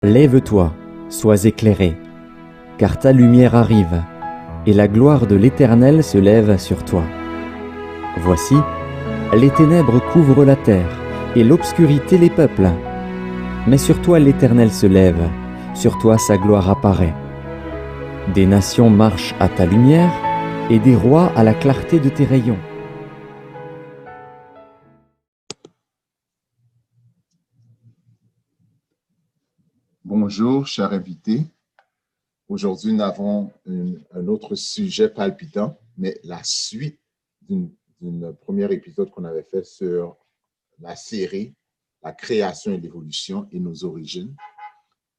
Lève-toi, sois éclairé, car ta lumière arrive, et la gloire de l'Éternel se lève sur toi. Voici, les ténèbres couvrent la terre, et l'obscurité les peuples. Mais sur toi l'Éternel se lève, sur toi sa gloire apparaît. Des nations marchent à ta lumière, et des rois à la clarté de tes rayons. Bonjour, chers invités. Aujourd'hui, nous avons un autre sujet palpitant, mais la suite d'un premier épisode qu'on avait fait sur la série, la création et l'évolution et nos origines.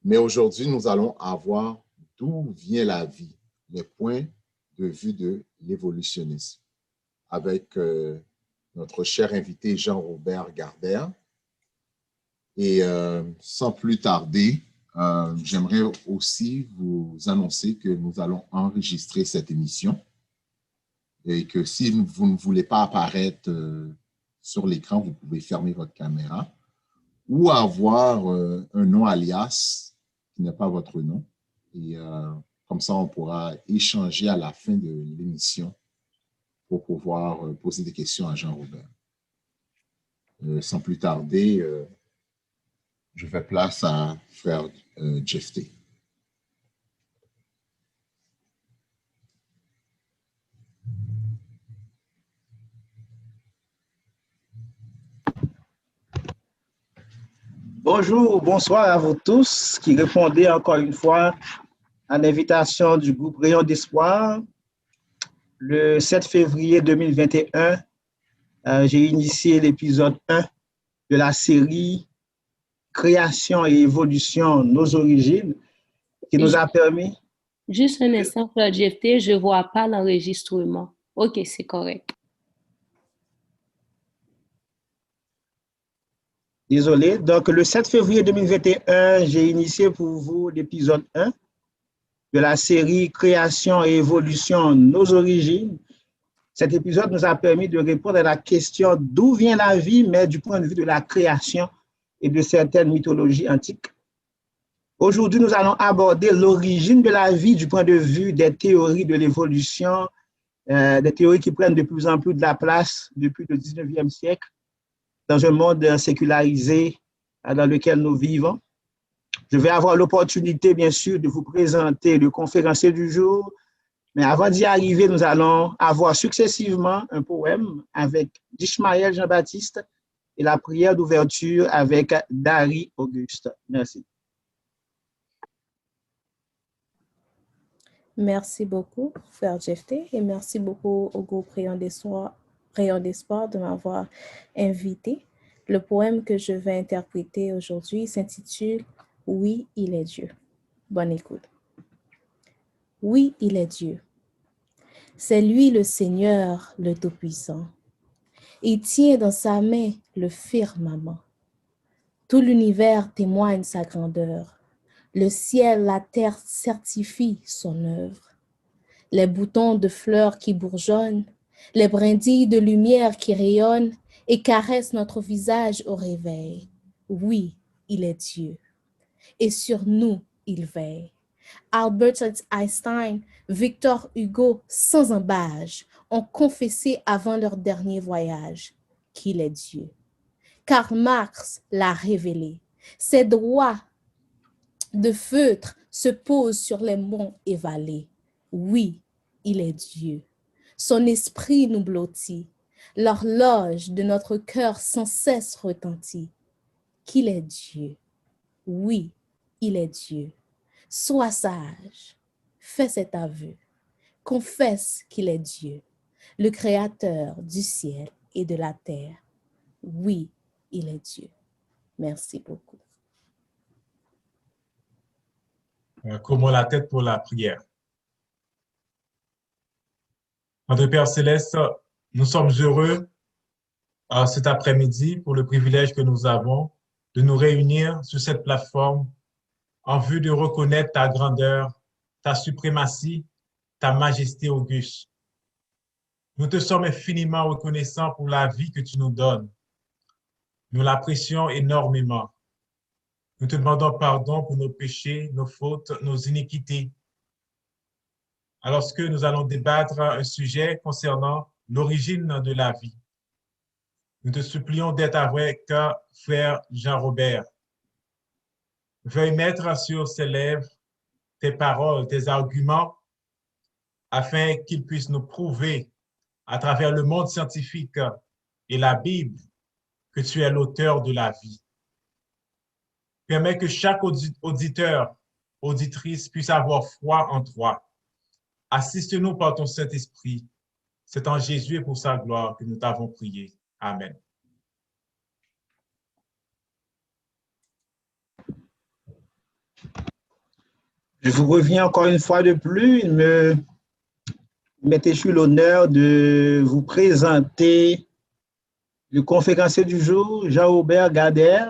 Mais aujourd'hui, nous allons avoir d'où vient la vie, les points de vue de l'évolutionnisme, avec notre cher invité Jean-Robert Gardère. Et sans plus tarder, j'aimerais aussi vous annoncer que nous allons enregistrer cette émission et que si vous ne voulez pas apparaître sur l'écran, vous pouvez fermer votre caméra ou avoir un nom alias qui n'est pas votre nom. Et comme ça, on pourra échanger à la fin de l'émission pour pouvoir poser des questions à Jean-Robert. Sans plus tarder, je fais place à frère Jeff T. Bonjour, bonsoir à vous tous qui répondez encore une fois à l'invitation du groupe Rayon d'Espoir. Le 7 février 2021, j'ai initié l'épisode 1 de la série Création et évolution, nos origines, qui nous a permis... Juste un instant, Frère JFT, je ne vois pas l'enregistrement. OK, c'est correct. Désolé. Donc, le 7 février 2021, j'ai initié pour vous l'épisode 1 de la série Création et évolution, nos origines. Cet épisode nous a permis de répondre à la question d'où vient la vie, mais du point de vue de la création et de certaines mythologies antiques. Aujourd'hui, nous allons aborder l'origine de la vie du point de vue des théories de l'évolution, des théories qui prennent de plus en plus de la place depuis le 19e siècle dans un monde sécularisé dans lequel nous vivons. Je vais avoir l'opportunité, bien sûr, de vous présenter le conférencier du jour, mais avant d'y arriver, nous allons avoir successivement un poème avec Ishmael Jean-Baptiste et la prière d'ouverture avec Dari Auguste. Merci. Merci beaucoup, Frère Jefté, et merci beaucoup au groupe Rayon d'Espoir de m'avoir invité. Le poème que je vais interpréter aujourd'hui s'intitule « Oui, il est Dieu ». Bonne écoute. Oui, il est Dieu. C'est lui le Seigneur, le Tout-Puissant. Il tient dans sa main le firmament. Tout l'univers témoigne sa grandeur. Le ciel, la terre certifient son œuvre. Les boutons de fleurs qui bourgeonnent, les brindilles de lumière qui rayonnent et caressent notre visage au réveil. Oui, il est Dieu. Et sur nous, il veille. Albert Einstein, Victor Hugo, sans embâge, ont confessé avant leur dernier voyage qu'il est Dieu. Karl Marx l'a révélé. Ses doigts de feutre se posent sur les monts et vallées. Oui, il est Dieu. Son esprit nous blottit. L'horloge de notre cœur sans cesse retentit. Qu'il est Dieu. Oui, il est Dieu. Sois sage. Fais cet aveu. Confesse qu'il est Dieu, le créateur du ciel et de la terre. Oui, il est Dieu. Merci beaucoup. Courbons la tête pour la prière. Notre Père Céleste, nous sommes heureux cet après-midi pour le privilège que nous avons de nous réunir sur cette plateforme en vue de reconnaître ta grandeur, ta suprématie, ta majesté auguste. Nous te sommes infiniment reconnaissants pour la vie que tu nous donnes. Nous l'apprécions énormément. Nous te demandons pardon pour nos péchés, nos fautes, nos iniquités. Alors que nous allons débattre un sujet concernant l'origine de la vie, nous te supplions d'être avec frère Jean-Robert. Veuille mettre sur ses lèvres tes paroles, tes arguments, afin qu'il puisse nous prouver à travers le monde scientifique et la Bible que tu es l'auteur de la vie. Permets que chaque auditeur, auditrice puisse avoir foi en toi. Assiste-nous par ton Saint-Esprit. C'est en Jésus et pour sa gloire que nous t'avons prié. Amen. Je vous reviens encore une fois de plus. Il me m'était sur l'honneur de vous présenter le conférencier du jour, Jean-Robert Gader.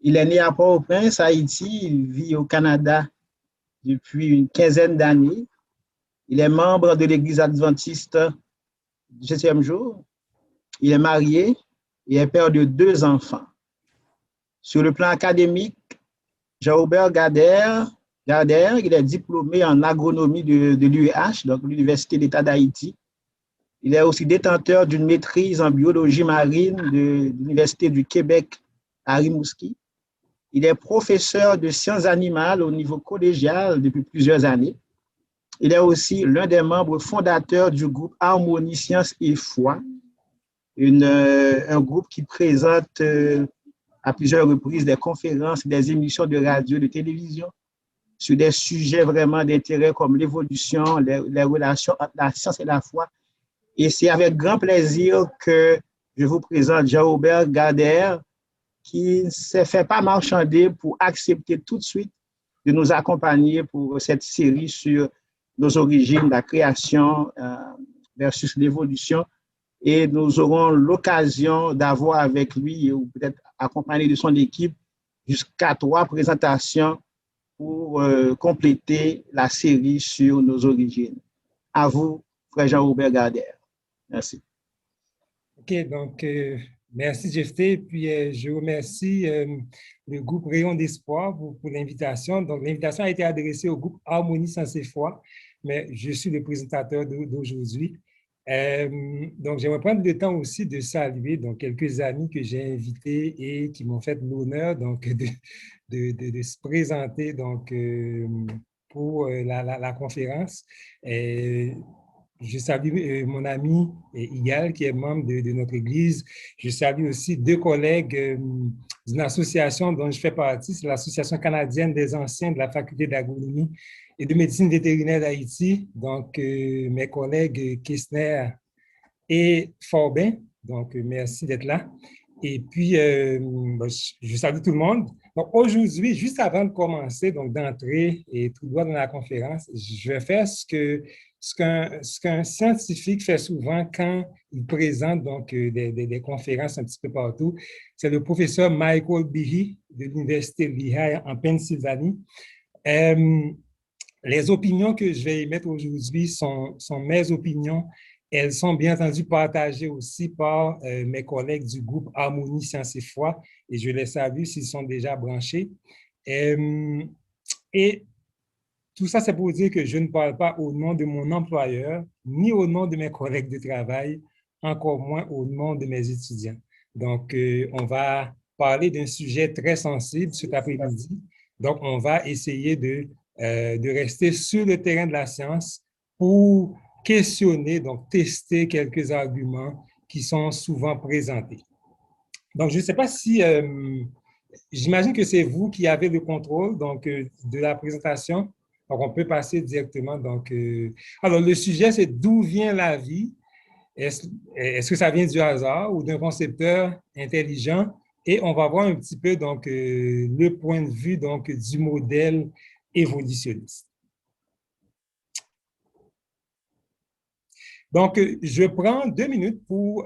Il est né à Port-au-Prince, Haïti. Il vit au Canada depuis une quinzaine d'années. Il est membre de l'Église adventiste du 7e jour. Il est marié et est père de 2 enfants. Sur le plan académique, Jean-Robert Gader, il est diplômé en agronomie de l'UEH, donc l'Université d'État d'Haïti. Il est aussi détenteur d'une maîtrise en biologie marine de l'Université du Québec à Rimouski. Il est professeur de sciences animales au niveau collégial depuis plusieurs années. Il est aussi l'un des membres fondateurs du groupe Harmonie Sciences et Foi, un groupe qui présente à plusieurs reprises des conférences, des émissions de radio, de télévision sur des sujets vraiment d'intérêt comme l'évolution, les relations entre la science et la foi. Et c'est avec grand plaisir que je vous présente Jean-Robert Gader, qui ne s'est fait pas marchander pour accepter tout de suite de nous accompagner pour cette série sur nos origines, la création versus l'évolution. Et nous aurons l'occasion d'avoir avec lui, ou peut-être accompagné de son équipe, jusqu'à 3 présentations pour compléter la série sur nos origines. À vous, frère Jean-Robert Gader. Merci. OK, donc merci Jephté, puis je remercie le groupe Rayon d'Espoir pour l'invitation. Donc l'invitation a été adressée au groupe Harmonie Sciences et Foi, mais je suis le présentateur d'aujourd'hui. Donc j'aimerais prendre le temps aussi de saluer donc, quelques amis que j'ai invités et qui m'ont fait l'honneur donc, de se présenter donc, pour la conférence. Je salue mon ami Igal, qui est membre de notre Église. Je salue aussi 2 collègues d'une association dont je fais partie, c'est l'Association canadienne des anciens de la Faculté d'agronomie et de médecine vétérinaire d'Haïti. Donc, mes collègues Kessner et Forbin. Donc, merci d'être là. Et puis, je salue tout le monde. Donc, aujourd'hui, juste avant de commencer, donc d'entrer et tout droit dans la conférence, je vais faire ce qu'un scientifique fait souvent quand il présente donc, des conférences un petit peu partout. C'est le professeur Michael Behe de l'Université Lehigh en Pennsylvanie. Les opinions que je vais émettre aujourd'hui sont mes opinions. Elles sont bien entendu partagées aussi par mes collègues du groupe Harmonie Sciences et Foi, et je les salue s'ils sont déjà branchés. Et tout ça, c'est pour dire que je ne parle pas au nom de mon employeur, ni au nom de mes collègues de travail, encore moins au nom de mes étudiants. Donc, on va parler d'un sujet très sensible cet après-midi. Donc, on va essayer de rester sur le terrain de la science pour questionner, donc tester quelques arguments qui sont souvent présentés. Donc, je ne sais pas si, j'imagine que c'est vous qui avez le contrôle donc, de la présentation. Donc, on peut passer directement. Donc, alors, le sujet, c'est d'où vient la vie? Est-ce que ça vient du hasard ou d'un concepteur intelligent? Et on va voir un petit peu donc, le point de vue donc, du modèle évolutionniste. Donc, je prends 2 minutes pour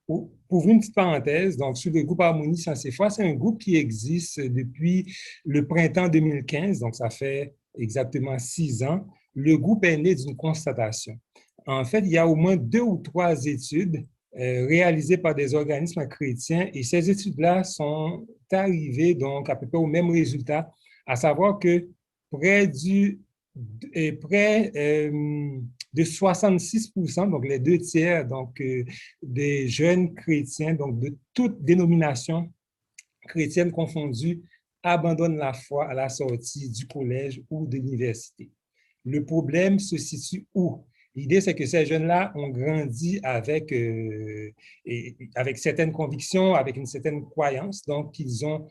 ouvrir une petite parenthèse. Donc, sur le groupe Harmonie Sciences et Foi, c'est un groupe qui existe depuis le printemps 2015, donc ça fait exactement 6 ans. Le groupe est né d'une constatation. En fait, il y a au moins 2 ou 3 études réalisées par des organismes chrétiens et ces études-là sont arrivées donc à peu près au même résultat, à savoir que près de 66%, donc les 2 tiers donc, des jeunes chrétiens, donc de toutes dénominations chrétiennes confondues, abandonnent la foi à la sortie du collège ou de l'université. Le problème se situe où? L'idée, c'est que ces jeunes-là ont grandi avec certaines convictions, avec une certaine croyance, donc ils ont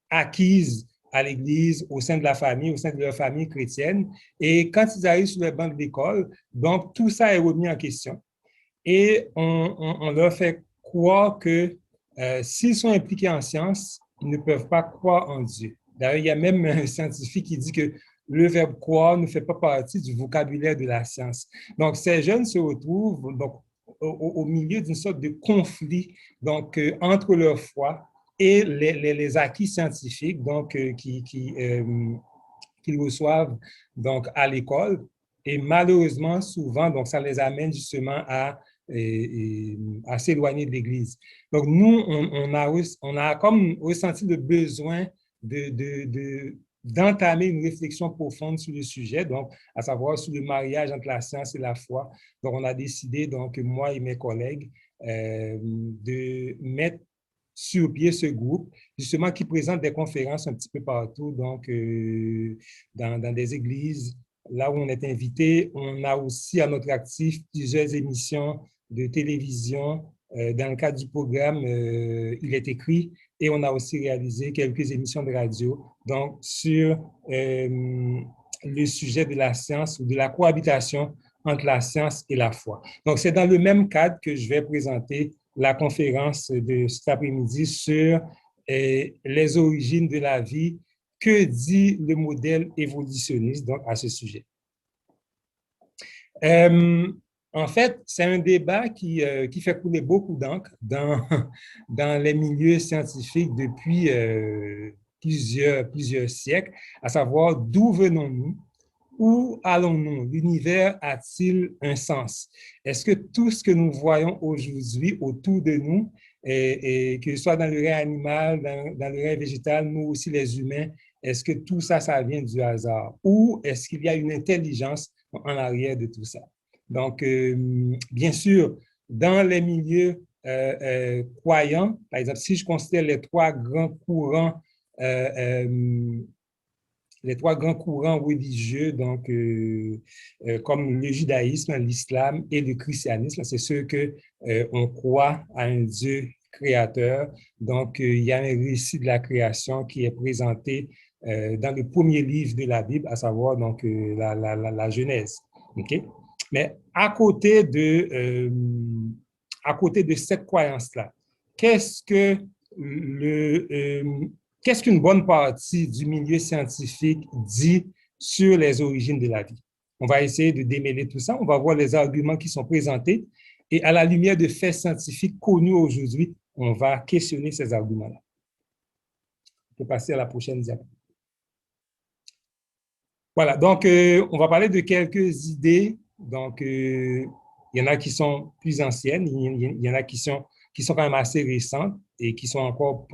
acquises à l'Église, au sein de la famille, au sein de leur famille chrétienne. Et quand ils arrivent sur les bancs d'école, donc tout ça est remis en question. Et on leur fait croire que s'ils sont impliqués en sciences, ils ne peuvent pas croire en Dieu. D'ailleurs, il y a même un scientifique qui dit que le verbe croire ne fait pas partie du vocabulaire de la science. Donc, ces jeunes se retrouvent donc, au milieu d'une sorte de conflit donc, entre leur foi et les acquis scientifiques donc, qu'ils reçoivent donc, à l'école. Et malheureusement, souvent, donc, ça les amène justement à s'éloigner de l'Église. Donc, nous, on a comme ressenti le besoin d'entamer une réflexion profonde sur le sujet, donc, à savoir sur le mariage entre la science et la foi. Donc, on a décidé, donc, moi et mes collègues, de mettre sur pied ce groupe, justement, qui présente des conférences un petit peu partout, donc, dans des églises, là où on est invité. On a aussi à notre actif plusieurs émissions de télévision dans le cadre du programme Il est écrit, et on a aussi réalisé quelques émissions de radio donc sur le sujet de la science ou de la cohabitation entre la science et la foi. Donc, c'est dans le même cadre que je vais présenter la conférence de cet après-midi sur les origines de la vie. Que dit le modèle évolutionniste donc, à ce sujet? En fait, c'est un débat qui fait couler beaucoup d'encre dans les milieux scientifiques depuis plusieurs siècles, à savoir d'où venons-nous, où allons-nous, l'univers a-t-il un sens? Est-ce que tout ce que nous voyons aujourd'hui autour de nous, que ce soit dans le règne animal, dans le règne végétal, nous aussi les humains, est-ce que tout ça, ça vient du hasard? Ou est-ce qu'il y a une intelligence en arrière de tout ça? Donc, bien sûr, dans les milieux croyants, par exemple, si je considère les trois grands courants religieux, donc, comme le judaïsme, l'islam et le christianisme, c'est ceux qu'on croit à un Dieu créateur. Donc, il y a un récit de la création qui est présenté dans le premier livre de la Bible, à savoir donc, la Genèse. Okay? Mais à côté de cette croyance-là, qu'est-ce qu'une bonne partie du milieu scientifique dit sur les origines de la vie? On va essayer de démêler tout ça. On va voir les arguments qui sont présentés. Et à la lumière de faits scientifiques connus aujourd'hui, on va questionner ces arguments-là. On peut passer à la prochaine diapositive. Voilà, donc on va parler de quelques idées. Donc, il y en a qui sont plus anciennes, il y en a qui sont quand même assez récentes et qui sont encore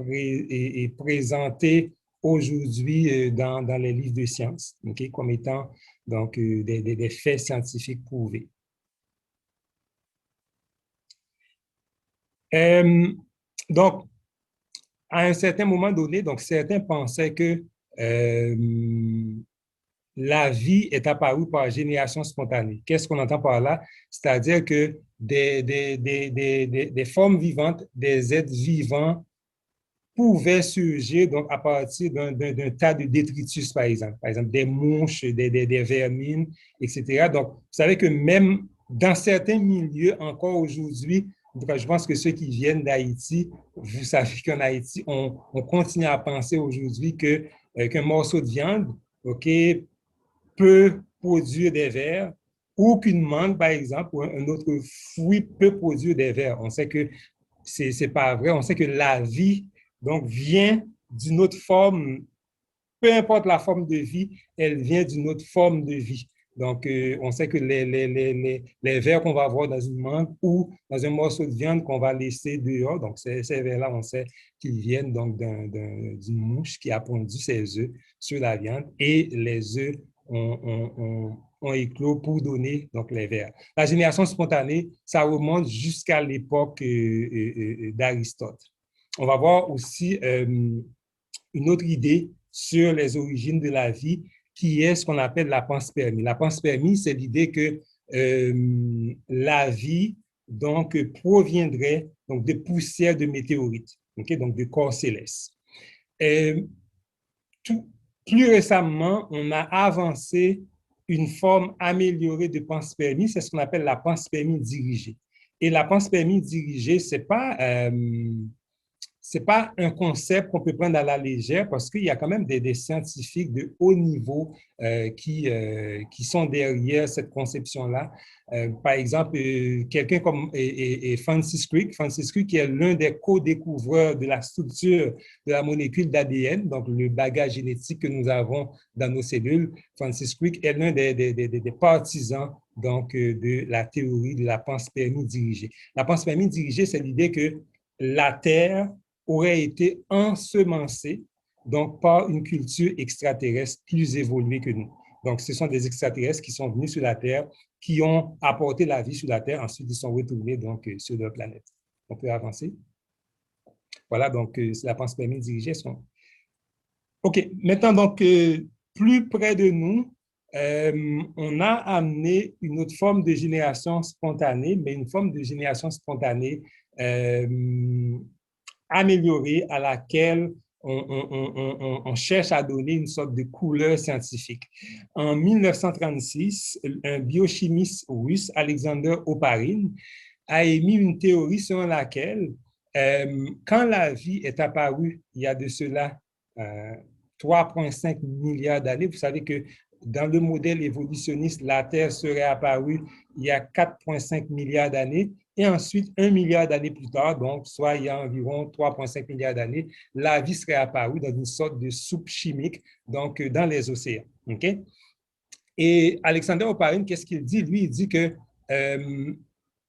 présentées aujourd'hui dans les livres de sciences, okay, comme étant donc, des faits scientifiques prouvés. Donc, à un certain moment donné, donc, certains pensaient que la vie est apparue par génération spontanée. Qu'est-ce qu'on entend par là? C'est-à-dire que des formes vivantes, des êtres vivants pouvaient surgir donc, à partir d'un tas de détritus, par exemple des mouches, des vermines, etc. Donc, vous savez que même dans certains milieux, encore aujourd'hui, je pense que ceux qui viennent d'Haïti, vous savez qu'en Haïti, on continue à penser aujourd'hui qu'un morceau de viande, OK, peut produire des vers, ou qu'une mangue, par exemple, ou un autre fruit peut produire des vers. On sait que c'est pas vrai. On sait que la vie, donc, vient d'une autre forme. Peu importe la forme de vie, elle vient d'une autre forme de vie. Donc, on sait que les vers qu'on va avoir dans une mangue ou dans un morceau de viande qu'on va laisser dehors, donc ces vers-là, on sait qu'ils viennent donc d'une mouche qui a pondu ses œufs sur la viande et les œufs ont éclos pour donner donc les vers. La génération spontanée, ça remonte jusqu'à l'époque d'Aristote. On va voir aussi une autre idée sur les origines de la vie, qui est ce qu'on appelle la panspermie. La panspermie, c'est l'idée que la vie donc, proviendrait donc, de poussière de météorites, okay? Donc de corps célestes. Plus récemment, on a avancé une forme améliorée de panspermie, c'est ce qu'on appelle la panspermie dirigée. Et la panspermie dirigée, c'est pas un concept qu'on peut prendre à la légère parce qu'il y a quand même des scientifiques de haut niveau qui sont derrière cette conception-là. Par exemple, quelqu'un comme Francis Crick. Francis Crick qui est l'un des co-découvreurs de la structure de la molécule d'ADN, donc le bagage génétique que nous avons dans nos cellules. Francis Crick est l'un des partisans donc, de la théorie de la panspermie dirigée. La panspermie dirigée, c'est l'idée que la Terre aurait été ensemencée donc, par une culture extraterrestre plus évoluée que nous. Donc, ce sont des extraterrestres qui sont venus sur la Terre, qui ont apporté la vie sur la Terre, ensuite ils sont retournés donc, sur leur planète. On peut avancer. Voilà, donc c'est la panspermie dirigée. OK, maintenant, donc, plus près de nous, on a amené une autre forme de génération spontanée, mais une forme de génération spontanée améliorée à laquelle on cherche à donner une sorte de couleur scientifique. En 1936, un biochimiste russe, Alexander Oparin, a émis une théorie selon laquelle, quand la vie est apparue, il y a de cela 3,5 milliards d'années, vous savez que dans le modèle évolutionniste, la Terre serait apparue il y a 4,5 milliards d'années, et ensuite, 1 milliard d'années plus tard, donc soit il y a environ 3,5 milliards d'années, la vie serait apparue dans une sorte de soupe chimique, donc dans les océans. Okay? Et Alexander Oparin, qu'est-ce qu'il dit? Lui, il dit que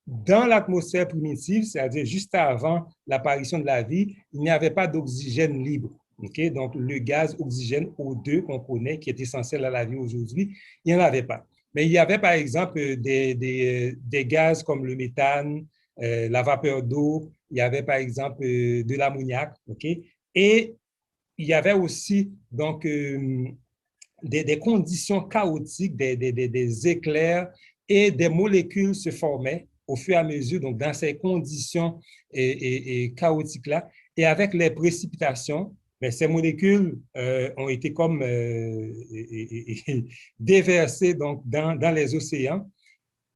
dans l'atmosphère primitive, c'est-à-dire juste avant l'apparition de la vie, il n'y avait pas d'oxygène libre. Okay? Donc, le gaz oxygène O2 qu'on connaît, qui est essentiel à la vie aujourd'hui, il n'y en avait pas. Mais il y avait, par exemple, des gaz comme le méthane, la vapeur d'eau, il y avait, par exemple, de l'ammoniac, okay? Et il y avait aussi, donc, des conditions chaotiques, des éclairs et des molécules se formaient au fur et à mesure, donc, dans ces conditions chaotiques-là. Et avec les précipitations, mais ces molécules ont été comme déversées donc, dans les océans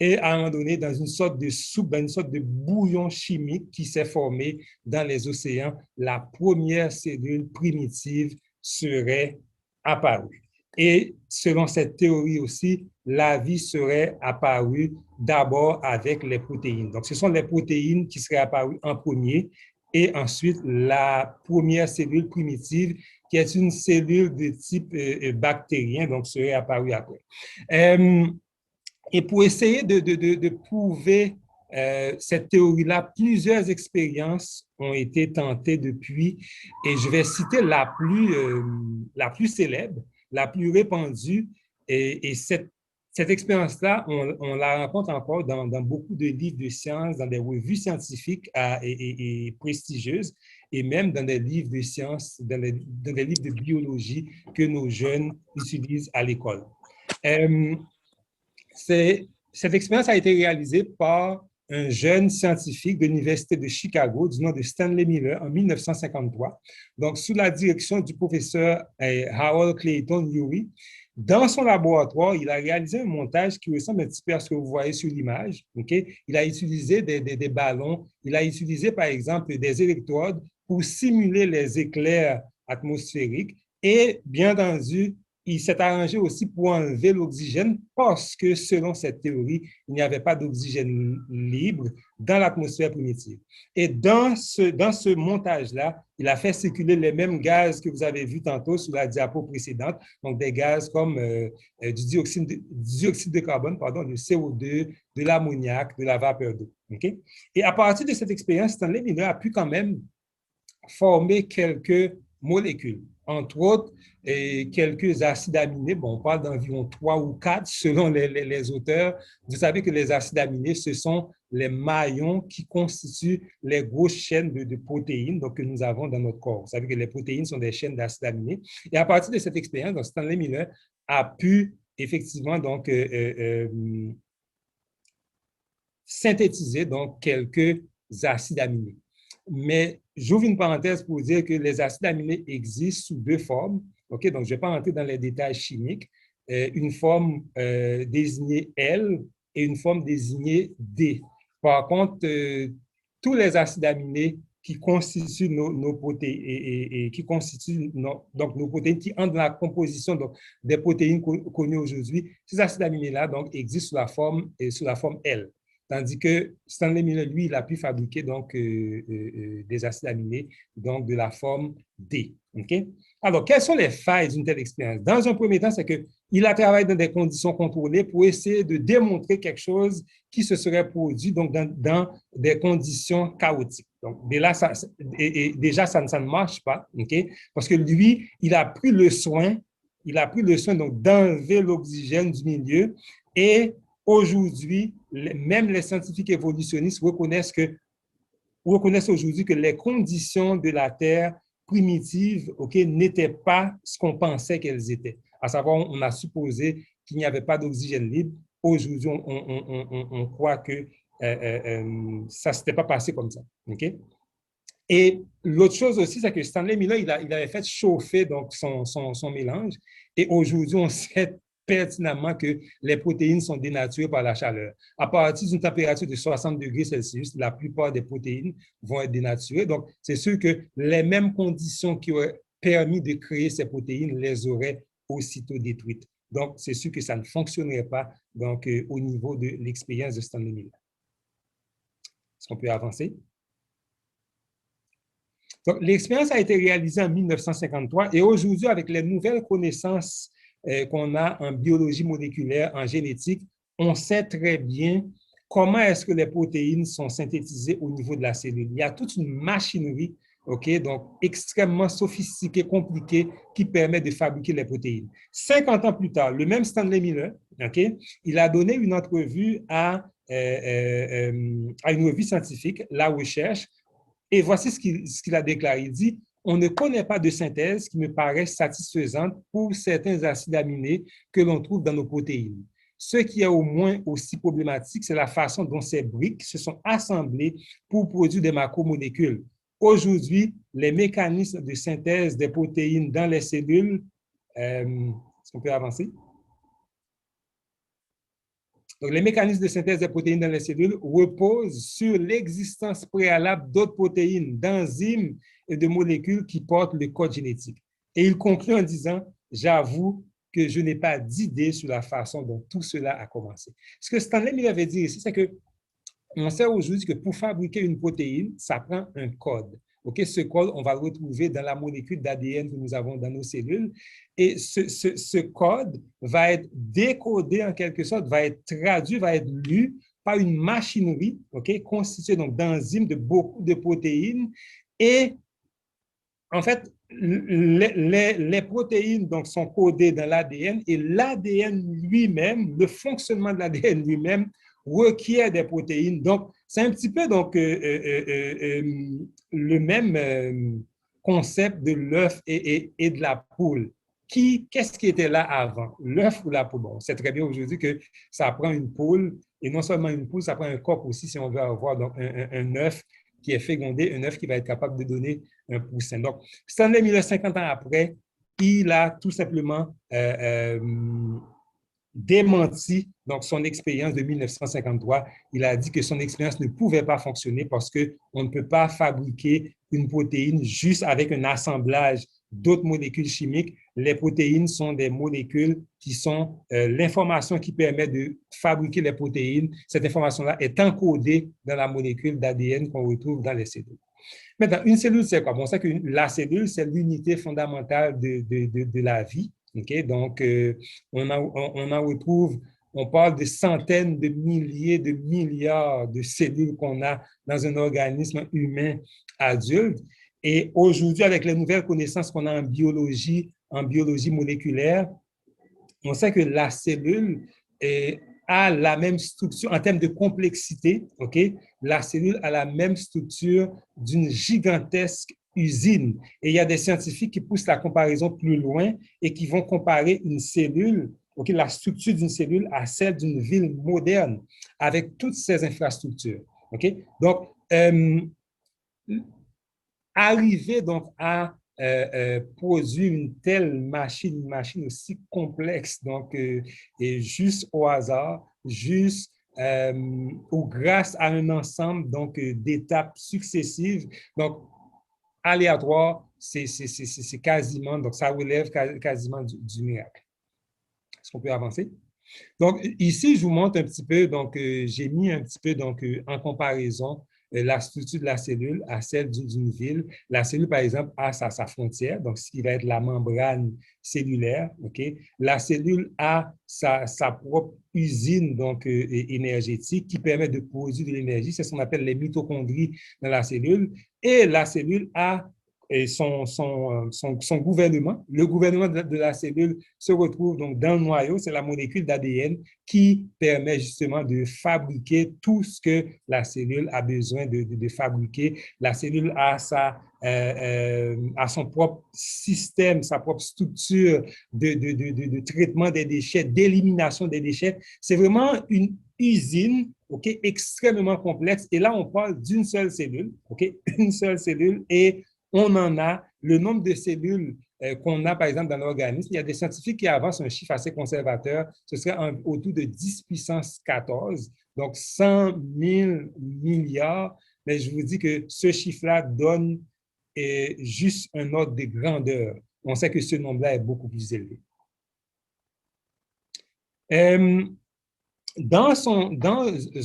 et à un moment donné dans une sorte de soupe, dans une sorte de bouillon chimique qui s'est formé dans les océans. La première cellule primitive serait apparue. Et selon cette théorie aussi, la vie serait apparue d'abord avec les protéines. Donc, ce sont les protéines qui seraient apparues en premier. Et ensuite, la première cellule primitive, qui est une cellule de type bactérien, donc serait apparue après. Et pour essayer de prouver cette théorie-là, plusieurs expériences ont été tentées depuis, et je vais citer la plus célèbre, la plus répandue, et cette expérience-là, on la rencontre encore dans beaucoup de livres de sciences, dans des revues scientifiques et prestigieuses, et même dans des livres de sciences, dans des livres de biologie que nos jeunes utilisent à l'école. Cette expérience a été réalisée par un jeune scientifique de l'Université de Chicago du nom de Stanley Miller en 1953, donc sous la direction du professeur Harold Clayton Urey. Dans son laboratoire, il a réalisé un montage qui ressemble un petit peu à ce que vous voyez sur l'image. Okay? Il a utilisé des ballons, il a utilisé par exemple des électrodes pour simuler les éclairs atmosphériques et bien entendu, il s'est arrangé aussi pour enlever l'oxygène parce que, selon cette théorie, il n'y avait pas d'oxygène libre dans l'atmosphère primitive. Et dans ce montage-là, il a fait circuler les mêmes gaz que vous avez vus tantôt sur la diapo précédente, donc des gaz comme du dioxyde de carbone, du CO2, de l'ammoniac, de la vapeur d'eau. Okay? Et à partir de cette expérience, Stanley Miller a pu quand même former quelques molécules, entre autres quelques acides aminés. Bon, on parle d'environ 3 ou 4 selon les auteurs. Vous savez que les acides aminés, ce sont les maillons qui constituent les grosses chaînes de protéines donc, que nous avons dans notre corps. Vous savez que les protéines sont des chaînes d'acides aminés. Et à partir de cette expérience, donc, Stanley Miller a pu effectivement donc, synthétiser donc, quelques acides aminés. Mais j'ouvre une parenthèse pour dire que les acides aminés existent sous 2 formes. Okay? Donc, je ne vais pas entrer dans les détails chimiques. Une forme désignée L et une forme désignée D. Par contre, tous les acides aminés qui constituent nos protéines et qui constituent donc nos protéines qui entrent dans la composition donc, des protéines connues aujourd'hui, ces acides aminés-là donc, existent sous la forme L. Tandis que Stanley Miller, lui, il a pu fabriquer donc, des acides aminés donc, de la forme D. Okay? Alors, quelles sont les failles d'une telle expérience? Dans un premier temps, c'est qu'il a travaillé dans des conditions contrôlées pour essayer de démontrer quelque chose qui se serait produit donc, dans des conditions chaotiques. Donc, déjà, ça ne marche pas, okay? Parce que lui, il a pris le soin donc, d'enlever l'oxygène du milieu et aujourd'hui, même les scientifiques évolutionnistes reconnaissent aujourd'hui que les conditions de la Terre primitive n'étaient pas ce qu'on pensait qu'elles étaient. À savoir, on a supposé qu'il n'y avait pas d'oxygène libre. Aujourd'hui, on croit que ça ne s'était pas passé comme ça. Okay? Et l'autre chose aussi, c'est que Stanley Miller, il avait fait chauffer donc, son mélange. Et aujourd'hui, on sait pertinemment que les protéines sont dénaturées par la chaleur. À partir d'une température de 60 degrés Celsius, la plupart des protéines vont être dénaturées. Donc, c'est sûr que les mêmes conditions qui auraient permis de créer ces protéines les auraient aussitôt détruites. Donc, c'est sûr que ça ne fonctionnerait pas donc, au niveau de l'expérience de Stanley Miller. Est-ce qu'on peut avancer? Donc, l'expérience a été réalisée en 1953 et aujourd'hui, avec les nouvelles connaissances qu'on a en biologie moléculaire, en génétique, on sait très bien comment est-ce que les protéines sont synthétisées au niveau de la cellule. Il y a toute une machinerie, donc extrêmement sophistiquée, compliquée, qui permet de fabriquer les protéines. 50 ans plus tard, le même Stanley Miller, il a donné une entrevue à une revue scientifique, La Recherche, et voici ce qu'il a déclaré. Il dit: on ne connaît pas de synthèse qui me paraît satisfaisante pour certains acides aminés que l'on trouve dans nos protéines. Ce qui est au moins aussi problématique, c'est la façon dont ces briques se sont assemblées pour produire des macromolécules. Aujourd'hui, les mécanismes de synthèse des protéines dans les cellules, est-ce qu'on peut avancer? Donc, les mécanismes de synthèse des protéines dans les cellules reposent sur l'existence préalable d'autres protéines, d'enzymes et de molécules qui portent le code génétique. Et il conclut en disant: j'avoue que je n'ai pas d'idée sur la façon dont tout cela a commencé. Ce que Stanley Miller avait dit ici, c'est qu'on sait aujourd'hui que pour fabriquer une protéine, ça prend un code. Ce code, on va le retrouver dans la molécule d'ADN que nous avons dans nos cellules. Et ce code va être décodé en quelque sorte, va être traduit, va être lu par une machinerie constituée donc d'enzymes, de beaucoup de protéines. Et en fait, les protéines donc, sont codées dans l'ADN et l'ADN lui-même, le fonctionnement de l'ADN lui-même requiert des protéines. Donc, c'est un petit peu donc, le même concept de l'œuf et de la poule. Qu'est-ce qui était là avant, l'œuf ou la poule? Bon, on sait très bien aujourd'hui que ça prend une poule, et non seulement une poule, ça prend un coq aussi si on veut avoir donc, un œuf qui est fécondé, un œuf qui va être capable de donner un poussin. Donc, Stanley Miller, 50 ans après, il a tout simplement démenti donc, son expérience de 1953. Il a dit que son expérience ne pouvait pas fonctionner parce qu'on ne peut pas fabriquer une protéine juste avec un assemblage d'autres molécules chimiques. Les protéines sont des molécules qui sont l'information qui permet de fabriquer les protéines. Cette information-là est encodée dans la molécule d'ADN qu'on retrouve dans les cellules. Maintenant, une cellule, c'est quoi? Bon, on sait que la cellule, c'est l'unité fondamentale de la vie. Okay? Donc, on en retrouve, on parle de centaines de milliers, de milliards de cellules qu'on a dans un organisme humain adulte. Et aujourd'hui, avec les nouvelles connaissances qu'on a en biologie moléculaire, on sait que la cellule a la même structure en termes de complexité, OK? La cellule a la même structure d'une gigantesque usine. Et il y a des scientifiques qui poussent la comparaison plus loin et qui vont comparer une cellule, OK, la structure d'une cellule à celle d'une ville moderne avec toutes ces infrastructures. OK? Donc, arriver donc à produire une telle machine, aussi complexe, donc, et juste au hasard, juste ou grâce à un ensemble donc d'étapes successives, donc aléatoires, c'est quasiment, donc ça relève quasiment du miracle. Est-ce qu'on peut avancer? Donc, ici, je vous montre un petit peu, donc j'ai mis un petit peu donc, en comparaison la structure de la cellule à celle d'une ville. La cellule, par exemple, a sa frontière, donc ce qui va être la membrane cellulaire. Okay? La cellule a sa propre usine donc, énergétique qui permet de produire de l'énergie. C'est ce qu'on appelle les mitochondries dans la cellule. Et la cellule a son gouvernement. Le gouvernement de la cellule se retrouve donc dans le noyau, c'est la molécule d'ADN qui permet justement de fabriquer tout ce que la cellule a besoin de fabriquer. La cellule a son propre système, sa propre structure de traitement des déchets, d'élimination des déchets. C'est vraiment une usine, okay, extrêmement complexe. Et là, on parle d'une seule cellule, okay, une seule cellule, et on en a le nombre de cellules qu'on a, par exemple, dans l'organisme. Il y a des scientifiques qui avancent un chiffre assez conservateur. Ce serait autour de 10 puissance 14, donc 100 000 milliards. Mais je vous dis que ce chiffre-là donne juste un ordre de grandeur. On sait que ce nombre-là est beaucoup plus élevé. Dans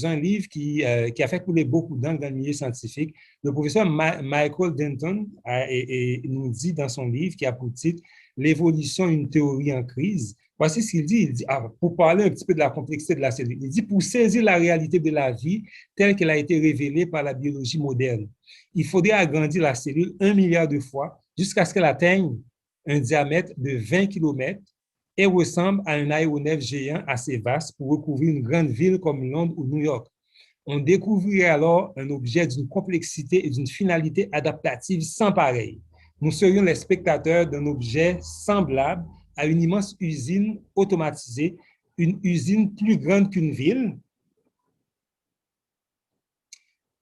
un livre qui a fait couler beaucoup d'encre dans le milieu scientifique, le professeur Michael Denton nous dit dans son livre qui a pour titre « L'évolution, une théorie en crise ». Voici ce qu'il dit. Il dit, pour parler un petit peu de la complexité de la cellule, il dit « Pour saisir la réalité de la vie telle qu'elle a été révélée par la biologie moderne, il faudrait agrandir la cellule 1 milliard de fois jusqu'à ce qu'elle atteigne un diamètre de 20 km et ressemble à un aéronef géant assez vaste pour recouvrir une grande ville comme Londres ou New York. On découvrirait alors un objet d'une complexité et d'une finalité adaptative sans pareil. Nous serions les spectateurs d'un objet semblable à une immense usine automatisée, une usine plus grande qu'une ville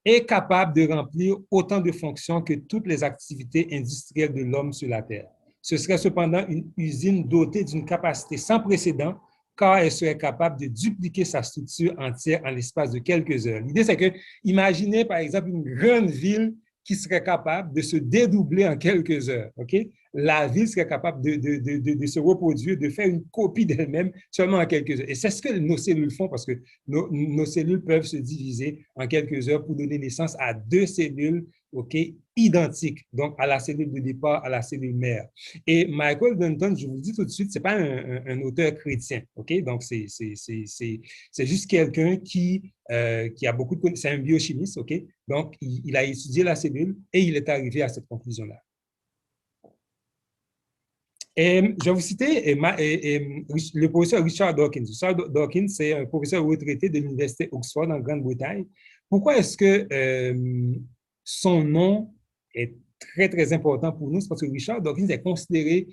et capable de remplir autant de fonctions que toutes les activités industrielles de l'homme sur la Terre. Ce serait cependant une usine dotée d'une capacité sans précédent, car elle serait capable de dupliquer sa structure entière en l'espace de quelques heures. L'idée, c'est que, imaginez par exemple une grande ville qui serait capable de se dédoubler en quelques heures. Okay? La ville serait capable de se reproduire, de faire une copie d'elle-même seulement en quelques heures. Et c'est ce que nos cellules font parce que nos cellules peuvent se diviser en quelques heures pour donner naissance à 2 cellules, okay, identiques, donc à la cellule de départ, à la cellule mère. Et Michael Denton, je vous le dis tout de suite, ce n'est pas un auteur chrétien, ok? Donc c'est juste quelqu'un qui a beaucoup de connaissances, c'est un biochimiste, ok? Donc il a étudié la cellule et il est arrivé à cette conclusion-là. Et je vais vous citer le professeur Richard Dawkins. Richard Dawkins, c'est un professeur retraité de l'Université Oxford en Grande-Bretagne. Pourquoi est-ce que son nom est très, très important pour nous? C'est parce que Richard Dawkins est considéré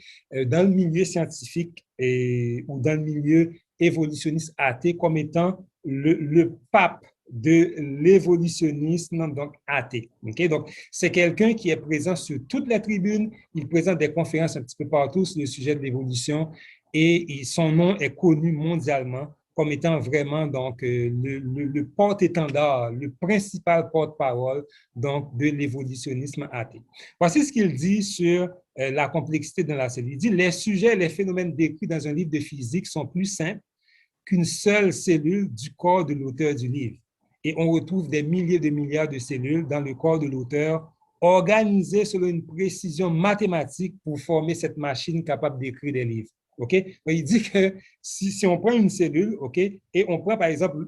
dans le milieu scientifique ou dans le milieu évolutionniste athée comme étant le pape de l'évolutionnisme donc athée. Okay? Donc, c'est quelqu'un qui est présent sur toutes les tribunes, il présente des conférences un petit peu partout sur le sujet de l'évolution et son nom est connu mondialement comme étant vraiment donc, le porte-étendard, le principal porte-parole donc, de l'évolutionnisme athée. Voici ce qu'il dit sur la complexité de la cellule. Il dit « Les sujets et les phénomènes décrits dans un livre de physique sont plus simples qu'une seule cellule du corps de l'auteur du livre. Et on retrouve des milliers de milliards de cellules dans le corps de l'auteur organisées selon une précision mathématique pour former cette machine capable d'écrire des livres. » Okay? Il dit que si on prend une cellule, okay, et on prend par exemple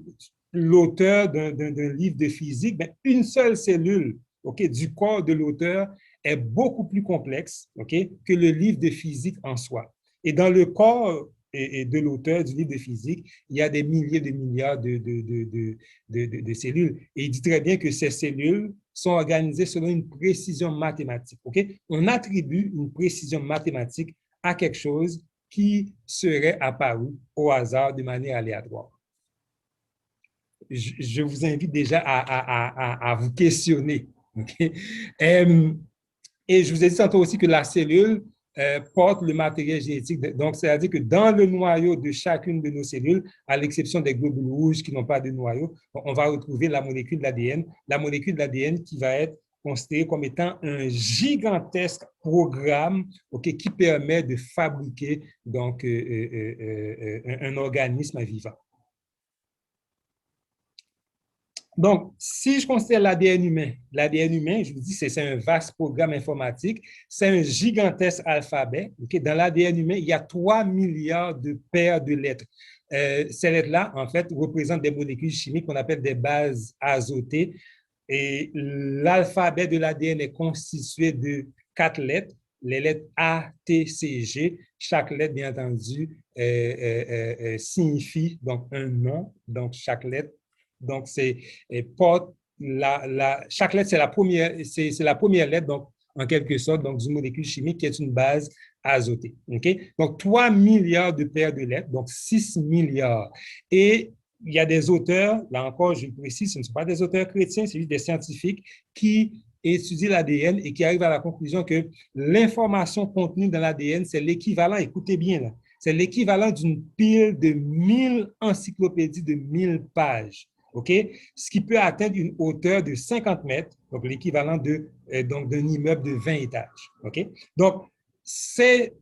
l'auteur d'un livre de physique, ben, une seule cellule, okay, du corps de l'auteur est beaucoup plus complexe, okay, que le livre de physique en soi. Et dans le corps de l'auteur du livre de physique, il y a des milliers de milliards de cellules. Et il dit très bien que ces cellules sont organisées selon une précision mathématique. Okay? On attribue une précision mathématique à quelque chose qui serait apparu au hasard de manière aléatoire. Je vous invite déjà à vous questionner. Okay? Et je vous ai dit tantôt aussi que la cellule porte le matériel génétique. Donc, c'est-à-dire que dans le noyau de chacune de nos cellules, à l'exception des globules rouges qui n'ont pas de noyau, on va retrouver la molécule de l'ADN. La molécule de l'ADN qui va être considéré comme étant un gigantesque programme, okay, qui permet de fabriquer donc, un organisme vivant. Donc, si je considère l'ADN humain, je vous dis, c'est un vaste programme informatique, c'est un gigantesque alphabet. Okay? Dans l'ADN humain, il y a 3 milliards de paires de lettres. Ces lettres-là, en fait, représentent des molécules chimiques qu'on appelle des bases azotées. Et l'alphabet de l'ADN est constitué de 4 lettres, les lettres A, T, C, G. Chaque lettre, bien entendu, signifie donc un nom. Donc, chaque lettre, donc, chaque lettre, c'est la première lettre, donc, en quelque sorte, donc, d'une molécule chimique qui est une base azotée. Okay? Donc, 3 milliards de paires de lettres, donc 6 milliards. Et il y a des auteurs, là encore, je le précise, ce ne sont pas des auteurs chrétiens, c'est juste des scientifiques qui étudient l'ADN et qui arrivent à la conclusion que l'information contenue dans l'ADN, c'est l'équivalent, écoutez bien là, c'est l'équivalent d'une pile de 1000 encyclopédies de 1000 pages. Okay? Ce qui peut atteindre une hauteur de 50 mètres, donc l'équivalent d'un immeuble de 20 étages. Okay? Donc, c'est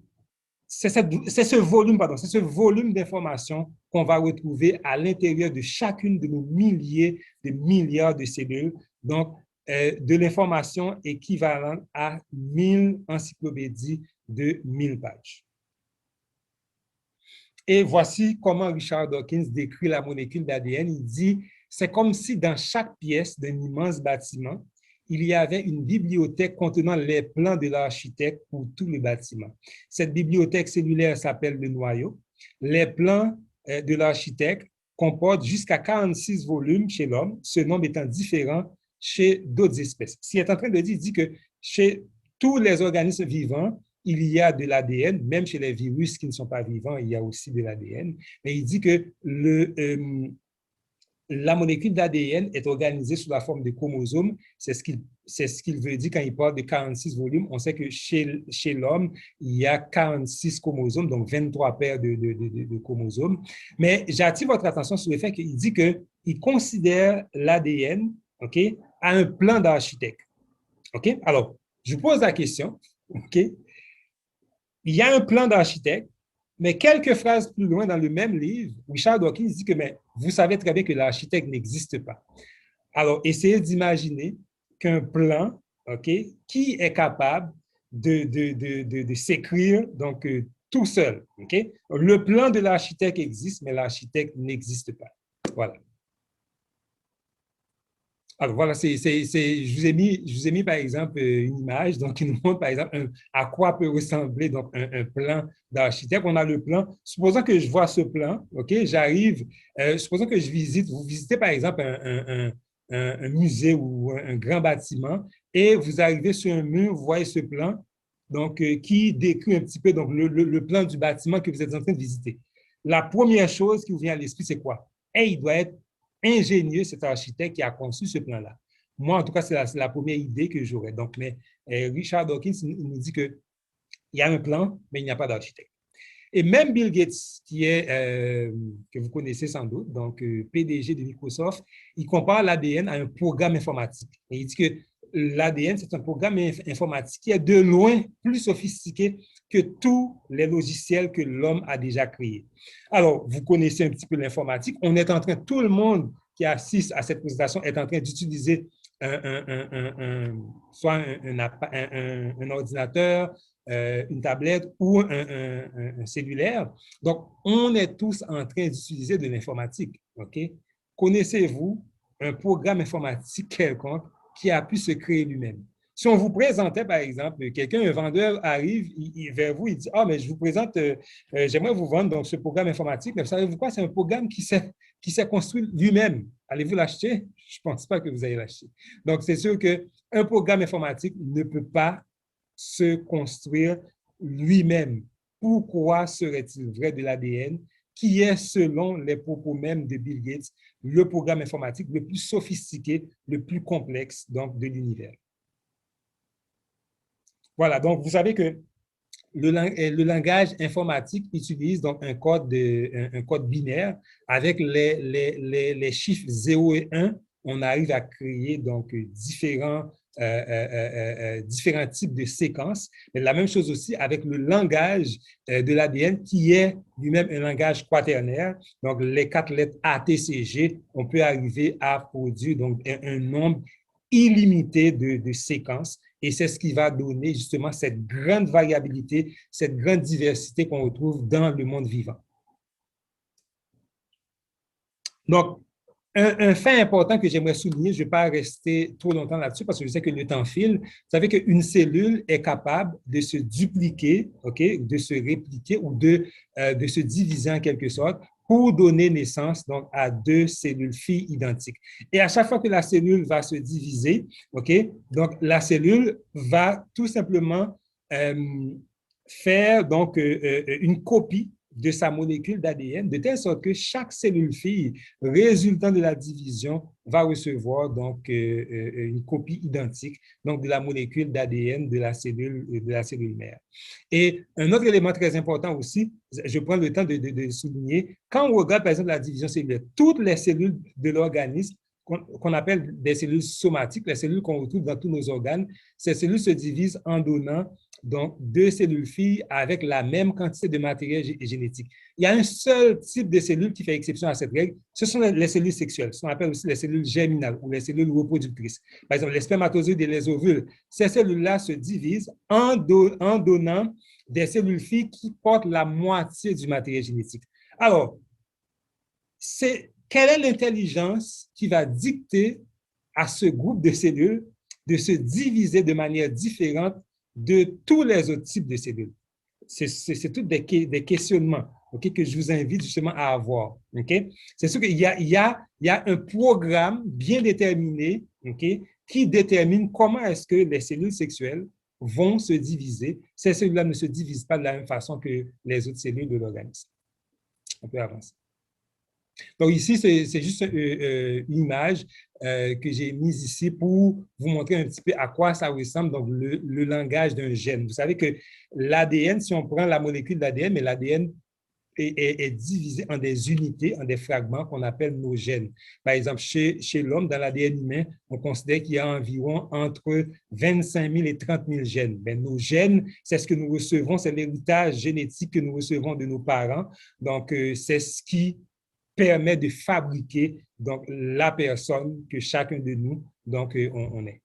ce volume d'informations qu'on va retrouver à l'intérieur de chacune de nos milliers de milliards de cellules, donc de l'information équivalente à 1000 encyclopédies de 1000 pages. Et voici comment Richard Dawkins décrit la molécule d'ADN. Il dit, c'est comme si dans chaque pièce d'un immense bâtiment, il y avait une bibliothèque contenant les plans de l'architecte pour tout le bâtiment. Cette bibliothèque cellulaire s'appelle le noyau. Les plans de l'architecte comportent jusqu'à 46 volumes chez l'homme, ce nombre étant différent chez d'autres espèces. Ce qu'il est en train de dire, il dit que chez tous les organismes vivants, il y a de l'ADN, même chez les virus qui ne sont pas vivants, il y a aussi de l'ADN. Mais il dit que la molécule d'ADN est organisée sous la forme de chromosomes. C'est ce qu'il veut dire quand il parle de 46 volumes. On sait que chez l'homme, il y a 46 chromosomes, donc 23 paires de chromosomes. Mais j'attire votre attention sur le fait qu'il dit qu'il considère l'ADN, okay, à un plan d'architecte. Okay? Alors, je vous pose la question. Okay? Il y a un plan d'architecte, mais quelques phrases plus loin dans le même livre, Richard Dawkins dit que mais, vous savez très bien que l'architecte n'existe pas. Alors, essayez d'imaginer qu'un plan, okay, qui est capable de s'écrire donc, tout seul. Okay? Le plan de l'architecte existe, mais l'architecte n'existe pas. Voilà. Alors voilà, je vous ai mis par exemple une image donc, qui nous montre par exemple à quoi peut ressembler donc, un plan d'architecte. On a le plan. Supposons que je vois ce plan, okay, j'arrive, supposons que vous visitez par exemple un musée ou un grand bâtiment et vous arrivez sur un mur, vous voyez ce plan donc, qui décrit un petit peu donc, le plan du bâtiment que vous êtes en train de visiter. La première chose qui vous vient à l'esprit, c'est quoi? Il doit être ingénieux, cet architecte qui a conçu ce plan-là. Moi, en tout cas, c'est la première idée que j'aurais. Donc, mais Richard Dawkins nous dit qu'il y a un plan, mais il n'y a pas d'architecte. Et même Bill Gates, qui est, que vous connaissez sans doute, donc PDG de Microsoft, il compare l'ADN à un programme informatique. Et il dit que l'ADN, c'est un programme informatique qui est de loin plus sophistiqué que tous les logiciels que l'homme a déjà créés. Alors, vous connaissez un petit peu l'informatique. On est en train, tout le monde qui assiste à cette présentation est en train d'utiliser soit un ordinateur, une tablette ou un cellulaire. Donc, on est tous en train d'utiliser de l'informatique. Okay? Connaissez-vous un programme informatique quelconque qui a pu se créer lui-même? Si on vous présentait, par exemple, quelqu'un, un vendeur arrive vers vous, il dit « Ah, mais je vous présente, j'aimerais vous vendre donc, ce programme informatique, mais savez-vous quoi? C'est un programme qui s'est construit lui-même. Allez-vous l'acheter? Je ne pense pas que vous allez l'acheter. » Donc, c'est sûr qu'un programme informatique ne peut pas se construire lui-même. Pourquoi serait-il vrai de l'ADN qui est, selon les propos même de Bill Gates, le programme informatique le plus sophistiqué, le plus complexe donc, de l'univers? Voilà, donc vous savez que le langage informatique utilise donc un code binaire avec les chiffres 0 et 1. On arrive à créer donc différents types de séquences. Mais la même chose aussi avec le langage de l'ADN qui est lui-même un langage quaternaire. Donc, les 4 lettres A, T, C, G, on peut arriver à produire donc un nombre illimité de séquences. Et c'est ce qui va donner justement cette grande variabilité, cette grande diversité qu'on retrouve dans le monde vivant. Donc, un fait important que j'aimerais souligner, je ne vais pas rester trop longtemps là-dessus parce que je sais que le temps file. Vous savez qu'une cellule est capable de se dupliquer, okay, de se répliquer ou de se diviser en quelque sorte pour donner naissance donc, à 2 cellules filles identiques. Et à chaque fois que la cellule va se diviser, okay, donc la cellule va tout simplement faire donc, une copie de sa molécule d'ADN, de telle sorte que chaque cellule fille résultant de la division va recevoir donc une copie identique donc de la molécule d'ADN de la cellule mère. Et un autre élément très important aussi, je prends le temps de souligner, quand on regarde par exemple la division cellulaire, toutes les cellules de l'organisme qu'on appelle des cellules somatiques, les cellules qu'on retrouve dans tous nos organes, ces cellules se divisent en donnant donc 2 cellules filles avec la même quantité de matériel génétique. Il y a un seul type de cellules qui fait exception à cette règle, ce sont les cellules sexuelles, ce qu'on appelle aussi les cellules germinales ou les cellules reproductrices. Par exemple, les spermatozoïdes et les ovules, ces cellules-là se divisent en donnant des cellules filles qui portent la moitié du matériel génétique. Alors, quelle est l'intelligence qui va dicter à ce groupe de cellules de se diviser de manière différente de tous les autres types de cellules? C'est tous des questionnements, okay, que je vous invite justement à avoir. Okay? C'est sûr qu'il y a un programme bien déterminé, okay, qui détermine comment est-ce que les cellules sexuelles vont se diviser. Ces cellules-là ne se divisent pas de la même façon que les autres cellules de l'organisme. On peut avancer. Donc ici, c'est juste une image que j'ai mise ici pour vous montrer un petit peu à quoi ça ressemble, donc le langage d'un gène. Vous savez que l'ADN, si on prend la molécule d'ADN, mais l'ADN est divisé en des unités, en des fragments qu'on appelle nos gènes. Par exemple, chez l'homme, dans l'ADN humain, on considère qu'il y a environ entre 25 000 et 30 000 gènes. Ben, nos gènes, c'est ce que nous recevons, c'est l'héritage génétique que nous recevons de nos parents. Donc, c'est ce qui permet de fabriquer donc, la personne que chacun de nous donc, on est.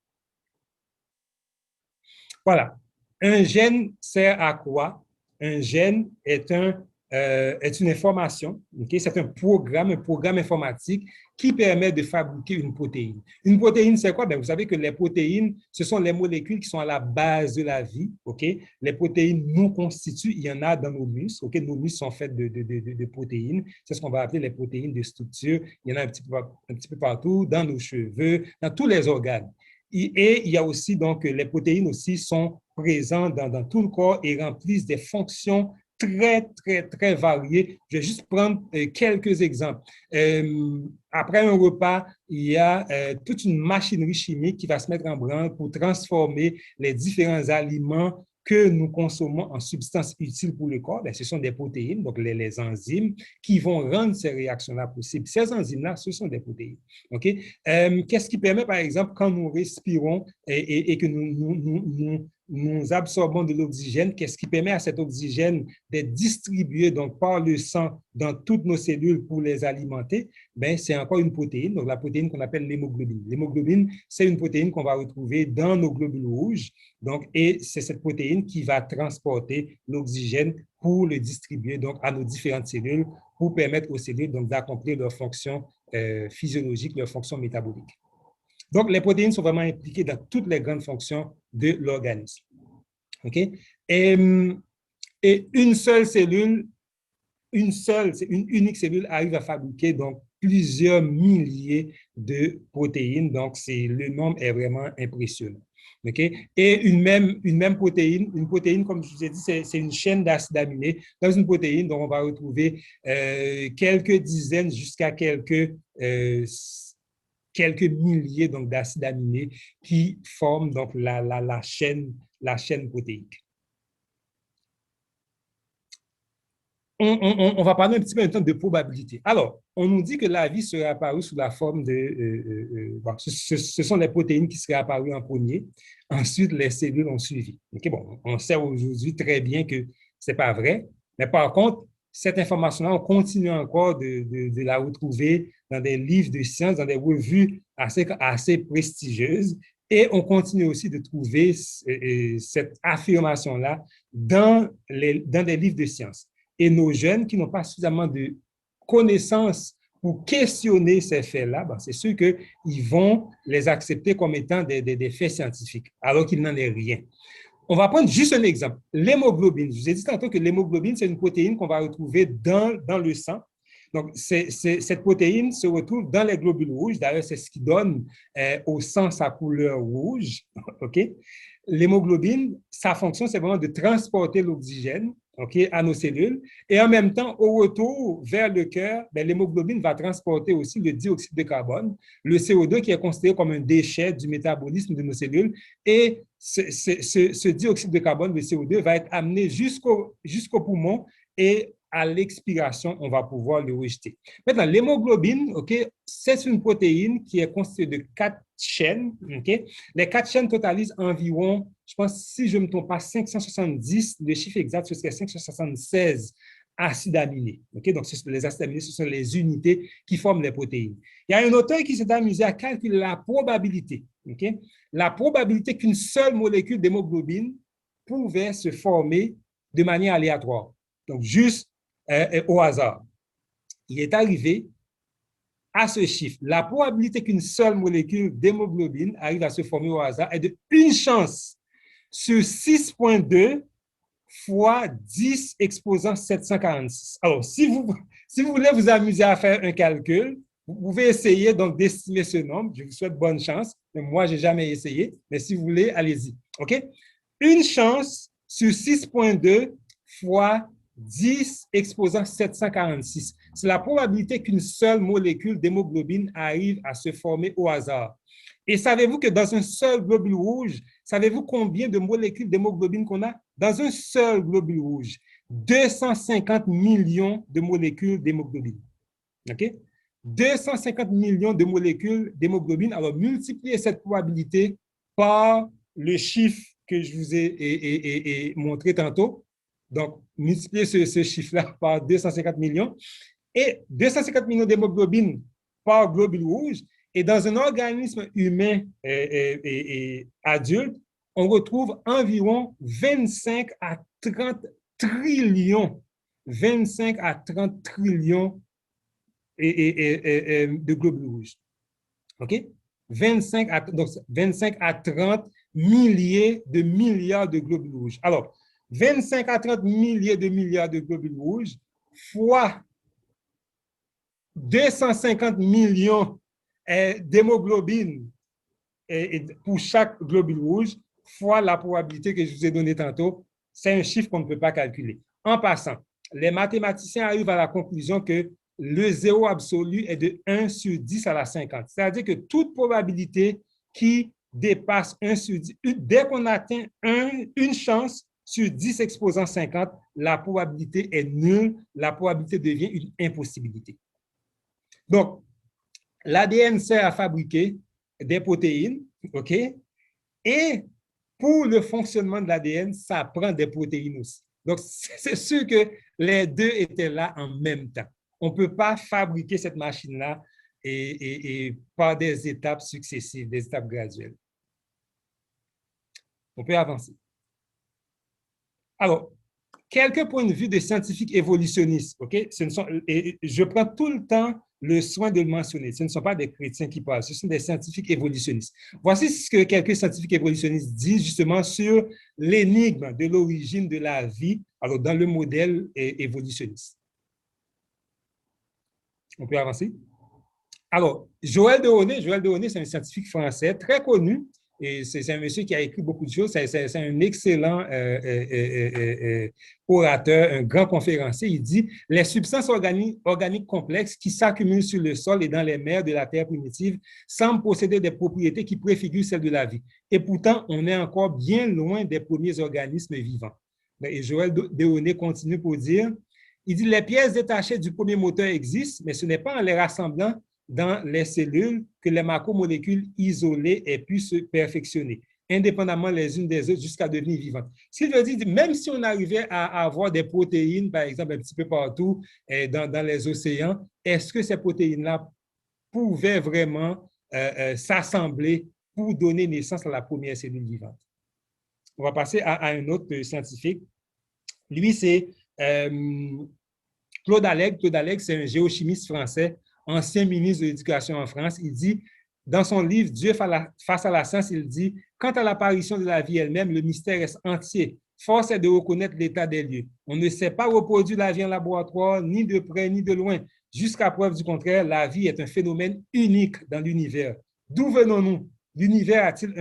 Voilà. Un gène sert à quoi? Un gène est une information, okay? C'est un programme informatique qui permet de fabriquer une protéine. Une protéine, c'est quoi? Ben, vous savez que les protéines, ce sont les molécules qui sont à la base de la vie. Okay? Les protéines nous constituent, il y en a dans nos muscles. Okay? Nos muscles sont faits de protéines. C'est ce qu'on va appeler les protéines de structure. Il y en a un petit peu partout, dans nos cheveux, dans tous les organes. Et il y a aussi, donc, les protéines aussi sont présentes dans tout le corps et remplissent des fonctions très variées. Je vais juste prendre quelques exemples. Après un repas, il y a toute une machinerie chimique qui va se mettre en branle pour transformer les différents aliments que nous consommons en substances utiles pour le corps, ce sont des protéines, donc les enzymes, qui vont rendre ces réactions-là possibles. Ces enzymes-là, ce sont des protéines. Okay? Qu'est-ce qui permet, par exemple, quand nous respirons et que nous absorbons de l'oxygène, qu'est-ce qui permet à cet oxygène d'être distribué donc, par le sang dans toutes nos cellules pour les alimenter? Ben, c'est encore une protéine, donc la protéine qu'on appelle l'hémoglobine. L'hémoglobine, c'est une protéine qu'on va retrouver dans nos globules rouges, donc, et c'est cette protéine qui va transporter l'oxygène pour le distribuer donc, à nos différentes cellules pour permettre aux cellules donc, d'accomplir leurs fonctions physiologiques, leurs fonctions métaboliques. Donc, les protéines sont vraiment impliquées dans toutes les grandes fonctions de l'organisme. Okay? Et une seule cellule, une unique cellule arrive à fabriquer donc, plusieurs milliers de protéines. Donc, le nombre est vraiment impressionnant. Okay? Et une même protéine, comme je vous ai dit, c'est une chaîne d'acides aminés. Dans une protéine, donc, on va retrouver quelques dizaines jusqu'à quelques milliers d'acides aminés qui forment donc, la chaîne protéique. On va parler un petit peu maintenant de probabilité. Alors, on nous dit que la vie serait apparue sous la forme de... ce sont les protéines qui seraient apparues en premier. Ensuite, les cellules ont suivi. Okay, bon, on sait aujourd'hui très bien que ce n'est pas vrai. Mais par contre, cette information-là, on continue encore de la retrouver dans des livres de sciences, dans des revues assez prestigieuses. Et on continue aussi de trouver cette affirmation-là dans des livres de sciences. Et nos jeunes qui n'ont pas suffisamment de connaissances pour questionner ces faits-là, c'est sûr qu'ils vont les accepter comme étant des faits scientifiques, alors qu'il n'en est rien. On va prendre juste un exemple. L'hémoglobine. Je vous ai dit tantôt que l'hémoglobine, c'est une protéine qu'on va retrouver dans le sang. Donc, cette protéine se retrouve dans les globules rouges. D'ailleurs, c'est ce qui donne au sang sa couleur rouge. Okay? L'hémoglobine, sa fonction, c'est vraiment de transporter l'oxygène à nos cellules. Et en même temps, au retour vers le cœur, l'hémoglobine va transporter aussi le dioxyde de carbone, le CO2 qui est considéré comme un déchet du métabolisme de nos cellules. Et ce dioxyde de carbone, le CO2, va être amené jusqu'au poumon et à l'expiration, on va pouvoir le rejeter. Maintenant, l'hémoglobine, c'est une protéine qui est constituée de 4 chaînes. Les 4 chaînes totalisent environ, je pense, si je ne me trompe pas, 570, le chiffre exact, ce serait 576 acides aminés. Donc, les acides aminés, ce sont les unités qui forment les protéines. Il y a un auteur qui s'est amusé à calculer la probabilité, la probabilité qu'une seule molécule d'hémoglobine pouvait se former de manière aléatoire. Donc, juste au hasard. Il est arrivé à ce chiffre. La probabilité qu'une seule molécule d'hémoglobine arrive à se former au hasard est de 1 chance sur 6,2 fois 10 exposant 746. Alors, si vous voulez vous amuser à faire un calcul, vous pouvez essayer donc d'estimer ce nombre. Je vous souhaite bonne chance. Mais moi, je n'ai jamais essayé. Mais si vous voulez, allez-y. OK? 1 chance sur 6,2 fois 10 exposant 746. C'est la probabilité qu'une seule molécule d'hémoglobine arrive à se former au hasard. Et savez-vous que dans un seul globule rouge, savez-vous combien de molécules d'hémoglobine qu'on a? Dans un seul globule rouge, 250 millions de molécules d'hémoglobine. OK? 250 millions de molécules d'hémoglobine. Alors, multipliez cette probabilité par le chiffre que je vous ai montré tantôt. Donc, multiplier ce chiffre-là par 250 millions et 250 millions d'hémoglobine par globule rouge. Et dans un organisme humain adulte, on retrouve environ 25 à 30 trillions, 25 à 30 trillions de globules rouges. OK? 25 à 30 milliers de milliards de globules rouges. Alors, 25 à 30 milliers de milliards de globules rouges fois 250 millions d'hémoglobine pour chaque globule rouge fois la probabilité que je vous ai donnée tantôt, c'est un chiffre qu'on ne peut pas calculer. En passant, les mathématiciens arrivent à la conclusion que le zéro absolu est de 1 sur 10 à la 50. C'est-à-dire que toute probabilité qui dépasse 1 sur 10, dès qu'on atteint une chance sur 10 exposant 50, la probabilité est nulle, la probabilité devient une impossibilité. Donc, l'ADN sert à fabriquer des protéines, OK? Et pour le fonctionnement de l'ADN, ça prend des protéines aussi. Donc, c'est sûr que les deux étaient là en même temps. On ne peut pas fabriquer cette machine-là et par des étapes successives, des étapes graduelles. On peut avancer. Alors, quelques points de vue des scientifiques évolutionnistes, OK? Je prends tout le temps le soin de le mentionner. Ce ne sont pas des chrétiens qui parlent, ce sont des scientifiques évolutionnistes. Voici ce que quelques scientifiques évolutionnistes disent justement sur l'énigme de l'origine de la vie, alors dans le modèle évolutionniste. On peut avancer? Alors, Joël Dehonnet, c'est un scientifique français très connu, et c'est un monsieur qui a écrit beaucoup de choses. C'est un excellent orateur, un grand conférencier. Il dit « Les substances organiques complexes qui s'accumulent sur le sol et dans les mers de la Terre primitive semblent posséder des propriétés qui préfigurent celles de la vie. Et pourtant, on est encore bien loin des premiers organismes vivants. » Et Joël Dehonnet continue pour dire, il dit « Les pièces détachées du premier moteur existent, mais ce n'est pas en les rassemblant dans les cellules que les macromolécules isolées aient pu se perfectionner, indépendamment les unes des autres jusqu'à devenir vivantes. » Ce qui veut dire, même si on arrivait à avoir des protéines, par exemple, un petit peu partout dans les océans, est-ce que ces protéines-là pouvaient vraiment s'assembler pour donner naissance à la première cellule vivante? On va passer à un autre scientifique. Lui, c'est Claude Allègre. Claude Allègre, c'est un géochimiste français, ancien ministre de l'Éducation en France. Il dit, dans son livre « Dieu face à la science », il dit « Quant à l'apparition de la vie elle-même, le mystère reste entier. Force est de reconnaître l'état des lieux. On ne sait pas reproduire la vie en laboratoire, ni de près, ni de loin. Jusqu'à preuve du contraire, la vie est un phénomène unique dans l'univers. D'où venons-nous? L'univers a-t-il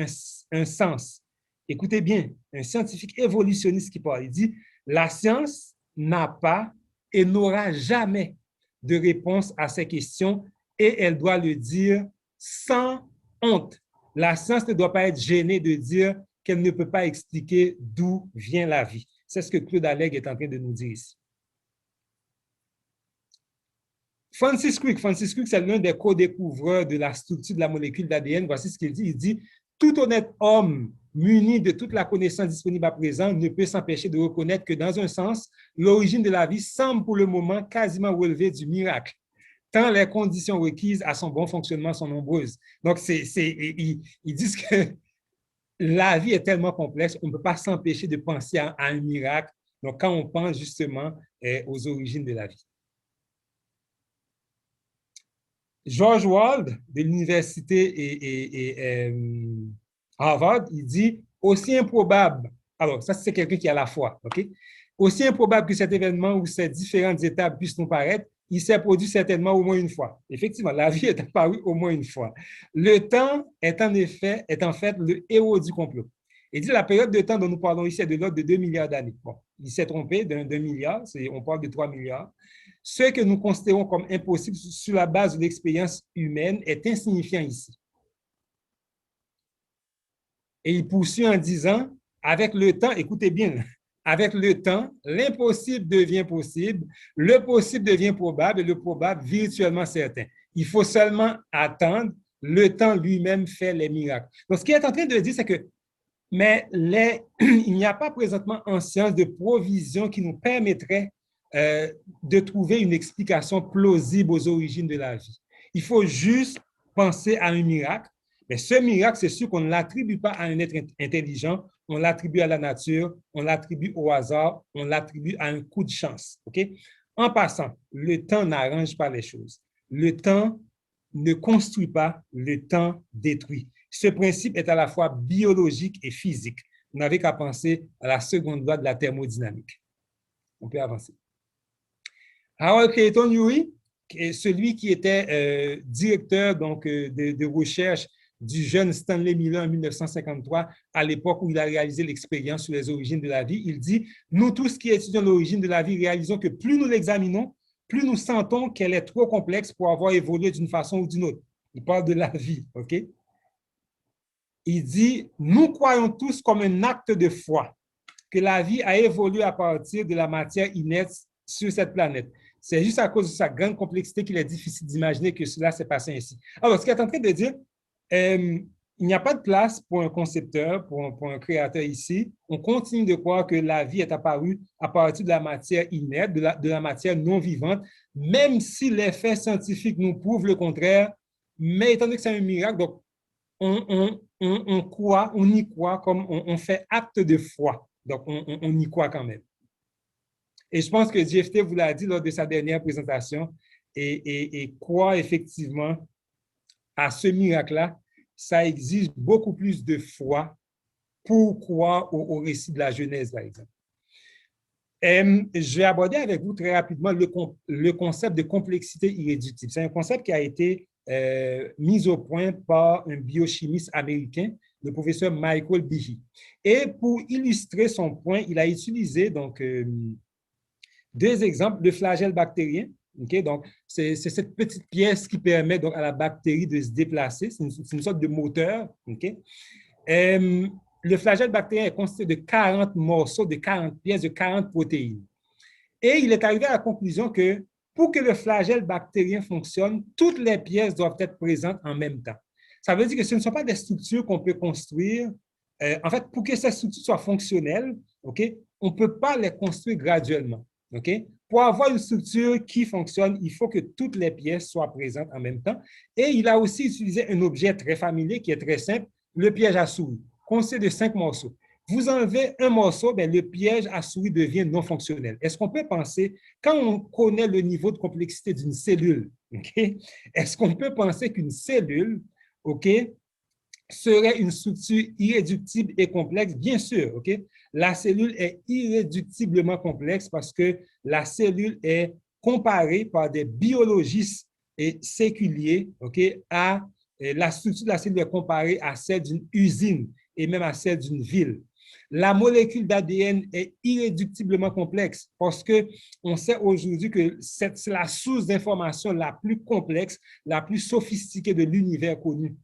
un sens? » Écoutez bien, un scientifique évolutionniste qui parle, il dit « La science n'a pas et n'aura jamais de réponse à ces questions et elle doit le dire sans honte. La science ne doit pas être gênée de dire qu'elle ne peut pas expliquer d'où vient la vie. » C'est ce que Claude Allègre est en train de nous dire ici. Francis Crick, c'est l'un des co-découvreurs de la structure de la molécule d'ADN. Voici ce qu'il dit. Il dit « Tout honnête homme muni de toute la connaissance disponible à présent ne peut s'empêcher de reconnaître que, dans un sens, l'origine de la vie semble pour le moment quasiment relevée du miracle, tant les conditions requises à son bon fonctionnement sont nombreuses. » Donc, ils disent que la vie est tellement complexe, on ne peut pas s'empêcher de penser à un miracle. Donc, quand on pense justement aux origines de la vie. George Wald, de l'université Harvard, il dit « Aussi improbable », alors ça c'est quelqu'un qui a la foi, ok? « Aussi improbable que cet événement ou ces différentes étapes puissent nous paraître, il s'est produit certainement au moins une fois. » Effectivement, la vie est apparue au moins une fois. Le temps est en fait le héros du complot. Il dit la période de temps dont nous parlons ici est de l'ordre de 2 milliards d'années. Bon, il s'est trompé d'un milliard, on parle de 3 milliards. Ce que nous considérons comme impossible sur la base de l'expérience humaine est insignifiant ici. Et il poursuit en disant, avec le temps, écoutez bien, avec le temps, l'impossible devient possible, le possible devient probable et le probable virtuellement certain. Il faut seulement attendre, le temps lui-même fait les miracles. Donc, ce qu'il est en train de dire, c'est que il n'y a pas présentement en science de provision qui nous permettrait de trouver une explication plausible aux origines de la vie. Il faut juste penser à un miracle, mais ce miracle, c'est sûr qu'on ne l'attribue pas à un être intelligent, on l'attribue à la nature, on l'attribue au hasard, on l'attribue à un coup de chance. Okay? En passant, le temps n'arrange pas les choses. Le temps ne construit pas, le temps détruit. Ce principe est à la fois biologique et physique. Vous n'avez qu'à penser à la seconde loi de la thermodynamique. On peut avancer. Harold Clayton Urey, celui qui était directeur donc, de recherche du jeune Stanley Miller en 1953, à l'époque où il a réalisé l'expérience sur les origines de la vie, il dit « Nous tous qui étudions l'origine de la vie réalisons que plus nous l'examinons, plus nous sentons qu'elle est trop complexe pour avoir évolué d'une façon ou d'une autre. » Il parle de la vie, OK? Il dit « Nous croyons tous comme un acte de foi que la vie a évolué à partir de la matière inerte sur cette planète. C'est juste à cause de sa grande complexité qu'il est difficile d'imaginer que cela s'est passé ainsi. Alors, ce qu'il est en train de dire, il n'y a pas de place pour un concepteur, pour un créateur ici. On continue de croire que la vie est apparue à partir de la matière inerte, de la matière non vivante, même si les faits scientifiques nous prouvent le contraire. Mais étant donné que c'est un miracle, donc on croit, on y croit comme on fait acte de foi. Donc, on y croit quand même. Et je pense que JFT vous l'a dit lors de sa dernière présentation et croire effectivement à ce miracle-là, ça exige beaucoup plus de foi pour croire au récit de la Genèse, par exemple. Je vais aborder avec vous très rapidement le concept de complexité irréductible. C'est un concept qui a été mis au point par un biochimiste américain, le professeur Michael Behe. Et pour illustrer son point, il a utilisé donc, deux exemples de flagelles bactériens. Okay? Donc, c'est cette petite pièce qui permet donc, à la bactérie de se déplacer. C'est une sorte de moteur. Okay? Le flagelle bactérien est constitué de 40 morceaux, de 40 pièces, de 40 protéines. Et il est arrivé à la conclusion que pour que le flagelle bactérien fonctionne, toutes les pièces doivent être présentes en même temps. Ça veut dire que ce ne sont pas des structures qu'on peut construire. En fait, pour que ces structures soient fonctionnelles, okay, on ne peut pas les construire graduellement. Okay? Pour avoir une structure qui fonctionne, il faut que toutes les pièces soient présentes en même temps. Et il a aussi utilisé un objet très familier qui est très simple, le piège à souris, constitué de 5 morceaux. Vous enlevez un morceau, bien, le piège à souris devient non fonctionnel. Est-ce qu'on peut penser, quand on connaît le niveau de complexité d'une cellule, okay, est-ce qu'on peut penser qu'une cellule, okay, serait une structure irréductible et complexe? Bien sûr, okay? La cellule est irréductiblement complexe parce que la cellule est comparée par des biologistes et séculiers, okay, à la structure de la cellule est comparée à celle d'une usine et même à celle d'une ville. La molécule d'ADN est irréductiblement complexe parce qu'on sait aujourd'hui que c'est la source d'information la plus complexe, la plus sophistiquée de l'univers connu.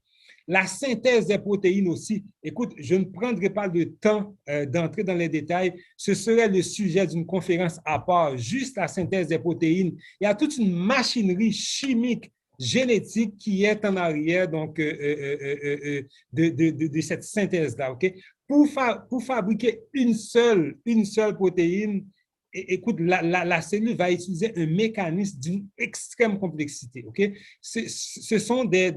La synthèse des protéines aussi. Écoute, je ne prendrai pas le temps d'entrer dans les détails. Ce serait le sujet d'une conférence à part, juste la synthèse des protéines. Il y a toute une machinerie chimique, génétique qui est en arrière donc, de cette synthèse-là. Okay? Pour fabriquer une seule protéine, écoute, la cellule va utiliser un mécanisme d'une extrême complexité. Okay? Ce sont des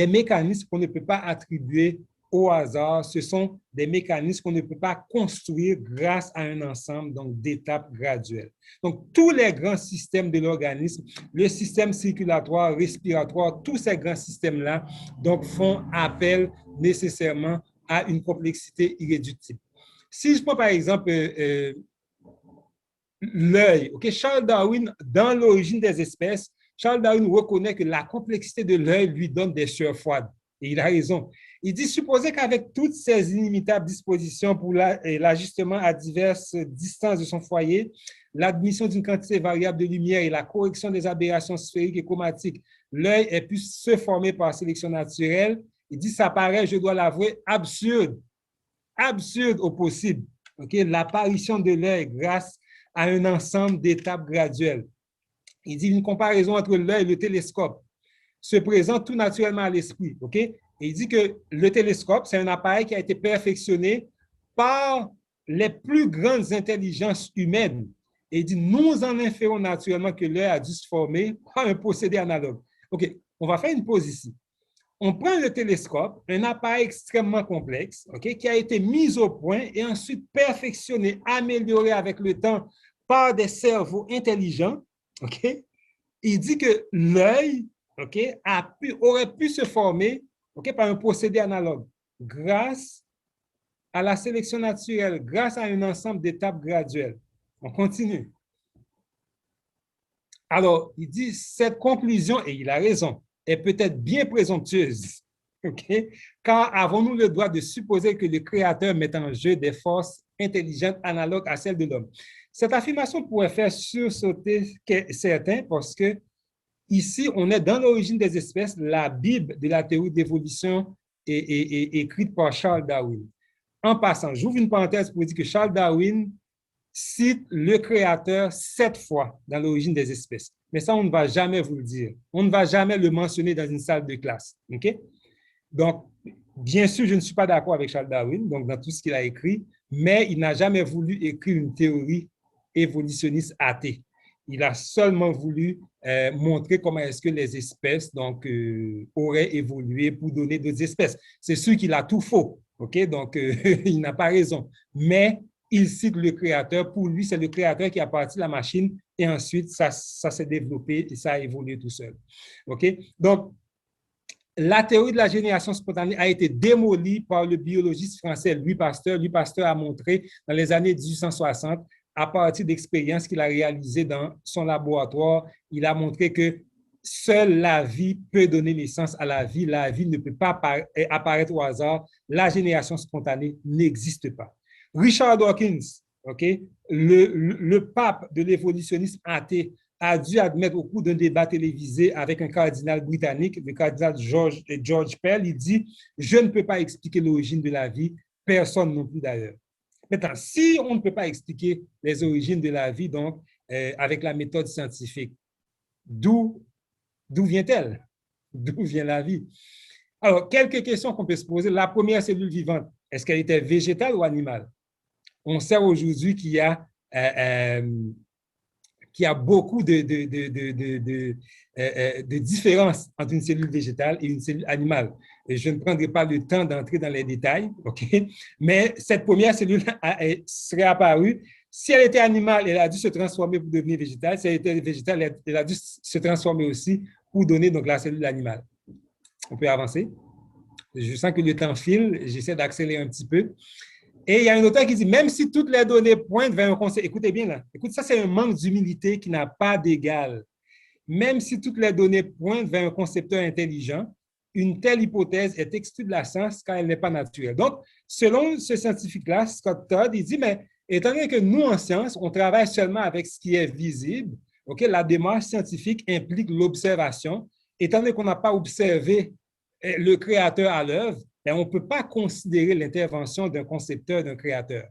mécanismes qu'on ne peut pas attribuer au hasard. Ce sont des mécanismes qu'on ne peut pas construire grâce à un ensemble d'étapes graduelles. Donc, tous les grands systèmes de l'organisme, le système circulatoire, respiratoire, tous ces grands systèmes-là font appel nécessairement à une complexité irréductible. Si je prends par exemple l'œil, okay, Charles Darwin, dans l'origine des espèces, Charles Darwin reconnaît que la complexité de l'œil lui donne des sueurs froides. Et il a raison. Il dit, supposez qu'avec toutes ces inimitables dispositions pour l'ajustement à diverses distances de son foyer, l'admission d'une quantité variable de lumière et la correction des aberrations sphériques et chromatiques, l'œil ait pu se former par sélection naturelle. Il dit, ça paraît, je dois l'avouer, absurde au possible. Okay? L'apparition de l'œil grâce à un ensemble d'étapes graduelles. Il dit une comparaison entre l'œil et le télescope se présente tout naturellement à l'esprit. Okay? Et il dit que le télescope, c'est un appareil qui a été perfectionné par les plus grandes intelligences humaines. Et il dit, nous en inférons naturellement que l'œil a dû se former par un procédé analogue. OK, on va faire une pause ici. On prend le télescope, un appareil extrêmement complexe, okay, qui a été mis au point et ensuite perfectionné, amélioré avec le temps par des cerveaux intelligents. Okay? Il dit que l'œil, okay, aurait pu se former, okay, par un procédé analogue grâce à la sélection naturelle, grâce à un ensemble d'étapes graduelles. On continue. Alors, il dit cette conclusion, et il a raison, est peut-être bien présomptueuse. Okay? Car avons-nous le droit de supposer que le Créateur met en jeu des forces intelligentes analogues à celles de l'homme? Cette affirmation pourrait faire sursauter certains parce que ici, on est dans l'origine des espèces, la Bible de la théorie d'évolution est écrite par Charles Darwin. En passant, j'ouvre une parenthèse pour dire que Charles Darwin cite le créateur 7 fois dans l'origine des espèces. Mais ça, on ne va jamais vous le dire. On ne va jamais le mentionner dans une salle de classe. OK? Donc, bien sûr, je ne suis pas d'accord avec Charles Darwin, donc dans tout ce qu'il a écrit, mais il n'a jamais voulu écrire une théorie évolutionniste athée. Il a seulement voulu montrer comment est-ce que les espèces auraient évolué pour donner d'autres espèces. C'est sûr qu'il a tout faux, OK? Donc, il n'a pas raison. Mais il cite le créateur. Pour lui, c'est le créateur qui a parti la machine et ensuite, ça s'est développé et ça a évolué tout seul. OK? Donc, la théorie de la génération spontanée a été démolie par le biologiste français Louis Pasteur. Louis Pasteur a montré dans les années 1860, à partir d'expériences qu'il a réalisées dans son laboratoire, il a montré que seule la vie peut donner naissance à la vie. La vie ne peut pas apparaître au hasard. La génération spontanée n'existe pas. Richard Dawkins, okay, le pape de l'évolutionnisme athée, a dû admettre au cours d'un débat télévisé avec un cardinal britannique, le cardinal George Pell, il dit « Je ne peux pas expliquer l'origine de la vie, personne non plus d'ailleurs. » Maintenant, si on ne peut pas expliquer les origines de la vie, donc, avec la méthode scientifique, d'où vient-elle? D'où vient la vie? Alors, quelques questions qu'on peut se poser. La première cellule vivante, est-ce qu'elle était végétale ou animale? On sait aujourd'hui qu'il y a beaucoup de différences entre une cellule végétale et une cellule animale. Et je ne prendrai pas le temps d'entrer dans les détails, OK? Mais cette première cellule serait apparue. Si elle était animale, elle a dû se transformer pour devenir végétale. Si elle était végétale, elle a dû se transformer aussi pour donner donc, la cellule animale. On peut avancer. Je sens que le temps file. J'essaie d'accélérer un petit peu. Et il y a un auteur qui dit, même si toutes les données pointent vers un concept, écoutez bien là, écoute, ça c'est un manque d'humilité qui n'a pas d'égal. Même si toutes les données pointent vers un concepteur intelligent, une telle hypothèse est exclue de la science car elle n'est pas naturelle. Donc, selon ce scientifique-là, Scott Todd, il dit, mais étant donné que nous en science, on travaille seulement avec ce qui est visible, okay, la démarche scientifique implique l'observation. Étant donné qu'on n'a pas observé le créateur à l'œuvre, on ne peut pas considérer l'intervention d'un concepteur, d'un créateur.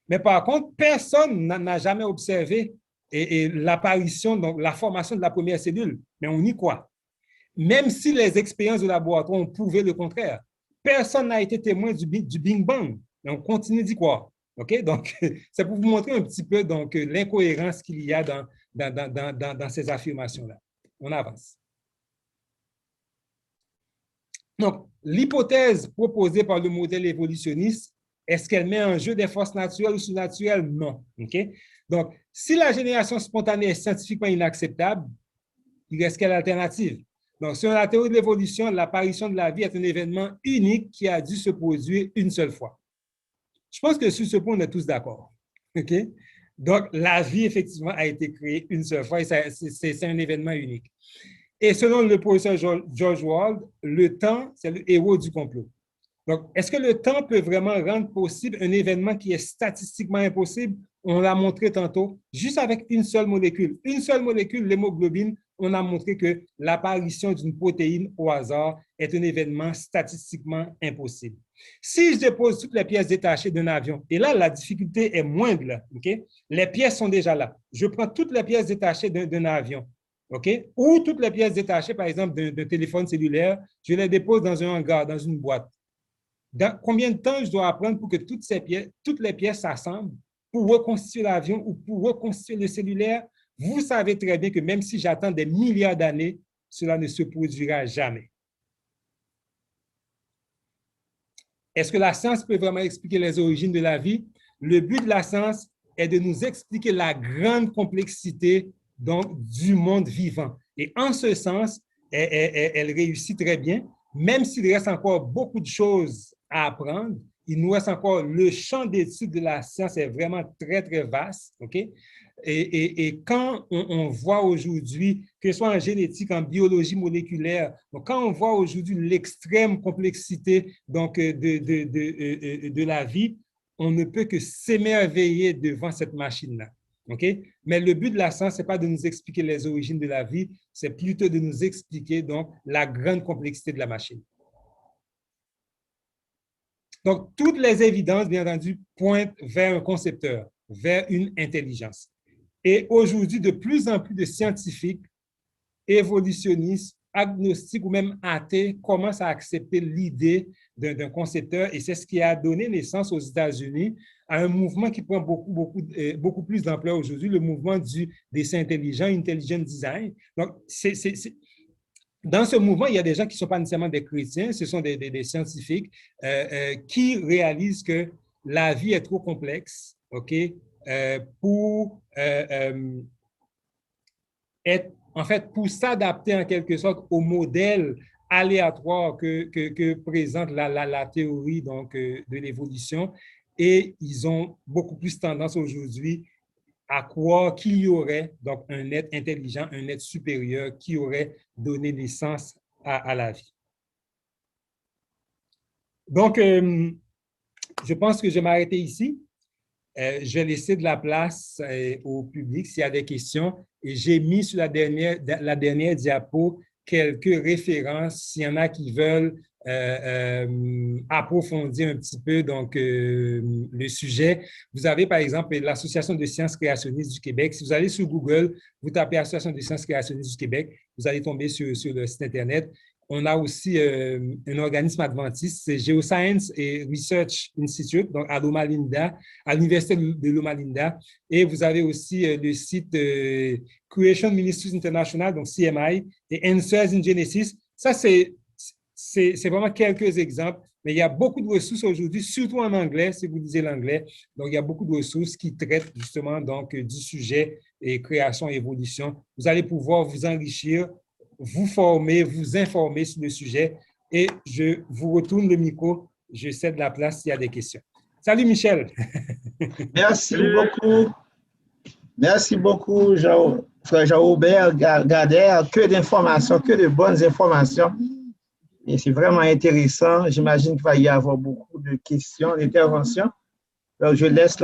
Mais par contre, personne n'a jamais observé l'apparition, donc la formation de la première cellule. Mais on y croit. Même si les expériences de laboratoire ont prouvé le contraire, personne n'a été témoin du Big Bang. Mais on continue d'y croire. Okay? Donc, c'est pour vous montrer un petit peu l'incohérence qu'il y a dans ces affirmations-là. On avance. Donc, l'hypothèse proposée par le modèle évolutionniste, est-ce qu'elle met en jeu des forces naturelles ou surnaturelles? Non. Okay? Donc, si la génération spontanée est scientifiquement inacceptable, il reste quelle alternative? Donc, selon la théorie de l'évolution, l'apparition de la vie est un événement unique qui a dû se produire une seule fois. Je pense que sur ce point, on est tous d'accord. Okay? Donc, la vie, effectivement, a été créée une seule fois et c'est un événement unique. Et selon le professeur George Wald, le temps, c'est le héros du complot. Donc, est-ce que le temps peut vraiment rendre possible un événement qui est statistiquement impossible? On l'a montré tantôt, juste avec une seule molécule. Une seule molécule, l'hémoglobine, on a montré que l'apparition d'une protéine au hasard est un événement statistiquement impossible. Si je dépose toutes les pièces détachées d'un avion, et là, la difficulté est moindre, là, okay? Les pièces sont déjà là. Je prends toutes les pièces détachées d'un avion, okay? Ou toutes les pièces détachées, par exemple, d'un téléphone cellulaire, je les dépose dans un hangar, dans une boîte. Dans combien de temps je dois apprendre pour que toutes les pièces s'assemblent pour reconstituer l'avion ou pour reconstituer le cellulaire? Vous savez très bien que même si j'attends des milliards d'années, cela ne se produira jamais. Est-ce que la science peut vraiment expliquer les origines de la vie? Le but de la science est de nous expliquer la grande complexité donc, du monde vivant. Et en ce sens, elle réussit très bien, même s'il reste encore beaucoup de choses à apprendre. Il nous reste encore le champ d'étude de la science est vraiment très, très vaste. Okay? Et quand on voit aujourd'hui, que ce soit en génétique, en biologie moléculaire, donc quand on voit aujourd'hui l'extrême complexité donc, de la vie, on ne peut que s'émerveiller devant cette machine-là. Okay? Mais le but de la science, ce n'est pas de nous expliquer les origines de la vie, c'est plutôt de nous expliquer donc, la grande complexité de la machine. Donc, toutes les évidences, bien entendu, pointent vers un concepteur, vers une intelligence. Et aujourd'hui, de plus en plus de scientifiques, évolutionnistes, agnostiques ou même athées commencent à accepter l'idée d'un concepteur, et c'est ce qui a donné naissance aux États-Unis à un mouvement qui prend beaucoup plus d'ampleur aujourd'hui, le mouvement du dessin intelligent, intelligent design. Donc, dans ce mouvement, il y a des gens qui ne sont pas nécessairement des chrétiens, ce sont des scientifiques qui réalisent que la vie est trop complexe, OK, pour pour s'adapter en quelque sorte au modèle aléatoire que présente la théorie donc, de l'évolution. Et ils ont beaucoup plus tendance aujourd'hui à croire qu'il y aurait donc un être intelligent, un être supérieur qui aurait donné naissance à la vie. Donc, je pense que je vais m'arrêter ici. Je vais laisser de la place au public s'il y a des questions. Et j'ai mis sur la dernière diapo quelques références s'il y en a qui veulent approfondir un petit peu donc, le sujet. Vous avez par exemple l'Association de sciences créationnistes du Québec. Si vous allez sur Google, vous tapez Association de sciences créationnistes du Québec, vous allez tomber sur le site Internet. On a aussi un organisme adventiste, c'est Geoscience et Research Institute, donc à Loma Linda, à l'Université de Loma Linda. Et vous avez aussi le site Creation Ministries International, donc CMI, et Answers in Genesis. Ça, c'est vraiment quelques exemples, mais il y a beaucoup de ressources aujourd'hui, surtout en anglais, si vous lisez l'anglais. Donc, il y a beaucoup de ressources qui traitent justement donc, du sujet et création et évolution. Vous allez pouvoir vous enrichir, vous former, vous informer sur le sujet, et je vous retourne le micro. Je cède la place s'il y a des questions. Salut Michel. Merci beaucoup. Merci beaucoup, frère Jean-Robert Gader. Que d'informations, que de bonnes informations. Et c'est vraiment intéressant. J'imagine qu'il va y avoir beaucoup de questions, d'interventions. Donc, je laisse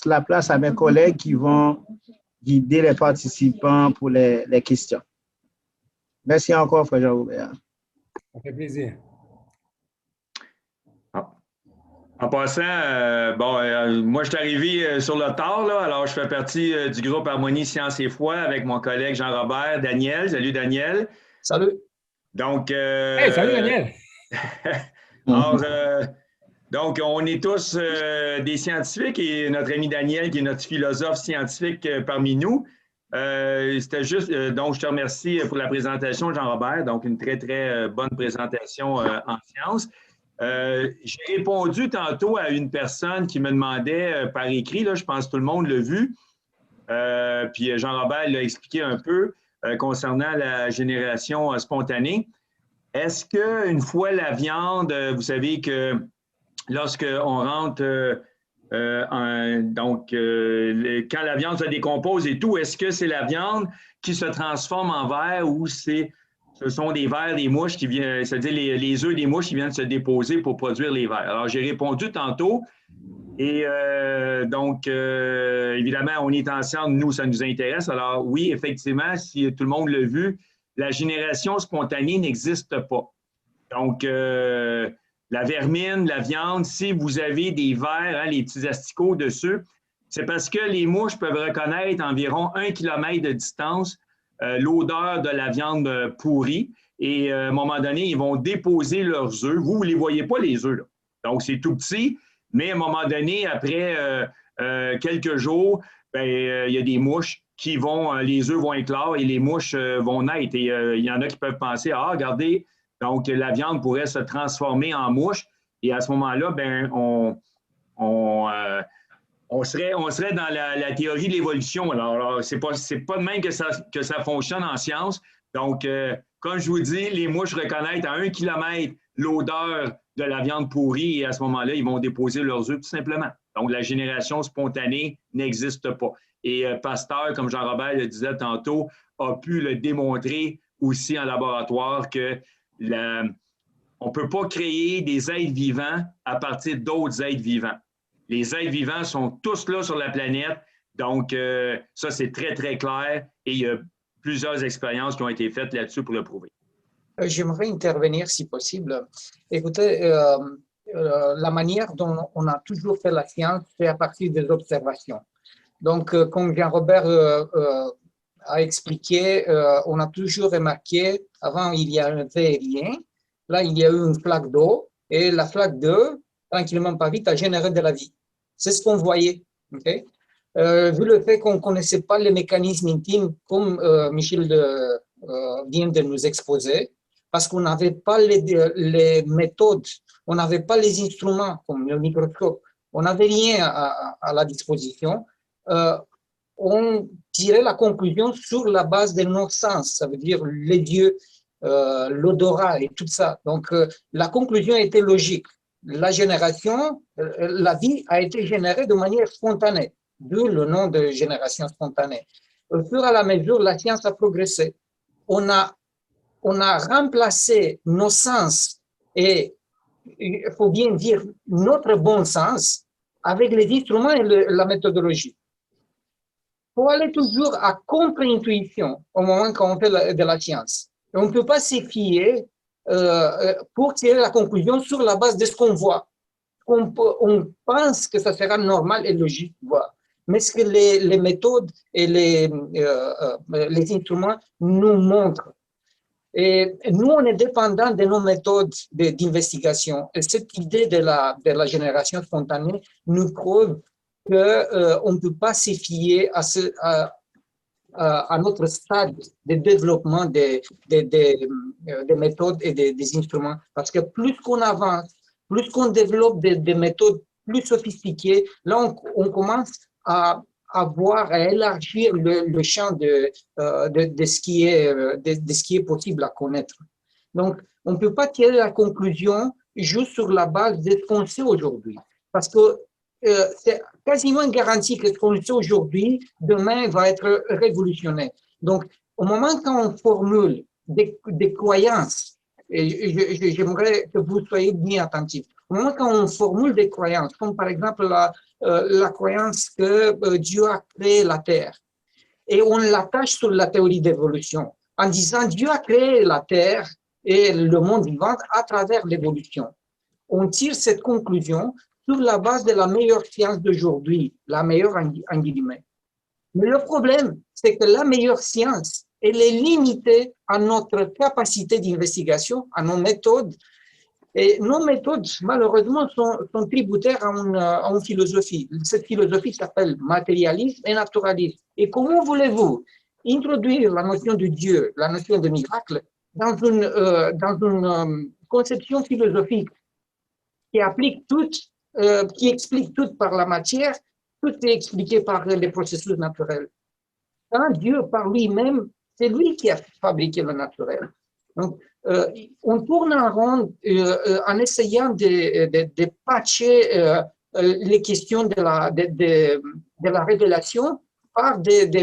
la place à mes collègues qui vont guider les participants pour les questions. Merci encore, frère Jean-Robert. Ça fait plaisir. En passant, moi, je suis arrivé sur le tard, là, alors je fais partie du groupe Harmonie, Science et Foi avec mon collègue Jean-Robert, Daniel. Salut, Daniel. Salut. Donc, hey, salut, Daniel. Alors, donc, on est tous des scientifiques et notre ami Daniel, qui est notre philosophe scientifique parmi nous. C'était juste, donc je te remercie pour la présentation, Jean-Robert. Donc, une très, très bonne présentation en sciences. J'ai répondu tantôt à une personne qui me demandait par écrit, là, je pense que tout le monde l'a vu, puis Jean-Robert l'a expliqué un peu concernant la génération spontanée. Est-ce qu'une fois la viande, vous savez que lorsqu'on rentre, quand la viande se décompose et tout, est-ce que c'est la viande qui se transforme en verre ou ce sont des vers des mouches qui viennent, c'est-à-dire les œufs des mouches qui viennent se déposer pour produire les vers? Alors, j'ai répondu tantôt et évidemment, on est ensemble, nous, ça nous intéresse. Alors, oui, effectivement, si tout le monde l'a vu, la génération spontanée n'existe pas. Donc, la vermine, la viande, si vous avez des vers, hein, les petits asticots dessus, c'est parce que les mouches peuvent reconnaître environ 1 km de distance l'odeur de la viande pourrie et à un moment donné, ils vont déposer leurs œufs. Vous ne les voyez pas, les œufs, là. Donc, c'est tout petit, mais à un moment donné, après quelques jours, il y a des mouches qui vont, les œufs vont éclore et les mouches vont naître. Et il y en a qui peuvent penser, ah, regardez, donc la viande pourrait se transformer en mouche. Et à ce moment-là, on serait dans la théorie de l'évolution. Alors c'est pas de même que ça fonctionne en science. Donc, comme je vous dis, les mouches reconnaissent à 1 km l'odeur de la viande pourrie et à ce moment-là, ils vont déposer leurs œufs tout simplement. Donc, la génération spontanée n'existe pas. Et Pasteur, comme Jean-Robert le disait tantôt, a pu le démontrer aussi en laboratoire que on ne peut pas créer des êtres vivants à partir d'autres êtres vivants. Les êtres vivants sont tous là sur la planète. Donc, ça, c'est très, très clair. Et il y a plusieurs expériences qui ont été faites là-dessus pour le prouver. J'aimerais intervenir si possible. Écoutez, la manière dont on a toujours fait la science, c'est à partir des observations. Donc, comme Jean-Robert a expliqué, on a toujours remarqué, avant il y avait rien, là il y a eu une flaque d'eau, et la flaque d'eau, tranquillement pas vite, a généré de la vie. C'est ce qu'on voyait. Okay? Vu le fait qu'on ne connaissait pas les mécanismes intimes, comme Michel vient de nous exposer, parce qu'on n'avait pas les méthodes, on n'avait pas les instruments, comme le microscope, on n'avait rien à la disposition, on tirait la conclusion sur la base de nos sens, ça veut dire les yeux, l'odorat et tout ça. Donc, la conclusion était logique. La génération, la vie a été générée de manière spontanée, d'où le nom de génération spontanée. Au fur et à mesure, la science a progressé. On a remplacé nos sens et, il faut bien dire, notre bon sens avec les instruments et la méthodologie. Il faut aller toujours à contre-intuition au moment qu'on fait de la science. Et on ne peut pas s'y fier pour tirer la conclusion sur la base de ce qu'on voit. On pense que ça sera normal et logique, voilà. Mais ce que les méthodes et les instruments nous montrent. Et nous, on est dépendant de nos méthodes d'investigation. Et cette idée de la génération spontanée nous prouve qu'on ne peut pas s'y fier à notre stade de développement des méthodes et des instruments. Parce que plus qu'on avance, plus qu'on développe des méthodes plus sophistiquées, là, on commence à voir, à élargir le champ de ce qui est possible à connaître. Donc, on ne peut pas tirer la conclusion juste sur la base de ce qu'on sait aujourd'hui. Parce que c'est quasiment garanti que ce qu'on sait aujourd'hui, demain, va être révolutionnaire. Donc, au moment quand on formule des croyances, et j'aimerais que vous soyez bien attentifs, au moment quand on formule des croyances, comme par exemple la croyance que Dieu a créé la Terre, et on l'attache sur la théorie d'évolution, en disant Dieu a créé la Terre et le monde vivant à travers l'évolution. On tire cette conclusion sur la base de la meilleure science d'aujourd'hui, la meilleure en guillemets. Mais le problème, c'est que la meilleure science, elle est limitée à notre capacité d'investigation, à nos méthodes. Et nos méthodes, malheureusement, sont tributaires à une philosophie. Cette philosophie s'appelle matérialisme et naturalisme. Et comment voulez-vous introduire la notion de Dieu, la notion de miracle, dans une conception philosophique qui applique toute, qui explique tout par la matière, tout est expliqué par les processus naturels. Quand Dieu, par lui-même, c'est lui qui a fabriqué le naturel. Donc, on tourne en rond en essayant de patcher les questions de la révélation par des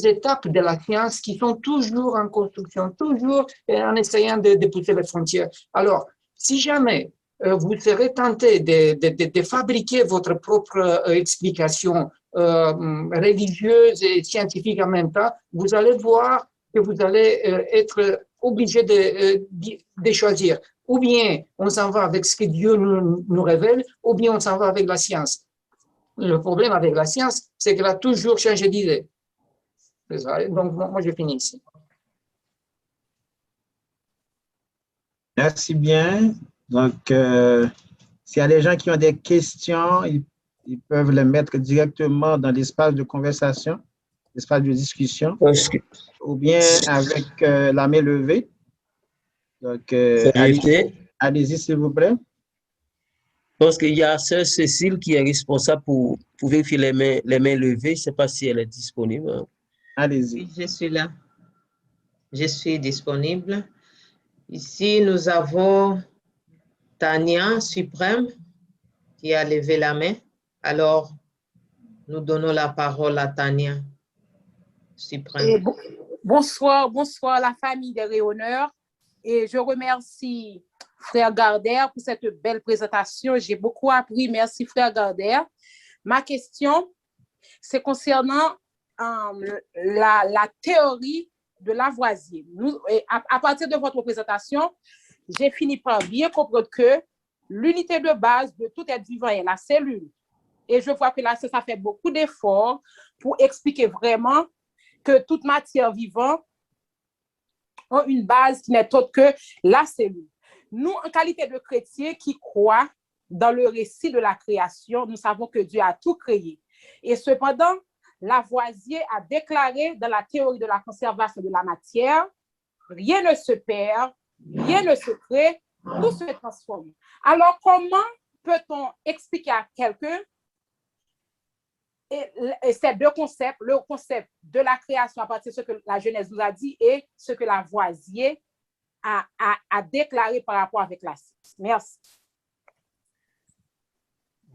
étapes de la science qui sont toujours en construction, toujours en essayant de pousser les frontières. Alors, si jamais vous serez tenté de fabriquer votre propre explication religieuse et scientifique en même temps, vous allez voir que vous allez être obligé de choisir. Ou bien on s'en va avec ce que Dieu nous révèle, ou bien on s'en va avec la science. Le problème avec la science, c'est qu'elle a toujours changé d'idée. Donc, moi, je finis ici. Merci bien. Donc, s'il y a des gens qui ont des questions, ils peuvent les mettre directement dans l'espace de conversation, l'espace de discussion, ou bien avec la main levée. Donc, allez-y, s'il vous plaît. Parce qu'il y a Sœur Cécile qui est responsable pour vérifier les mains levées. Je ne sais pas si elle est disponible. Allez-y. Oui, je suis là. Je suis disponible. Ici, nous avons Tania Suprême qui a levé la main. Alors, nous donnons la parole à Tania Suprême. Bonsoir la famille des Rayonneurs. Et je remercie Frère Gardère pour cette belle présentation. J'ai beaucoup appris. Merci, Frère Gardère. Ma question, c'est concernant la théorie de Lavoisier. À partir de votre présentation, j'ai fini par bien comprendre que l'unité de base de tout être vivant est la cellule. Et je vois que là, ça fait beaucoup d'efforts pour expliquer vraiment que toute matière vivante a une base qui n'est autre que la cellule. Nous, en qualité de chrétiens qui croient dans le récit de la création, nous savons que Dieu a tout créé. Et cependant, Lavoisier a déclaré dans la théorie de la conservation de la matière, rien ne se perd, rien ne se crée, tout se transforme. Alors, comment peut-on expliquer à quelqu'un ces deux concepts, le concept de la création à partir de ce que la Genèse nous a dit et ce que Lavoisier a déclaré par rapport avec la science? Merci.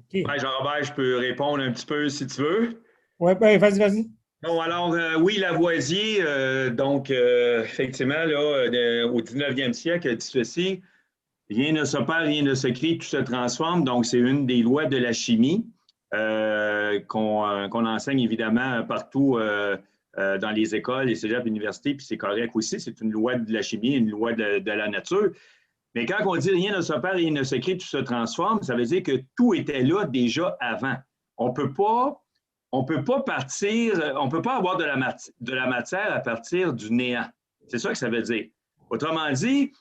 Okay. Ouais, Jean-Robert, je peux répondre un petit peu si tu veux. Oui, vas-y. Bon, alors, oui, Lavoisier, effectivement, là, au 19e siècle, a dit ceci: rien ne se perd, rien ne se crée, tout se transforme. Donc, c'est une des lois de la chimie qu'on enseigne évidemment partout dans les écoles, les cégeps, universités, puis c'est correct aussi. C'est une loi de la chimie, une loi de la nature. Mais quand on dit rien ne se perd, rien ne se crée, tout se transforme, ça veut dire que tout était là déjà avant. On ne peut pas partir, on ne peut pas avoir de la matière à partir du néant. C'est ça que ça veut dire. Autrement dit,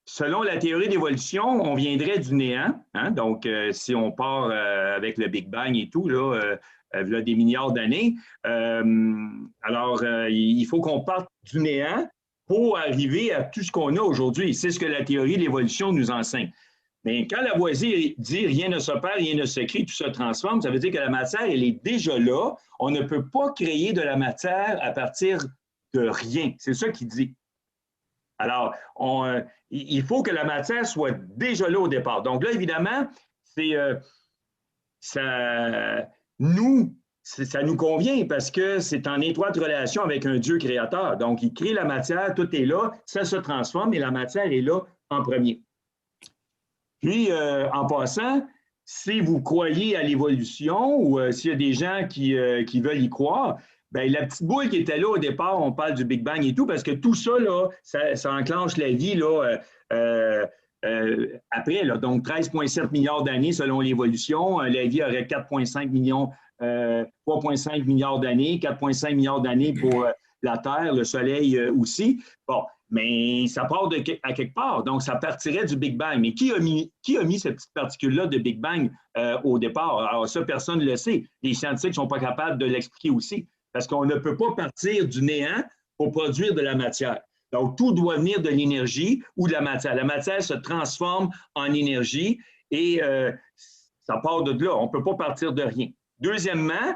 selon la théorie d'évolution, on viendrait du néant. Hein? Donc, si on part avec le Big Bang et tout, là, il y a des milliards d'années, il faut qu'on parte du néant pour arriver à tout ce qu'on a aujourd'hui. C'est ce que la théorie de l'évolution nous enseigne. Mais quand Lavoisier dit « rien ne se perd, rien ne se crée, tout se transforme », ça veut dire que la matière, elle est déjà là. On ne peut pas créer de la matière à partir de rien. C'est ça qu'il dit. Alors, il faut que la matière soit déjà là au départ. Donc là, évidemment, ça nous convient parce que c'est en étroite relation avec un Dieu créateur. Donc, il crée la matière, tout est là, ça se transforme et la matière est là en premier. Puis, en passant, si vous croyez à l'évolution ou s'il y a des gens qui veulent y croire, bien, la petite boule qui était là au départ, on parle du Big Bang et tout, parce que tout ça, là, ça enclenche la vie là, après. Là, donc, 13,7 milliards d'années selon l'évolution. La vie aurait 3,5 milliards d'années, 4,5 milliards d'années pour la Terre, le Soleil aussi. Bon, mais ça part à quelque part. Donc, ça partirait du Big Bang. Mais qui a mis cette petite particule-là de Big Bang au départ? Alors, ça, personne ne le sait. Les scientifiques ne sont pas capables de l'expliquer aussi. Parce qu'on ne peut pas partir du néant pour produire de la matière. Donc, tout doit venir de l'énergie ou de la matière. La matière se transforme en énergie et ça part de là. On ne peut pas partir de rien. Deuxièmement,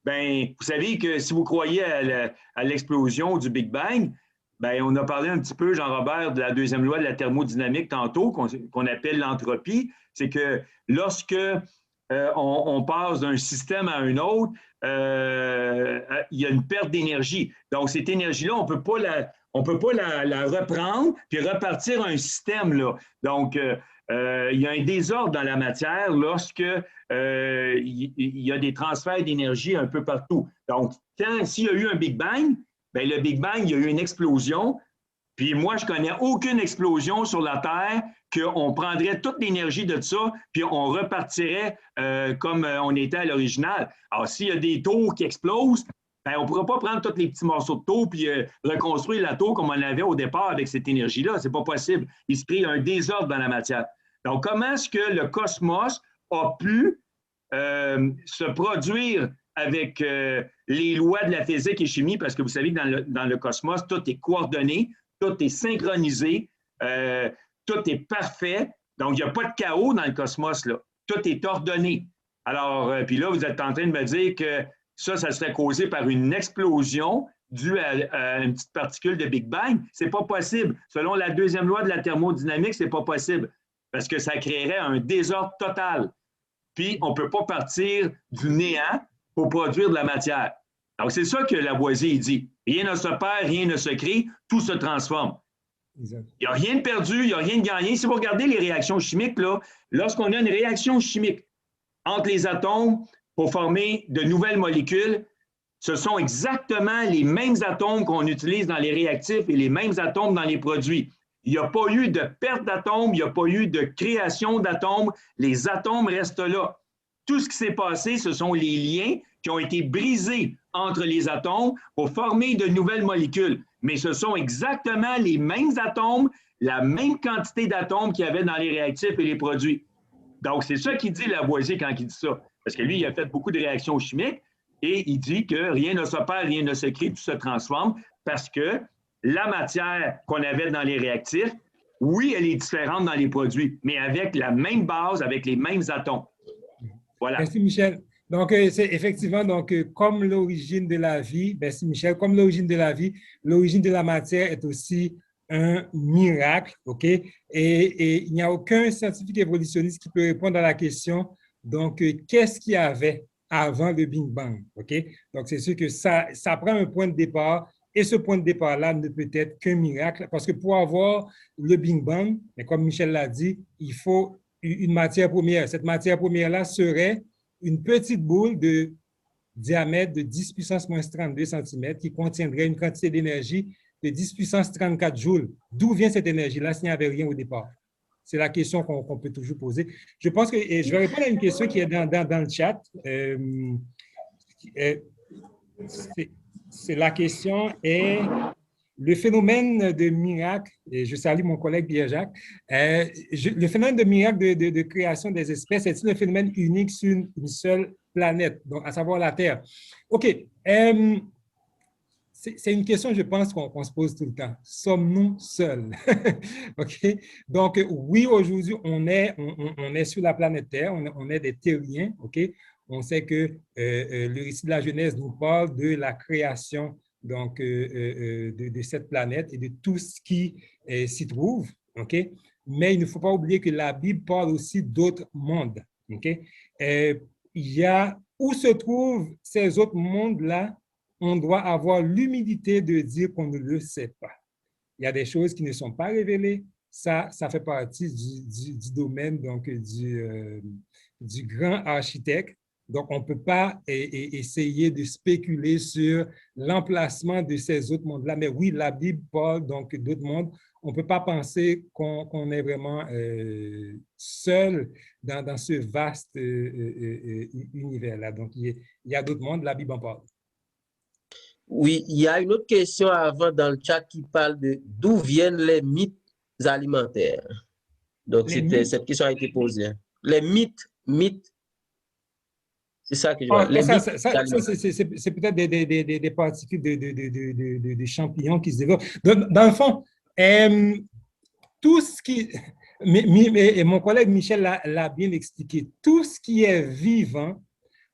ben, vous savez que si vous croyez à l'explosion du Big Bang, ben, on a parlé un petit peu, Jean-Robert, de la deuxième loi de la thermodynamique tantôt, qu'on appelle l'entropie. C'est que lorsque on passe d'un système à un autre, il y a une perte d'énergie. Donc, cette énergie-là, on ne peut pas la reprendre puis repartir un système, là. Donc, il y a un désordre dans la matière lorsque il y a des transferts d'énergie un peu partout. Donc, s'il y a eu un Big Bang, bien, le Big Bang, il y a eu une explosion. Puis moi, je ne connais aucune explosion sur la Terre qu'on prendrait toute l'énergie de ça, puis on repartirait comme on était à l'original. Alors, s'il y a des tours qui explosent, bien, on ne pourra pas prendre tous les petits morceaux de tour puis reconstruire la tour comme on avait au départ avec cette énergie-là. Ce n'est pas possible. Il se crée un désordre dans la matière. Donc, comment est-ce que le cosmos a pu se produire avec les lois de la physique et chimie? Parce que vous savez que dans le cosmos, tout est coordonné, tout est synchronisé, tout est parfait. Donc, il n'y a pas de chaos dans le cosmos, là. Tout est ordonné. Alors, puis là, vous êtes en train de me dire que ça serait causé par une explosion due à une petite particule de Big Bang. Ce n'est pas possible. Selon la deuxième loi de la thermodynamique, ce n'est pas possible parce que ça créerait un désordre total. Puis, on ne peut pas partir du néant pour produire de la matière. Donc, c'est ça que Lavoisier dit. Rien ne se perd, rien ne se crée, tout se transforme. Exact. Il n'y a rien de perdu, il n'y a rien de gagné. Si vous regardez les réactions chimiques, là, lorsqu'on a une réaction chimique entre les atomes pour former de nouvelles molécules, ce sont exactement les mêmes atomes qu'on utilise dans les réactifs et les mêmes atomes dans les produits. Il n'y a pas eu de perte d'atomes, il n'y a pas eu de création d'atomes. Les atomes restent là. Tout ce qui s'est passé, ce sont les liens qui ont été brisés entre les atomes pour former de nouvelles molécules. Mais ce sont exactement les mêmes atomes, la même quantité d'atomes qu'il y avait dans les réactifs et les produits. Donc, c'est ça qu'il dit Lavoisier quand il dit ça. Parce que lui, il a fait beaucoup de réactions chimiques et il dit que rien ne s'opère, rien ne se crée, tout se transforme parce que la matière qu'on avait dans les réactifs, oui, elle est différente dans les produits, mais avec la même base, avec les mêmes atomes. Voilà. Merci, Michel. Donc, c'est effectivement, donc, comme l'origine de la vie, merci, Michel, comme l'origine de la vie, l'origine de la matière est aussi un miracle, OK? Et il n'y a aucun scientifique évolutionniste qui peut répondre à la question, donc, qu'est-ce qu'il y avait avant le Big Bang, OK? Donc, c'est sûr que ça prend un point de départ, et ce point de départ-là ne peut être qu'un miracle, parce que pour avoir le Big Bang, mais comme Michel l'a dit, il faut une matière première. Cette matière première-là serait une petite boule de diamètre de 10 puissance moins 32 cm qui contiendrait une quantité d'énergie de 10 puissance 34 joules. D'où vient cette énergie-là s'il n'y avait rien au départ? C'est la question qu'on peut toujours poser. Je pense que je vais répondre à une question qui est dans le chat. C'est la question est le phénomène de miracle, et je salue mon collègue Pierre-Jacques, le phénomène de miracle de création des espèces est-il un phénomène unique sur une seule planète, donc à savoir la Terre? OK. C'est une question, je pense, qu'on se pose tout le temps. Sommes-nous seuls? OK? Donc, oui, aujourd'hui, on est sur la planète Terre, on est des terriens, OK? On sait que le récit de la Genèse nous parle de la création donc, de cette planète et de tout ce qui s'y trouve, OK? Mais il ne faut pas oublier que la Bible parle aussi d'autres mondes, OK? Il y a, où se trouvent ces autres mondes-là, on doit avoir l'humilité de dire qu'on ne le sait pas. Il y a des choses qui ne sont pas révélées, ça fait partie du domaine donc, du grand architecte. Donc, on ne peut pas essayer de spéculer sur l'emplacement de ces autres mondes-là. Mais oui, la Bible parle donc d'autres mondes. On ne peut pas penser qu'on est vraiment seul dans ce vaste univers-là. Donc, il y a d'autres mondes, la Bible en parle. Oui, il y a une autre question avant dans le chat qui parle de d'où viennent les mythes alimentaires. Donc, cette question a été posée. Les mythes. C'est ça que je vois. C'est peut-être des particules de champignons qui se développent. Dans le fond, tout ce qui... Mais mon collègue Michel l'a bien expliqué. Tout ce qui est vivant,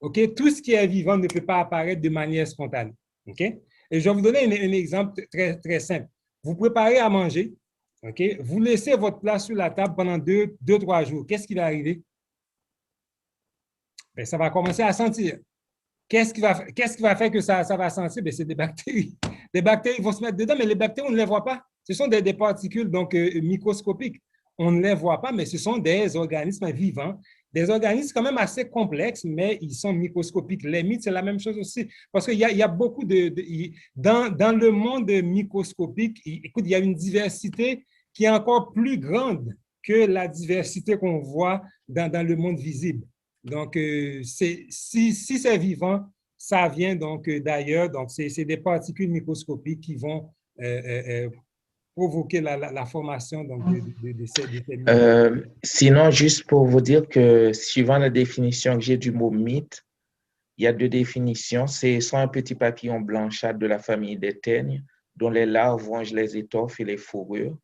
OK, tout ce qui est vivant ne peut pas apparaître de manière spontanée. OK? Et je vais vous donner un exemple très, très simple. Vous préparez à manger, OK? Vous laissez votre plat sur la table pendant 2-3 jours. Qu'est-ce qui va arriver? Bien, ça va commencer à sentir. Qu'est-ce qui va faire que ça va sentir? Bien, c'est des bactéries. Les bactéries vont se mettre dedans, mais les bactéries, on ne les voit pas. Ce sont des particules donc, microscopiques. On ne les voit pas, mais ce sont des organismes vivants, des organismes quand même assez complexes, mais ils sont microscopiques. Les mythes, c'est la même chose aussi, parce qu'il y a beaucoup dans le monde microscopique, écoute, il y a une diversité qui est encore plus grande que la diversité qu'on voit dans le monde visible. Donc, si c'est vivant, ça vient donc d'ailleurs. Donc, c'est des particules microscopiques qui vont provoquer la formation donc, de ces sinon, juste pour vous dire que suivant la définition que j'ai du mot mythe, il y a 2 définitions. C'est soit un petit papillon blanchâtre de la famille des teignes, dont les larves rongent les étoffes et les fourrures.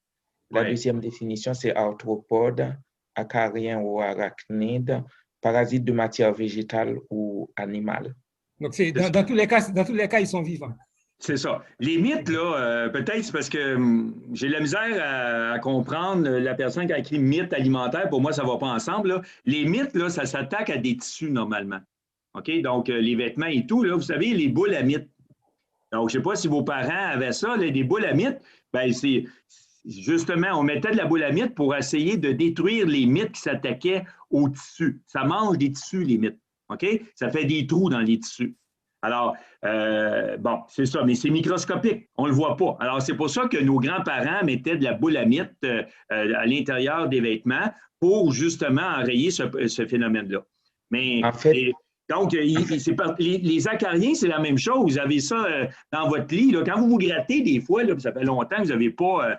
La deuxième définition, c'est arthropode, acarien ou arachnide, parasite de matière végétale ou animale. Donc, dans tous les cas, ils sont vivants. C'est ça. Les mythes, là, peut-être c'est parce que j'ai de la misère à comprendre la personne qui a écrit mythe alimentaire. Pour moi, ça ne va pas ensemble. Là. Les mythes, là, ça s'attaque à des tissus normalement. OK? Donc, les vêtements et tout, là, vous savez, les boules à mythes. Donc, je ne sais pas si vos parents avaient ça, là, des boules à mythes. Bien, c'est justement, on mettait de la boule à mythes pour essayer de détruire les mythes qui s'attaquaient aux tissus. Ça mange des tissus, les mythes. OK? Ça fait des trous dans les tissus. Alors, bon, c'est ça, mais c'est microscopique, on ne le voit pas. Alors, c'est pour ça que nos grands-parents mettaient de la boulamite à l'intérieur des vêtements pour justement enrayer ce phénomène-là. Mais en fait, donc, les acariens, c'est la même chose. Vous avez ça dans votre lit. Là. Quand vous vous grattez, des fois, là, ça fait longtemps que vous n'avez pas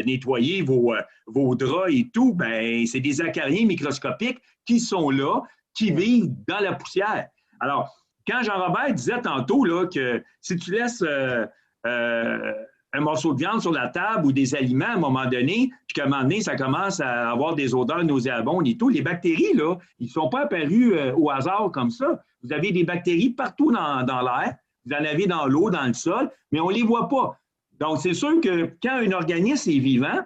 nettoyé vos draps et tout, ben, c'est des acariens microscopiques qui sont là, qui vivent dans la poussière. Alors, quand Jean-Robert disait tantôt là, que si tu laisses un morceau de viande sur la table ou des aliments à un moment donné, puis qu'à un moment donné, ça commence à avoir des odeurs nauséabondes et tout, les bactéries, là, ils ne sont pas apparus au hasard comme ça. Vous avez des bactéries partout dans l'air, vous en avez dans l'eau, dans le sol, mais on ne les voit pas. Donc, c'est sûr que quand un organisme est vivant,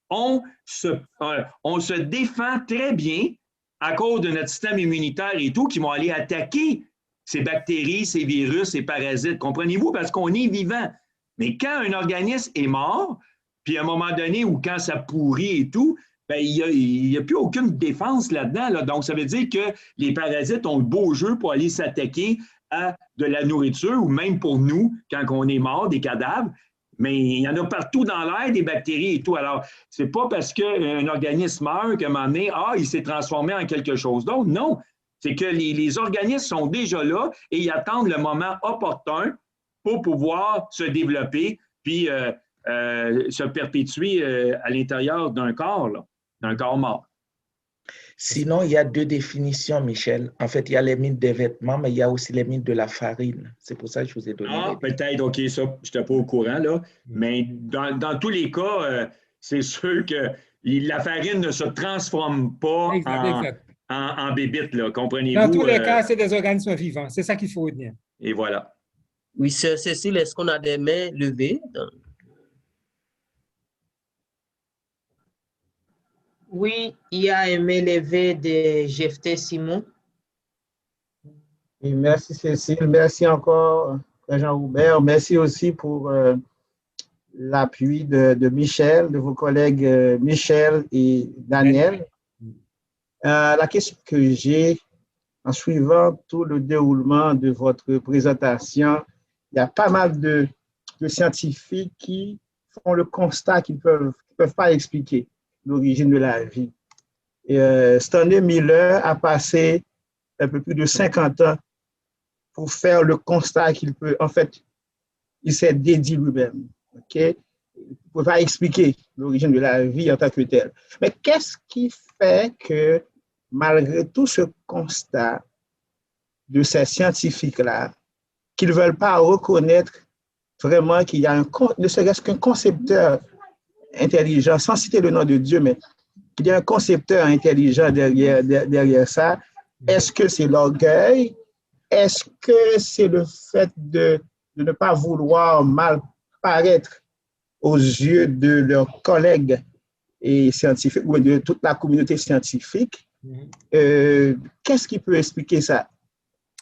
on se défend très bien à cause de notre système immunitaire et tout, qui vont aller attaquer ces bactéries, ces virus, ces parasites. Comprenez-vous? Parce qu'on est vivant. Mais quand un organisme est mort, puis à un moment donné, ou quand ça pourrit et tout, ben, il n'y a plus aucune défense là-dedans. Là. Donc, ça veut dire que les parasites ont le beau jeu pour aller s'attaquer à de la nourriture, ou même pour nous, quand on est mort, des cadavres. Mais il y en a partout dans l'air, des bactéries et tout. Alors, c'est pas parce qu'un organisme meurt qu'à un moment donné, il s'est transformé en quelque chose d'autre. Non, c'est que les organismes sont déjà là et ils attendent le moment opportun pour pouvoir se développer puis se perpétuer à l'intérieur d'un corps, d'un corps mort. Sinon, il y a deux définitions, Michel. En fait, il y a les mythes des vêtements, mais il y a aussi les mythes de la farine. C'est pour ça que je vous ai donné. Peut-être, OK, ça, je n'étais pas au courant, là. Mais dans tous les cas, c'est sûr que la farine ne se transforme pas en bébite, là. Comprenez-vous? Dans tous les cas, c'est des organismes vivants. C'est ça qu'il faut retenir. Et voilà. Oui, sœur Cécile, est-ce qu'on a des mains levées? Oui, il y a un main levé de Jephté Simon. Et merci Cécile, merci encore Jean-Roubert, merci aussi pour l'appui de Michel, de vos collègues Michel et Daniel. La question que j'ai, en suivant tout le déroulement de votre présentation, il y a pas mal de scientifiques qui font le constat qu'ils ne peuvent pas expliquer l'origine de la vie. Et, Stanley Miller a passé un peu plus de 50 ans pour faire le constat qu'il peut, en fait, il s'est dédié lui-même. OK? Il ne peut pas expliquer l'origine de la vie en tant que telle. Mais qu'est-ce qui fait que, malgré tout ce constat de ces scientifiques-là, qu'ils ne veulent pas reconnaître vraiment qu'il y a ne serait-ce qu'un concepteur intelligent, sans citer le nom de Dieu, mais qu'il y a un concepteur intelligent derrière ça? Est-ce que c'est l'orgueil? Est-ce que c'est le fait de ne pas vouloir mal paraître aux yeux de leurs collègues et scientifiques ou de toute la communauté scientifique? Qu'est-ce qui peut expliquer ça?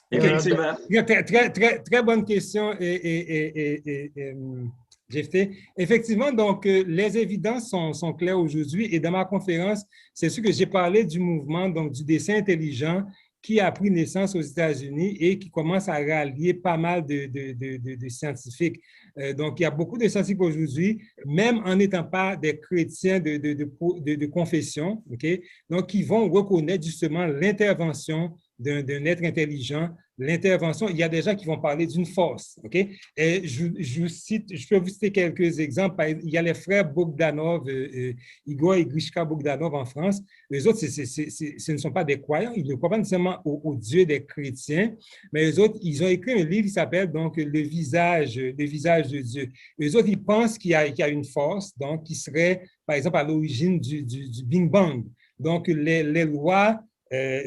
Effectivement. Très bonne question, Jephté. Effectivement, donc, les évidences sont claires aujourd'hui et dans ma conférence, c'est sûr que j'ai parlé du mouvement, donc du dessin intelligent qui a pris naissance aux États-Unis et qui commence à rallier pas mal de scientifiques. Donc, il y a beaucoup de scientifiques aujourd'hui, même en n'étant pas des chrétiens de confession, okay? Donc, qui vont reconnaître justement l'intervention d'un être intelligent, l'intervention. Il y a des gens qui vont parler d'une force. Okay? Et je peux vous citer quelques exemples. Il y a les frères Bogdanov, Igor et Grishka Bogdanov en France. Les autres, ce ne sont pas des croyants. Ils ne croient pas nécessairement au Dieu des chrétiens, mais les autres, ils ont écrit un livre qui s'appelle donc Le visage de Dieu. Les autres, ils pensent qu'il y a une force, donc qui serait, par exemple, à l'origine du Big Bang. Donc, les lois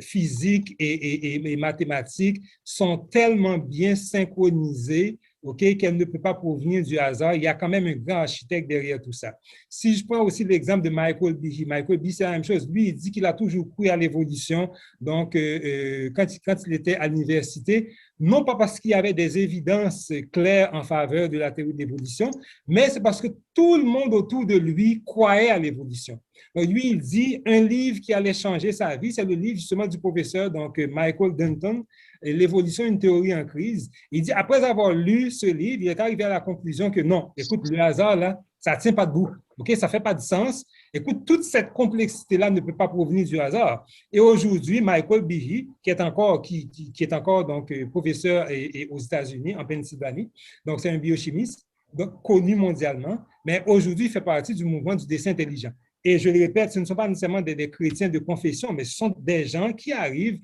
physiques et mathématiques sont tellement bien synchronisées, okay, qu'elles ne peuvent pas provenir du hasard. Il y a quand même un grand architecte derrière tout ça. Si je prends aussi l'exemple de Michael Behe, c'est la même chose. Lui, il dit qu'il a toujours cru à l'évolution. Donc, quand il était à l'université, non pas parce qu'il y avait des évidences claires en faveur de la théorie de l'évolution, mais c'est parce que tout le monde autour de lui croyait à l'évolution. Donc, lui, il dit un livre qui allait changer sa vie, c'est le livre justement du professeur donc, Michael Denton, L'évolution, une théorie en crise. Il dit, après avoir lu ce livre, il est arrivé à la conclusion que non, écoute, le hasard, là, ça ne tient pas debout. OK, ça ne fait pas de sens. Écoute, toute cette complexité-là ne peut pas provenir du hasard. Et aujourd'hui, Michael Behe, qui est encore donc, professeur aux États-Unis, en Pennsylvanie, donc c'est un biochimiste, donc connu mondialement, mais aujourd'hui, il fait partie du mouvement du dessin intelligent. Et je le répète, ce ne sont pas nécessairement des chrétiens de confession, mais ce sont des gens qui arrivent,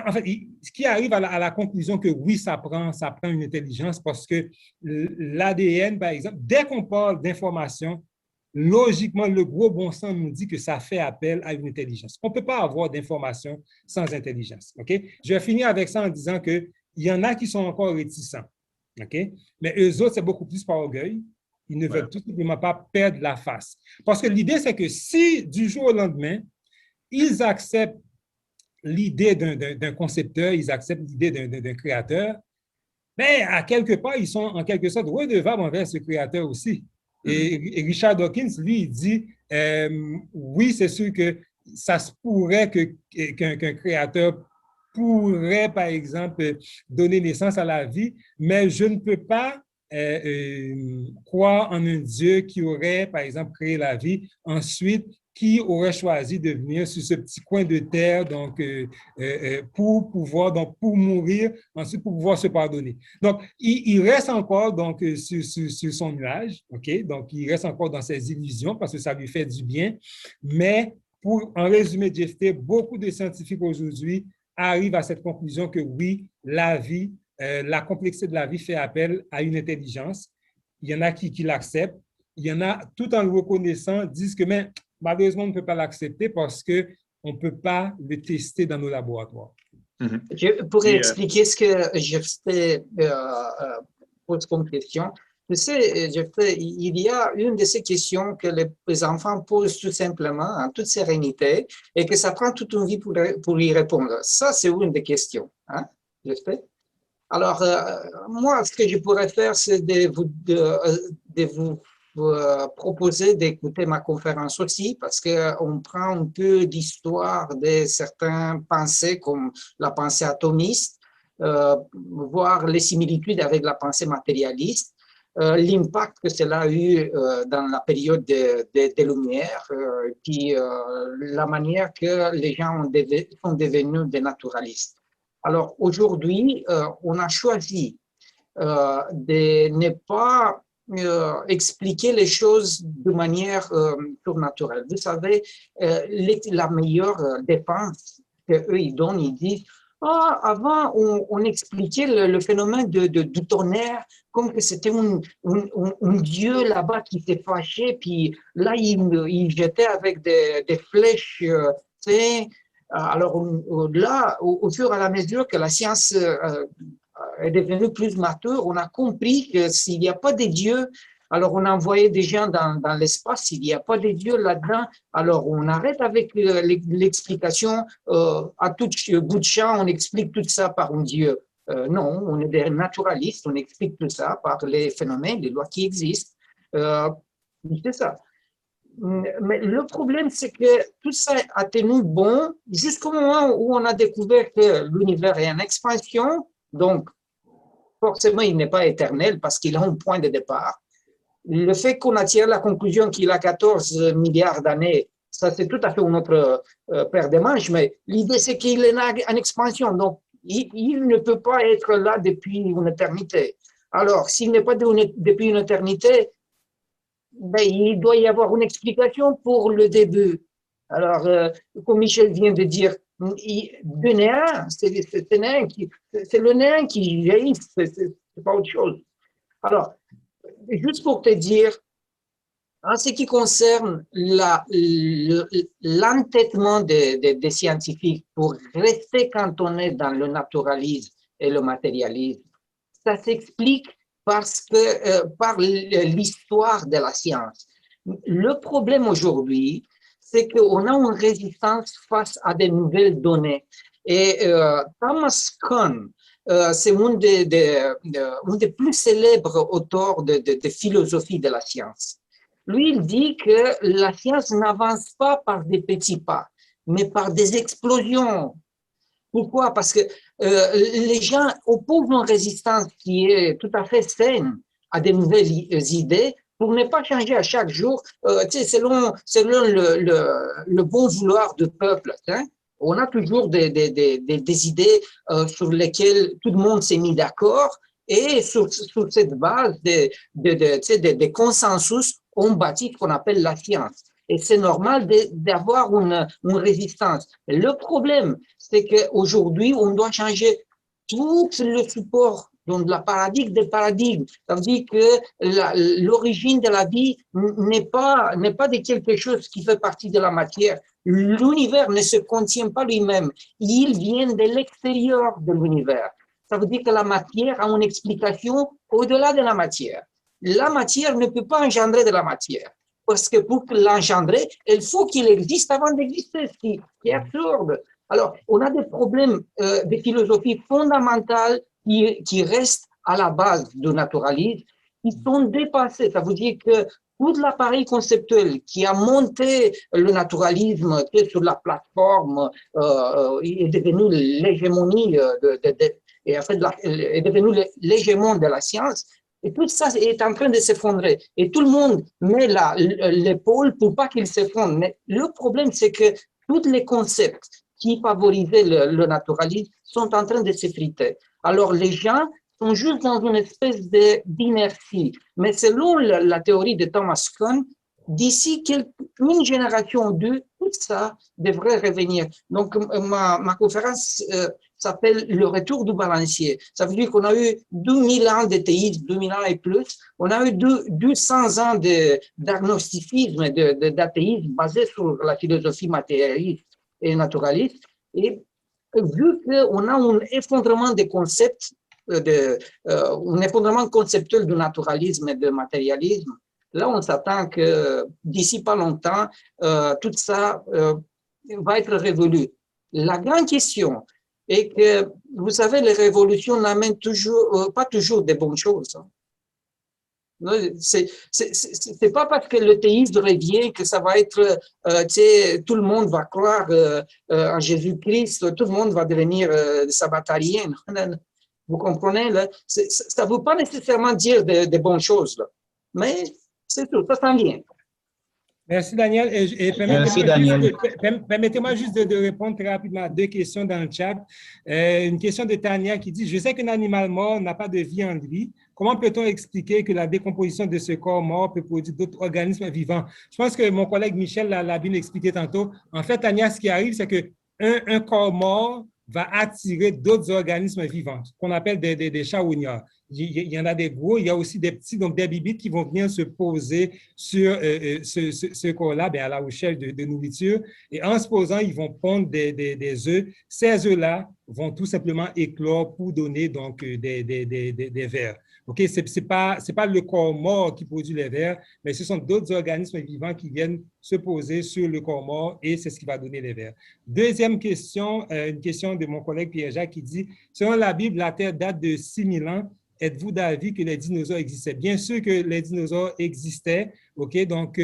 en fait, qui arrivent à la conclusion que oui, ça prend une intelligence parce que l'ADN, par exemple, dès qu'on parle d'information, logiquement, le gros bon sens nous dit que ça fait appel à une intelligence. On ne peut pas avoir d'information sans intelligence. Okay? Je vais finir avec ça en disant qu'il y en a qui sont encore réticents. Okay? Mais eux autres, c'est beaucoup plus par orgueil. Ils ne veulent tout simplement pas perdre la face. Parce que l'idée, c'est que si du jour au lendemain, ils acceptent l'idée d'un concepteur, ils acceptent l'idée d'un créateur, bien, à quelque part, ils sont en quelque sorte redevables envers ce créateur aussi. Et Richard Dawkins, lui, il dit, oui, c'est sûr que ça se pourrait qu'un créateur pourrait, par exemple, donner naissance à la vie, mais je ne peux pas croire en un Dieu qui aurait, par exemple, créé la vie, ensuite, qui aurait choisi de venir sur ce petit coin de terre donc, pour mourir, ensuite pour pouvoir se pardonner. Donc, il reste encore donc, sur son nuage, OK? Donc, il reste encore dans ses illusions parce que ça lui fait du bien, mais pour en résumer, JFT, beaucoup de scientifiques aujourd'hui arrivent à cette conclusion que oui, la vie, la complexité de la vie fait appel à une intelligence. Il y en a qui l'acceptent. Il y en a, tout en le reconnaissant, disent que mais, malheureusement, on ne peut pas l'accepter parce qu'on ne peut pas le tester dans nos laboratoires. Je pourrais expliquer ce que Jeff pose comme question. Tu sais, Jeff, il y a une de ces questions que les enfants posent tout simplement en toute sérénité et que ça prend toute une vie pour y répondre. Ça, c'est une des questions. Hein, Jeff? Alors, moi, ce que je pourrais faire, c'est de vous proposer d'écouter ma conférence aussi, parce qu'on prend un peu d'histoire de certaines pensées, comme la pensée atomiste, voir les similitudes avec la pensée matérialiste, l'impact que cela a eu dans la période des Lumières, puis la manière que les gens sont devenus des naturalistes. Alors, aujourd'hui, on a choisi de ne pas expliquer les choses de manière surnaturelle. Vous savez, la meilleure défense qu'eux, ils donnent, ils disent « Ah, avant, on expliquait le phénomène du tonnerre comme que c'était un dieu là-bas qui s'est fâché, puis là, il jetait avec des flèches, tu sais. Alors là, au fur et à mesure que la science est devenue plus mature, on a compris que s'il n'y a pas de Dieu, alors on a envoyé des gens dans l'espace, s'il n'y a pas de Dieu là-dedans, alors on arrête avec l'explication à tout bout de champ, on explique tout ça par un Dieu. Non, on est des naturalistes, on explique tout ça par les phénomènes, les lois qui existent. C'est ça. Mais le problème, c'est que tout ça a tenu bon jusqu'au moment où on a découvert que l'univers est en expansion, donc forcément, il n'est pas éternel parce qu'il a un point de départ. Le fait qu'on a tiré la conclusion qu'il a 14 milliards d'années, ça c'est tout à fait une autre paire de manches, mais l'idée c'est qu'il est en expansion, donc il ne peut pas être là depuis une éternité. Alors, s'il n'est pas depuis une éternité, ben, il doit y avoir une explication pour le début. Alors, comme Michel vient de dire, de néant, c'est le néant qui jaillit, c'est pas autre chose. Alors, juste pour te dire, en ce qui concerne l'entêtement des scientifiques pour rester cantonné dans le naturalisme et le matérialisme, ça s'explique par l'histoire de la science. Le problème aujourd'hui, c'est qu'on a une résistance face à de nouvelles données. Et Thomas Kuhn, c'est un des plus célèbres auteurs de philosophie de la science. Lui, il dit que la science n'avance pas par des petits pas, mais par des explosions. Pourquoi? Parce que les gens opposent une résistance qui est tout à fait saine à de nouvelles idées pour ne pas changer à chaque jour, selon le bon vouloir du peuple. Hein? On a toujours des idées sur lesquelles tout le monde s'est mis d'accord et sur cette base de consensus, on bâtit ce qu'on appelle la science. Et c'est normal d'avoir une résistance. Le problème, c'est qu'aujourd'hui, on doit changer tout le support, donc la paradigme des paradigmes. Ça veut dire que l'origine de la vie n'est pas de quelque chose qui fait partie de la matière. L'univers ne se contient pas lui-même. Il vient de l'extérieur de l'univers. Ça veut dire que la matière a une explication au-delà de la matière. La matière ne peut pas engendrer de la matière. Parce que pour l'engendrer, il faut qu'il existe avant d'exister, ce qui est absurde. Alors, on a des problèmes de philosophie fondamentale qui restent à la base du naturalisme, qui sont dépassés. Ça veut dire que tout l'appareil conceptuel qui a monté le naturalisme sur la plateforme est devenu l'hégémonie est devenu l'hégémon de la science. Et tout ça est en train de s'effondrer. Et tout le monde met l'épaule pour pas qu'il s'effondre. Mais le problème, c'est que tous les concepts qui favorisaient le naturalisme sont en train de s'effriter. Alors, les gens sont juste dans une espèce d'inertie. Mais selon la théorie de Thomas Kuhn, d'ici une génération ou deux, tout ça devrait revenir. Donc, ma conférence s'appelle « Le retour du balancier ». Ça veut dire qu'on a eu 2000 ans de théisme, 2000 ans et plus. On a eu 200 ans d'agnosticisme, d'athéisme basé sur la philosophie matérialiste et naturaliste. Et vu qu'on a un effondrement des concepts, un effondrement conceptuel du naturalisme et du matérialisme, là, on s'attend que d'ici pas longtemps, tout ça va être révolu. La grande question est que, vous savez, les révolutions n'amènent pas toujours de bonnes choses. C'est pas parce que le théisme revient que ça va être, tout le monde va croire en Jésus-Christ, tout le monde va devenir sabbatarien. Vous comprenez? Là? Ça ne veut pas nécessairement dire de bonnes choses, là. Mais c'est tout, ça s'en vient. Merci, Daniel. Et permettez-moi juste de répondre très rapidement à deux questions dans le chat. Une question de Tania qui dit « Je sais qu'un animal mort n'a pas de vie en lui. Comment peut-on expliquer que la décomposition de ce corps mort peut produire d'autres organismes vivants? » Je pense que mon collègue Michel l'a bien expliqué tantôt. En fait, Tania, ce qui arrive, c'est qu'un corps mort va attirer d'autres organismes vivants, qu'on appelle des charognards. Il y en a des gros, il y a aussi des petits, donc des bibites qui vont venir se poser sur ce corps-là, à la recherche de nourriture. Et en se posant, ils vont pondre des œufs. Ces œufs-là vont tout simplement éclore pour donner donc des vers. Okay? Ce n'est pas le corps mort qui produit les vers, mais ce sont d'autres organismes vivants qui viennent se poser sur le corps mort et c'est ce qui va donner les vers. Deuxième question, une question de mon collègue Pierre-Jacques qui dit « Selon la Bible, la Terre date de 6000 ans. Êtes-vous d'avis que les dinosaures existaient? » Bien sûr que les dinosaures existaient. Okay? Donc,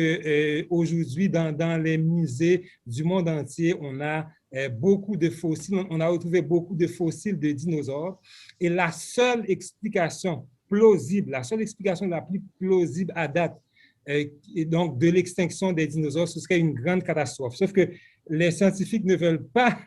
aujourd'hui, dans les musées du monde entier, on a beaucoup de fossiles. On a retrouvé beaucoup de fossiles de dinosaures. Et la seule explication plausible, la seule explication la plus plausible à date donc de l'extinction des dinosaures, ce serait une grande catastrophe. Sauf que les scientifiques ne veulent pas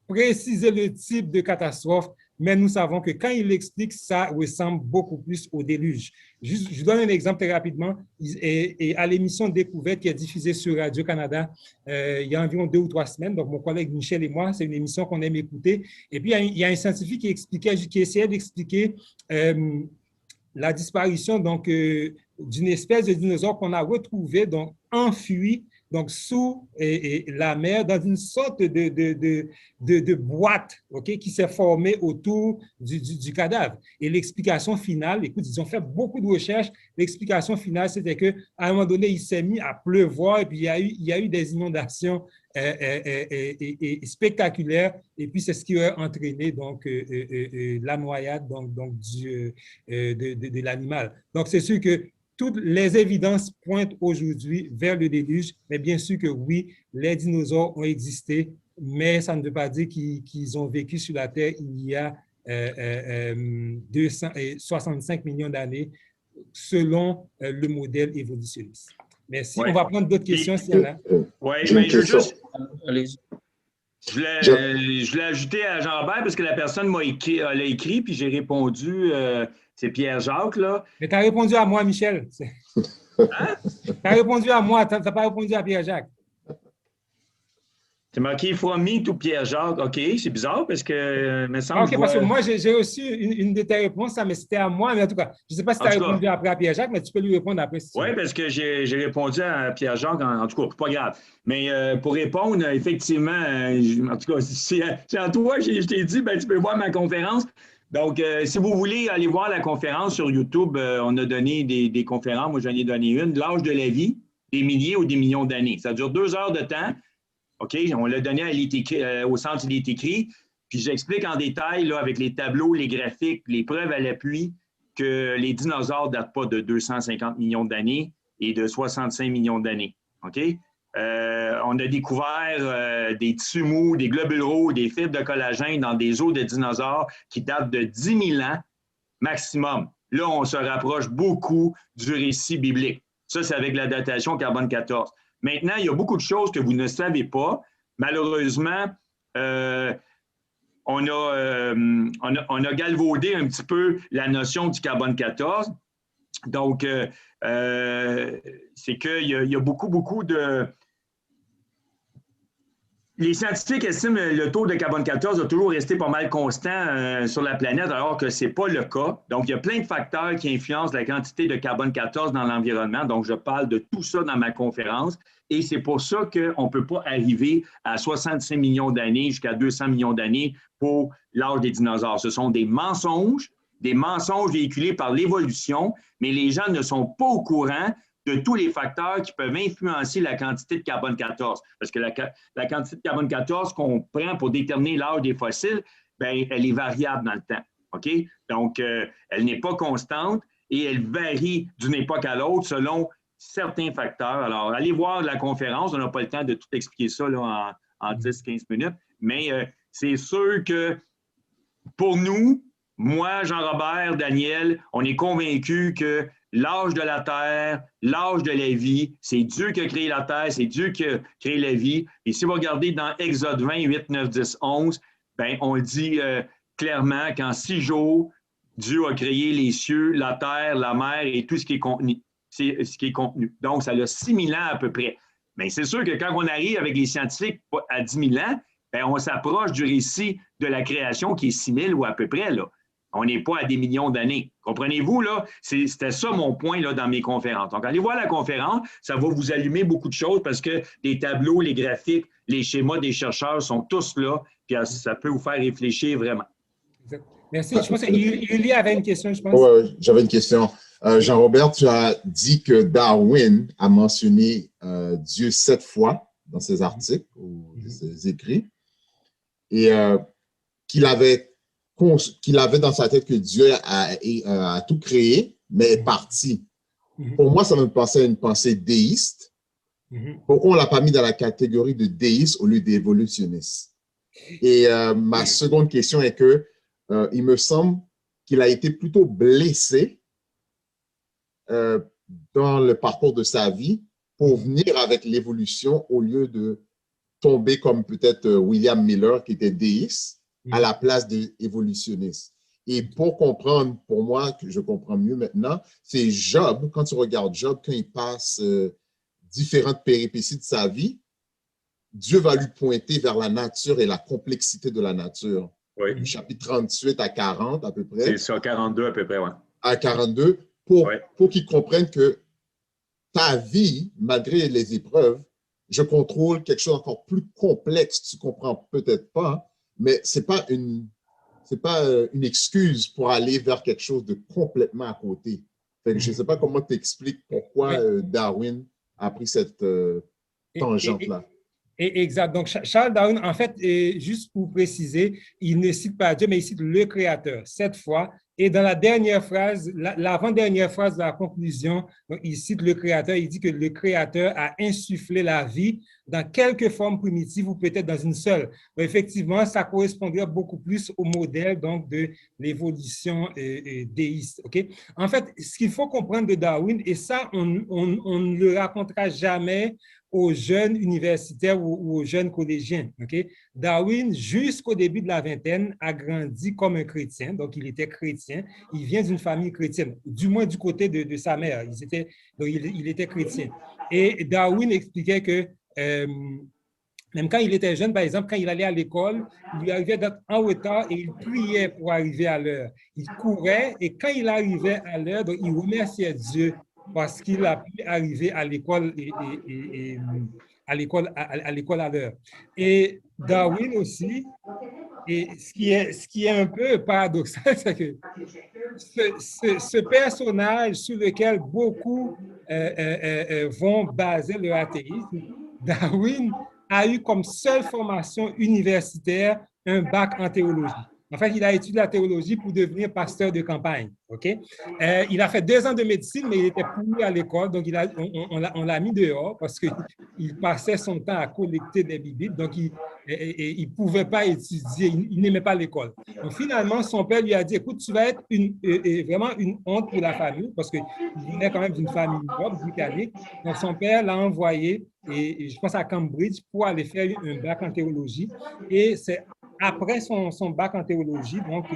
préciser le type de catastrophe, mais nous savons que quand il l'explique, ça ressemble beaucoup plus au déluge. Je donne un exemple très rapidement. Et à l'émission Découverte qui est diffusée sur Radio-Canada il y a environ 2 ou 3 semaines, donc mon collègue Michel et moi, c'est une émission qu'on aime écouter. Et puis, il y a un scientifique qui essayait d'expliquer la disparition d'une espèce de dinosaure qu'on a retrouvée enfuie donc sous la mer, dans une sorte de boîte qui s'est formée autour du cadavre. Et l'explication finale, écoute, ils ont fait beaucoup de recherches, l'explication finale, c'était qu'à un moment donné, il s'est mis à pleuvoir et puis il y a eu des inondations spectaculaire, et puis c'est ce qui a entraîné donc, la noyade de l'animal. Donc, c'est sûr que toutes les évidences pointent aujourd'hui vers le déluge, mais bien sûr que oui, les dinosaures ont existé, mais ça ne veut pas dire qu'ils ont vécu sur la Terre il y a 65 millions d'années, selon le modèle évolutionniste. Merci. Ouais. On va prendre d'autres questions s'il y en a. Oui, mais je veux juste... Je l'ai ajouté à Jean-Robert parce que la personne l'a écrit, puis j'ai répondu, c'est Pierre-Jacques, là. Mais tu as répondu à moi, Michel. Hein? Tu as répondu à moi, tu n'as pas répondu à Pierre-Jacques. C'est marqué from me to Pierre-Jacques. OK, c'est bizarre parce que me semble OK, parce que moi, j'ai reçu une de tes réponses, mais c'était à moi. Mais en tout cas, je ne sais pas si tu as répondu après à Pierre-Jacques, mais tu peux lui répondre après. Si oui, parce que j'ai répondu à Pierre-Jacques, en tout cas, pas grave. Mais pour répondre, effectivement, en tout cas, c'est à toi, je t'ai dit, ben, tu peux voir ma conférence. Donc, si vous voulez aller voir la conférence sur YouTube, on a donné des conférences. Moi, j'en ai donné une, l'âge de la vie, des milliers ou des millions d'années. Ça dure 2 heures de temps. OK, on l'a donné au centre Il est écrit. Puis j'explique en détail, là, avec les tableaux, les graphiques, les preuves à l'appui, que les dinosaures ne datent pas de 250 millions d'années et de 65 millions d'années. OK? On a découvert des tissus mous, des globules rouges, des fibres de collagène dans des os de dinosaures qui datent de 10 000 ans maximum. Là, on se rapproche beaucoup du récit biblique. Ça, c'est avec la datation carbone 14. Maintenant, il y a beaucoup de choses que vous ne savez pas. Malheureusement, on a galvaudé un petit peu la notion du carbone 14. Donc, c'est qu'il y a beaucoup de... Les scientifiques estiment que le taux de carbone 14 a toujours resté pas mal constant sur la planète, alors que ce n'est pas le cas. Donc, il y a plein de facteurs qui influencent la quantité de carbone 14 dans l'environnement. Donc, je parle de tout ça dans ma conférence. Et c'est pour ça qu'on ne peut pas arriver à 65 millions d'années jusqu'à 200 millions d'années pour l'âge des dinosaures. Ce sont des mensonges véhiculés par l'évolution, mais les gens ne sont pas au courant de tous les facteurs qui peuvent influencer la quantité de carbone 14. Parce que la quantité de carbone 14 qu'on prend pour déterminer l'âge des fossiles, bien, elle est variable dans le temps. OK? Donc, elle n'est pas constante et elle varie d'une époque à l'autre selon certains facteurs. Alors, allez voir la conférence. On n'a pas le temps de tout expliquer ça là, en 10-15 minutes. Mais c'est sûr que pour nous, moi, Jean-Robert, Daniel, on est convaincus que l'âge de la Terre, l'âge de la vie, c'est Dieu qui a créé la Terre, c'est Dieu qui a créé la vie. Et si vous regardez dans Exode 20, 8, 9, 10, 11, bien, on le dit clairement qu'en 6 jours, Dieu a créé les cieux, la terre, la mer et tout ce qui est contenu. Donc, ça a 6 000 ans à peu près. Mais c'est sûr que quand on arrive avec les scientifiques à 10 000 ans, bien, on s'approche du récit de la création qui est 6 000 ou à peu près, là. On n'est pas à des millions d'années. Comprenez-vous, là? C'était ça mon point là, dans mes conférences. Donc, allez voir la conférence, ça va vous allumer beaucoup de choses parce que les tableaux, les graphiques, les schémas des chercheurs sont tous là, puis ça peut vous faire réfléchir vraiment. Merci. Je pense que Yuli avait une question, je pense. Oui, j'avais une question. Jean-Robert, tu as dit que Darwin a mentionné Dieu 7 fois dans ses articles ou ses écrits et qu'il avait dans sa tête que Dieu a tout créé, mais est parti. Pour moi, ça me pensait à une pensée déiste. Pourquoi on ne l'a pas mis dans la catégorie de déiste au lieu d'évolutionniste? Et ma seconde question est que il me semble qu'il a été plutôt blessé dans le parcours de sa vie pour venir avec l'évolution au lieu de tomber comme peut-être William Miller qui était déiste à la place d'évolutionniste. Et pour comprendre, pour moi, que je comprends mieux maintenant, c'est Job, quand tu regardes Job, quand il passe différentes péripéties de sa vie, Dieu va lui pointer vers la nature et la complexité de la nature. Oui. Du chapitre 38 à 40 à peu près. C'est ça, 42 à peu près, oui. À 42, pour qu'il comprenne que ta vie, malgré les épreuves, je contrôle quelque chose encore plus complexe. Tu ne comprends peut-être pas, mais ce n'est pas une excuse pour aller vers quelque chose de complètement à côté. Fait que je ne sais pas comment tu expliques pourquoi Darwin a pris cette tangente-là. Exact. Donc, Charles Darwin, en fait, juste pour préciser, il ne cite pas Dieu, mais il cite le Créateur, cette fois. Et dans la dernière phrase, l'avant-dernière phrase de la conclusion, donc, il cite le Créateur, il dit que le Créateur a insufflé la vie dans quelques formes primitives ou peut-être dans une seule. Donc, effectivement, ça correspondrait beaucoup plus au modèle donc, de l'évolution déiste. Okay? En fait, ce qu'il faut comprendre de Darwin, et ça, on ne le racontera jamais aux jeunes universitaires ou aux jeunes collégiens. Okay? Darwin, jusqu'au début de la vingtaine, a grandi comme un chrétien, donc il était chrétien. Il vient d'une famille chrétienne, du moins du côté de sa mère. Il était chrétien. Et Darwin expliquait que même quand il était jeune, par exemple, quand il allait à l'école, il lui arrivait d'être en retard et il priait pour arriver à l'heure. Il courait et quand il arrivait à l'heure, donc il remerciait Dieu parce qu'il a pu arriver à l'école à l'heure. Et Darwin aussi, et ce qui est un peu paradoxal, c'est que ce personnage sur lequel beaucoup vont baser leur athéisme, Darwin a eu comme seule formation universitaire un bac en théologie. En fait, il a étudié la théologie pour devenir pasteur de campagne. Okay? Il a fait 2 ans de médecine, mais il était pourri à l'école, donc on l'a mis dehors parce qu'il passait son temps à collecter des bibites, donc il ne pouvait pas étudier, il n'aimait pas l'école. Donc finalement, son père lui a dit, écoute, tu vas être vraiment une honte pour la famille, parce qu'il venait quand même d'une famille noble britannique. Donc son père l'a envoyé, et je pense à Cambridge, pour aller faire un bac en théologie. Et c'est après son bac en théologie, donc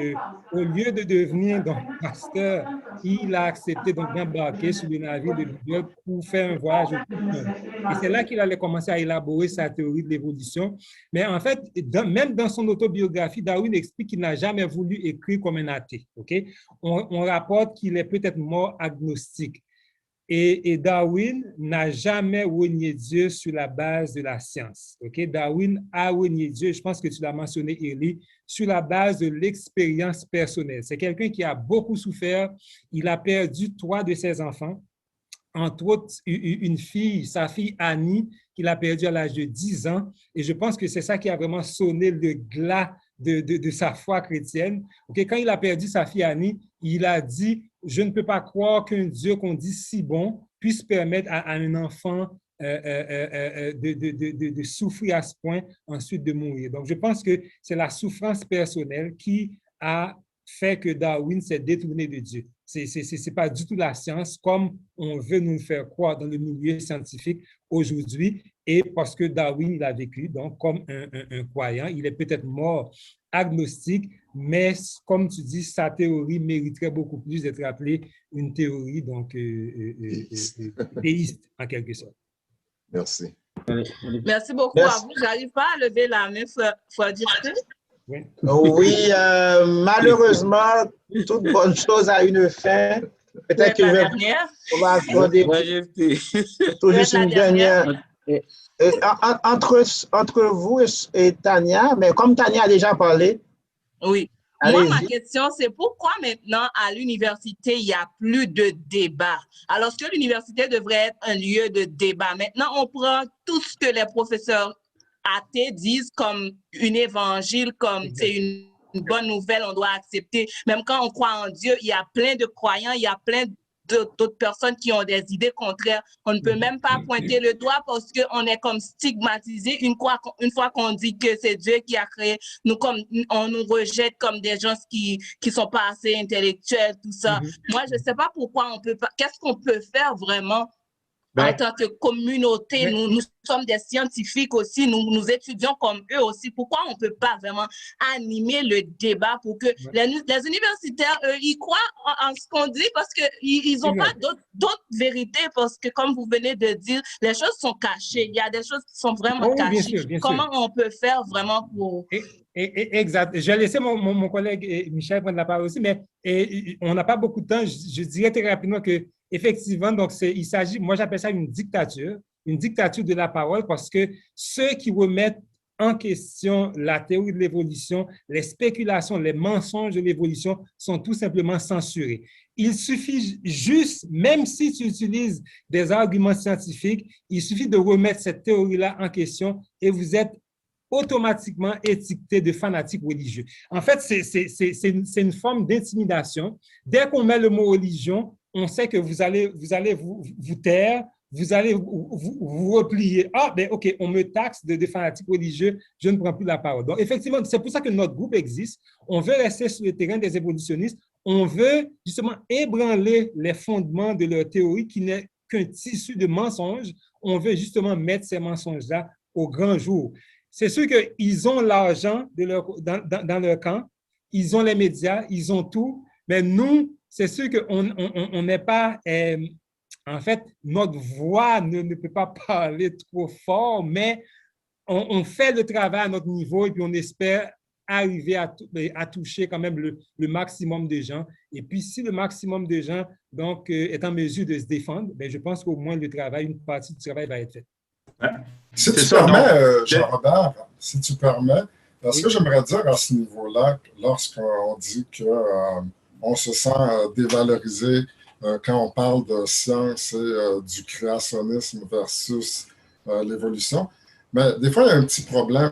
au lieu de devenir donc, pasteur, il a accepté d'embarquer sur le navire de Bible pour faire un voyage au monde. Et c'est là qu'il allait commencer à élaborer sa théorie de l'évolution. Mais en fait, même dans son autobiographie, Darwin explique qu'il n'a jamais voulu écrire comme un athée. Okay? On rapporte qu'il est peut-être mort agnostique. Et Darwin n'a jamais renié Dieu sur la base de la science. Okay? Darwin a renié Dieu, je pense que tu l'as mentionné, Elie, sur la base de l'expérience personnelle. C'est quelqu'un qui a beaucoup souffert. Il a perdu 3 de ses enfants, entre autres une fille, sa fille Annie, qu'il a perdue à l'âge de 10 ans. Et je pense que c'est ça qui a vraiment sonné le glas de sa foi chrétienne. Okay? Quand il a perdu sa fille Annie, il a dit, je ne peux pas croire qu'un Dieu qu'on dit si bon puisse permettre à un enfant de souffrir à ce point, ensuite de mourir. Donc, je pense que c'est la souffrance personnelle qui a fait que Darwin s'est détourné de Dieu. Ce n'est pas du tout la science comme on veut nous le faire croire dans le milieu scientifique aujourd'hui, et parce que Darwin, il a vécu donc comme un croyant. Il est peut-être mort agnostique, mais comme tu dis, sa théorie mériterait beaucoup plus d'être appelée une théorie donc théiste, en quelque sorte. Merci. Merci beaucoup à vous. Je n'arrive pas à lever la main, faut dire que. Oui, malheureusement, toute bonne chose a une fin. Peut-être qu'on va accorder tout juste une dernière. Entre vous et Tania, mais comme Tania a déjà parlé. Oui. Moi, ma question, c'est pourquoi maintenant, à l'université, il n'y a plus de débat? Alors que l'université devrait être un lieu de débat. Maintenant, on prend tout ce que les professeurs athées disent comme un évangile, comme c'est une bonne nouvelle, on doit accepter. Même quand on croit en Dieu, il y a plein de croyants, il y a plein d'autres personnes qui ont des idées contraires. On ne peut même pas pointer le doigt parce qu'on est comme stigmatisé une fois qu'on dit que c'est Dieu qui a créé. On nous rejette comme des gens qui sont pas assez intellectuels, tout ça. Moi, je ne sais pas pourquoi on peut pas. Qu'est-ce qu'on peut faire vraiment en tant que communauté? Nous sommes des scientifiques aussi, nous étudions comme eux aussi. Pourquoi on ne peut pas vraiment animer le débat pour que les universitaires, eux, ils croient en ce qu'on dit parce qu'ils n'ont pas d'autres vérités, parce que comme vous venez de dire, les choses sont cachées. Il y a des choses qui sont vraiment cachées. Comment on peut faire vraiment pour... Exact. Je vais laisser mon collègue Michel prendre la parole aussi, mais on n'a pas beaucoup de temps. Je dirais très rapidement que effectivement, donc il s'agit, moi j'appelle ça une dictature de la parole, parce que ceux qui remettent en question la théorie de l'évolution, les spéculations, les mensonges de l'évolution sont tout simplement censurés. Il suffit juste, même si tu utilises des arguments scientifiques, il suffit de remettre cette théorie-là en question et vous êtes automatiquement étiqueté de fanatique religieux. En fait, c'est une forme d'intimidation. Dès qu'on met le mot religion, on sait que vous allez vous taire, vous allez vous replier. Ah, ben OK, on me taxe de fanatique religieux, je ne prends plus la parole. Donc, effectivement, c'est pour ça que notre groupe existe. On veut rester sur le terrain des évolutionnistes. On veut justement ébranler les fondements de leur théorie qui n'est qu'un tissu de mensonges. On veut justement mettre ces mensonges-là au grand jour. C'est sûr qu'ils ont l'argent dans leur camp, ils ont les médias, ils ont tout, mais nous, c'est sûr qu'on n'est pas... en fait, notre voix ne peut pas parler trop fort, mais on fait le travail à notre niveau et puis on espère arriver à toucher quand même le maximum de gens. Et puis, si le maximum de gens donc, est en mesure de se défendre, ben, je pense qu'au moins une partie du travail va être faite. Si tu permets, Jean-Robert, si tu permets, parce que j'aimerais dire à ce niveau-là, lorsqu'on dit qu'on se sent dévalorisé quand on parle de science et du créationnisme versus l'évolution, mais des fois, il y a un petit problème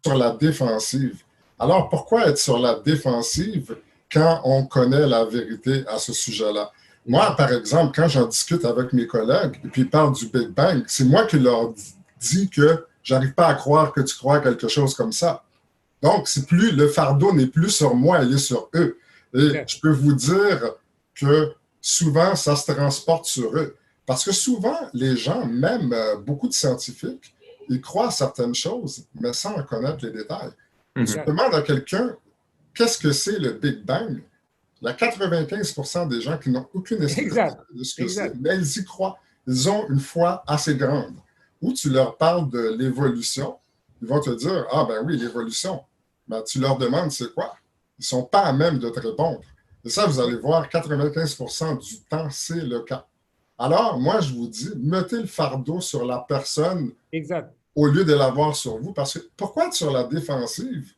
sur la défensive. Alors, pourquoi être sur la défensive quand on connaît la vérité à ce sujet-là? Moi, par exemple, quand j'en discute avec mes collègues et puis ils parlent du Big Bang, c'est moi qui leur dis que j'arrive pas à croire que tu crois à quelque chose comme ça. Donc, le fardeau n'est plus sur moi, il est sur eux. Et je peux vous dire que souvent, ça se transporte sur eux. Parce que souvent, les gens, même beaucoup de scientifiques, ils croient à certaines choses, mais sans en connaître les détails. Tu demandes à quelqu'un, qu'est-ce que c'est le Big Bang? Il y a 95% des gens qui n'ont aucune explication de ce que c'est, mais ils y croient. Ils ont une foi assez grande. Ou tu leur parles de l'évolution, ils vont te dire, ah ben oui, l'évolution. Ben, tu leur demandes c'est quoi? Ils ne sont pas à même de te répondre. Et ça, vous allez voir, 95% du temps, c'est le cas. Alors, moi, je vous dis, mettez le fardeau sur la personne au lieu de l'avoir sur vous. Parce que pourquoi être sur la défensive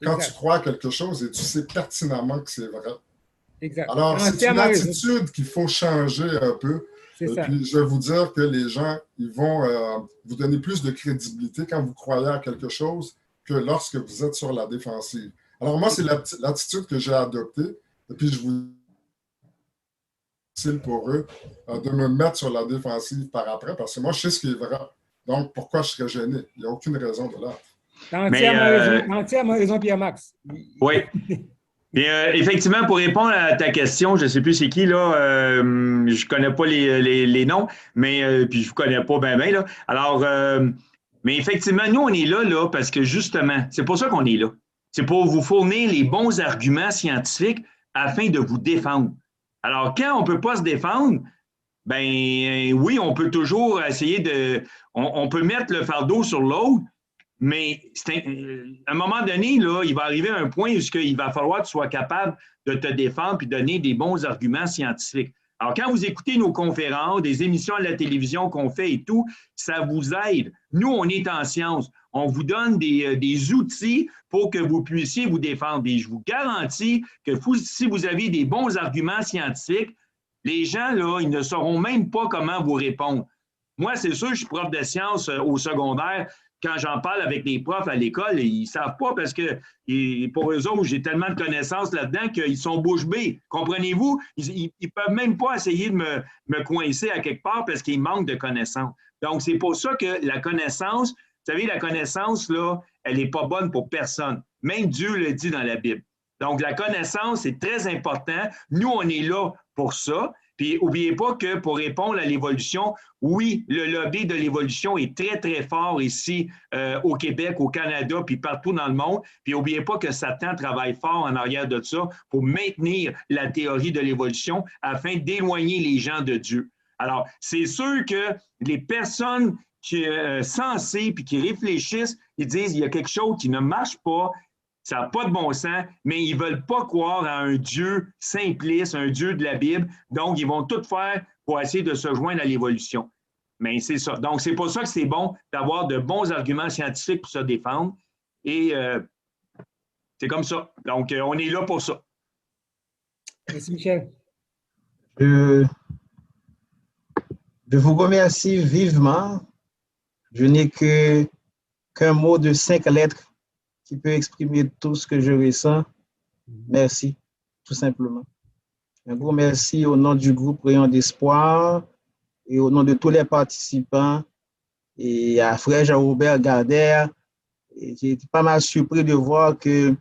quand tu crois à quelque chose et tu sais pertinemment que c'est vrai? Alors, c'est une attitude qu'il faut changer un peu. Et puis, je vais vous dire que les gens, ils vont vous donner plus de crédibilité quand vous croyez à quelque chose que lorsque vous êtes sur la défensive. Alors, moi, c'est l'attitude que j'ai adoptée. Et puis, je vous dis pour eux de me mettre sur la défensive par après, parce que moi, je sais ce qui est vrai. Donc, pourquoi je serais gêné? Il n'y a aucune raison de l'être. Tu as entièrement raison, Pierre-Max. Oui. Et, effectivement, pour répondre à ta question, je ne sais plus c'est qui, là, je ne connais pas les noms, mais puis je ne vous connais pas bien, là. Alors, mais effectivement, nous, on est là parce que justement, c'est pour ça qu'on est là. C'est pour vous fournir les bons arguments scientifiques afin de vous défendre. Alors, quand on ne peut pas se défendre, ben oui, on peut toujours essayer on peut mettre le fardeau sur l'autre, mais à un moment donné, là, il va arriver un point où il va falloir que tu sois capable de te défendre et donner des bons arguments scientifiques. Alors, quand vous écoutez nos conférences, des émissions à la télévision qu'on fait et tout, ça vous aide. Nous, on est en science. On vous donne des outils pour que vous puissiez vous défendre. Et je vous garantis que si vous avez des bons arguments scientifiques, les gens, là, ils ne sauront même pas comment vous répondre. Moi, c'est sûr, je suis prof de sciences au secondaire. Quand j'en parle avec les profs à l'école, ils ne savent pas parce que pour eux autres, j'ai tellement de connaissances là-dedans qu'ils sont bouche bée. Comprenez-vous? Ils ne peuvent même pas essayer de me coincer à quelque part parce qu'ils manquent de connaissances. Donc, c'est pour ça que la connaissance, vous savez, la connaissance, là, elle n'est pas bonne pour personne. Même Dieu le dit dans la Bible. Donc, la connaissance, c'est très important. Nous, on est là pour ça. Puis, n'oubliez pas que pour répondre à l'évolution, oui, le lobby de l'évolution est très, très fort ici au Québec, au Canada, puis partout dans le monde. Puis, n'oubliez pas que Satan travaille fort en arrière de ça pour maintenir la théorie de l'évolution afin d'éloigner les gens de Dieu. Alors, c'est sûr que les personnes qui sensées puis qui réfléchissent, ils disent il y a quelque chose qui ne marche pas, ça n'a pas de bon sens, mais ils ne veulent pas croire à un Dieu simpliste, un Dieu de la Bible. Donc, ils vont tout faire pour essayer de se joindre à l'évolution. Mais c'est ça. Donc, c'est pour ça que c'est bon d'avoir de bons arguments scientifiques pour se défendre. Et c'est comme ça. Donc, on est là pour ça. Merci, Michel. Je vous remercie vivement. Je n'ai qu'un mot de 5 lettres qui peut exprimer tout ce que je ressens. Merci, tout simplement. Un gros merci au nom du groupe Rayon d'Espoir et au nom de tous les participants et à frère Jean-Robert Gardère. J'ai été pas mal surpris de voir que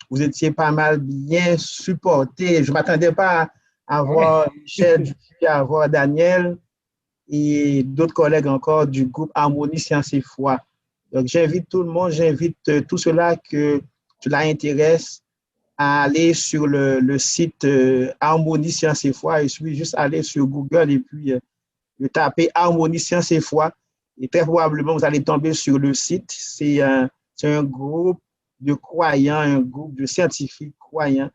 vous étiez pas mal bien supporté. Je ne m'attendais pas à voir Michel Dupuis, à voir Daniel et d'autres collègues encore du groupe Harmonie Sciences et Foi. Donc, j'invite tout le monde, j'invite tout cela que cela intéresse à aller sur le site Harmonie Sciences et Foi. Il suffit juste aller sur Google et puis de taper Harmonie Sciences et Foi. Et très probablement, vous allez tomber sur le site. C'est un groupe de croyants, un groupe de scientifiques croyants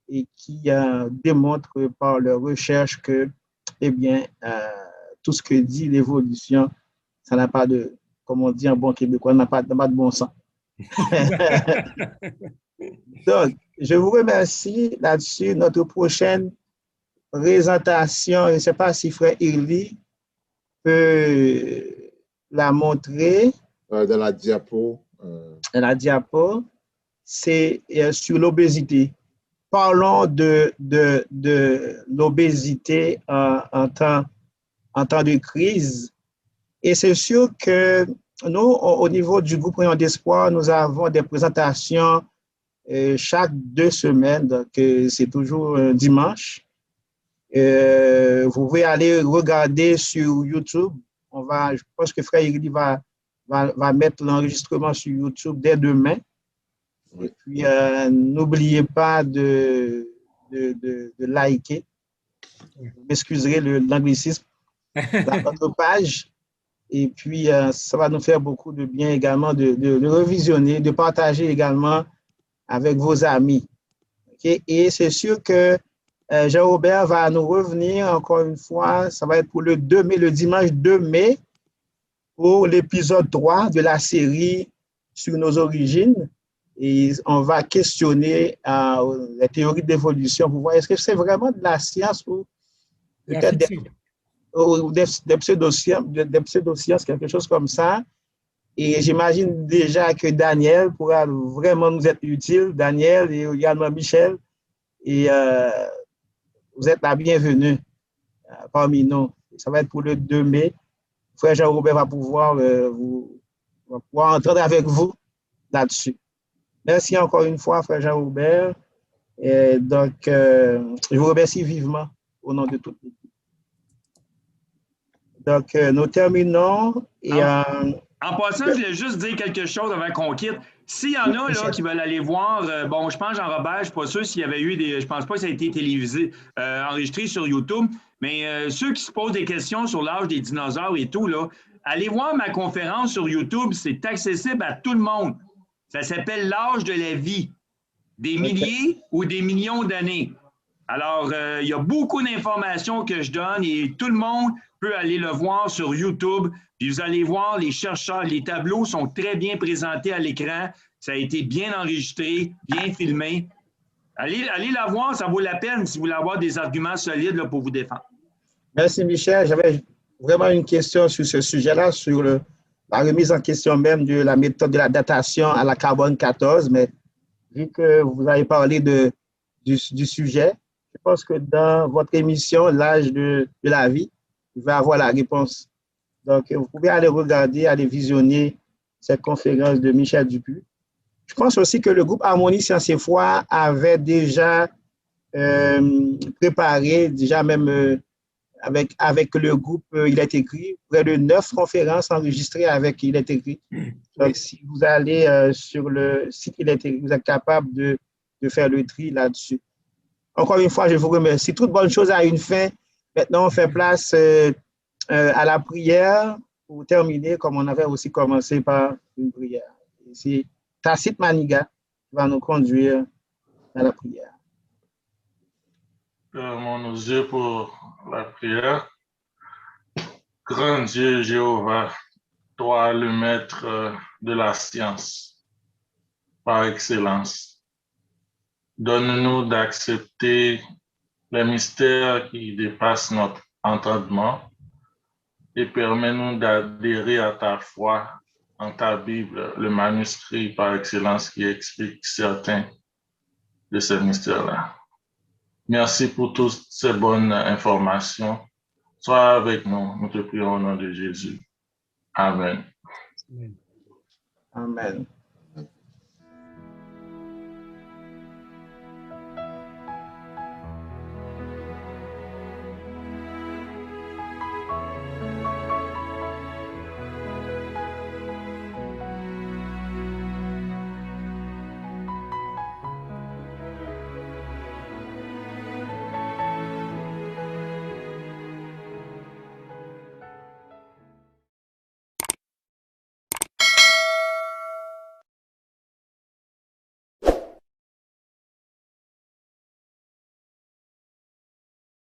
et qui démontre par leur recherche que, eh bien, tout ce que dit l'évolution, ça n'a pas de, comme on dit en bon québécois, n'a pas de bon sens. Donc, je vous remercie là-dessus. Notre prochaine présentation, je ne sais pas si frère Irli peut la montrer. Dans la diapo. Dans la diapo, c'est sur l'obésité. Parlons de l'obésité en temps de crise. Et c'est sûr que nous, au niveau du groupe Rayon d'Espoir, nous avons des présentations chaque 2 semaines, donc c'est toujours un dimanche. Vous pouvez aller regarder sur YouTube. Je pense que frère Irli va mettre l'enregistrement sur YouTube dès demain. Oui. Et puis, n'oubliez pas de liker. Vous m'excuserez l'anglicisme dans notre page. Et puis, ça va nous faire beaucoup de bien également de revisionner, de partager également avec vos amis. Okay? Et c'est sûr que Jean-Robert va nous revenir encore une fois, ça va être pour le dimanche 2 mai, pour l'épisode 3 de la série sur nos origines. Et on va questionner les théories d'évolution pour voir est-ce que c'est vraiment de la science ou peut-être des pseudosciences, quelque chose comme ça. Et j'imagine déjà que Daniel pourra vraiment nous être utile, Daniel et également Michel. Et vous êtes la bienvenue parmi nous. Ça va être pour le 2 mai. Frère Jean-Robert va pouvoir entendre avec vous là-dessus. Merci encore une fois, frère Jean-Robert. Donc, je vous remercie vivement au nom de toute l'équipe. Donc, nous terminons. En passant, je voulais juste dire quelque chose avant qu'on quitte. S'il y en a là, qui veulent aller voir, bon, je pense Jean-Robert, je ne suis pas sûr s'il y avait eu je ne pense pas que ça a été télévisé, enregistré sur YouTube, mais ceux qui se posent des questions sur l'âge des dinosaures et tout, là, allez voir ma conférence sur YouTube, c'est accessible à tout le monde. Ça s'appelle l'âge de la vie, des milliers ou des millions d'années. Alors, il y a beaucoup d'informations que je donne et tout le monde peut aller le voir sur YouTube. Puis vous allez voir, les chercheurs, les tableaux sont très bien présentés à l'écran. Ça a été bien enregistré, bien filmé. Allez la voir, ça vaut la peine si vous voulez avoir des arguments solides là, pour vous défendre. Merci, Michel. J'avais vraiment une question sur ce sujet-là, sur la remise en question même de la méthode de la datation à la carbone 14. Mais vu que vous avez parlé du sujet, je pense que dans votre émission, l'âge de la vie, vous allez avoir la réponse. Donc, vous pouvez aller regarder, aller visionner cette conférence de Michel Dupuis. Je pense aussi que le groupe Harmonie Sciences et Foi avait déjà préparé, déjà même avec le groupe Il est écrit, près de 9 conférences enregistrées avec Il est écrit. Donc, si vous allez sur le site Il est écrit, vous êtes capable de faire le tri là-dessus. Encore une fois, je vous remercie. Toute bonne chose a une fin. Maintenant, on fait place à la prière pour terminer, comme on avait aussi commencé par une prière. C'est Tacite Maniga qui va nous conduire à la prière. Fermons nos yeux pour la prière. Grand Dieu Jéhovah, toi le maître de la science par excellence, donne-nous d'accepter les mystères qui dépassent notre entendement et permets-nous d'adhérer à ta foi en ta Bible, le manuscrit par excellence qui explique certains de ces mystères-là. Merci pour toutes ces bonnes informations. Sois avec nous, nous te prions au nom de Jésus. Amen. Amen.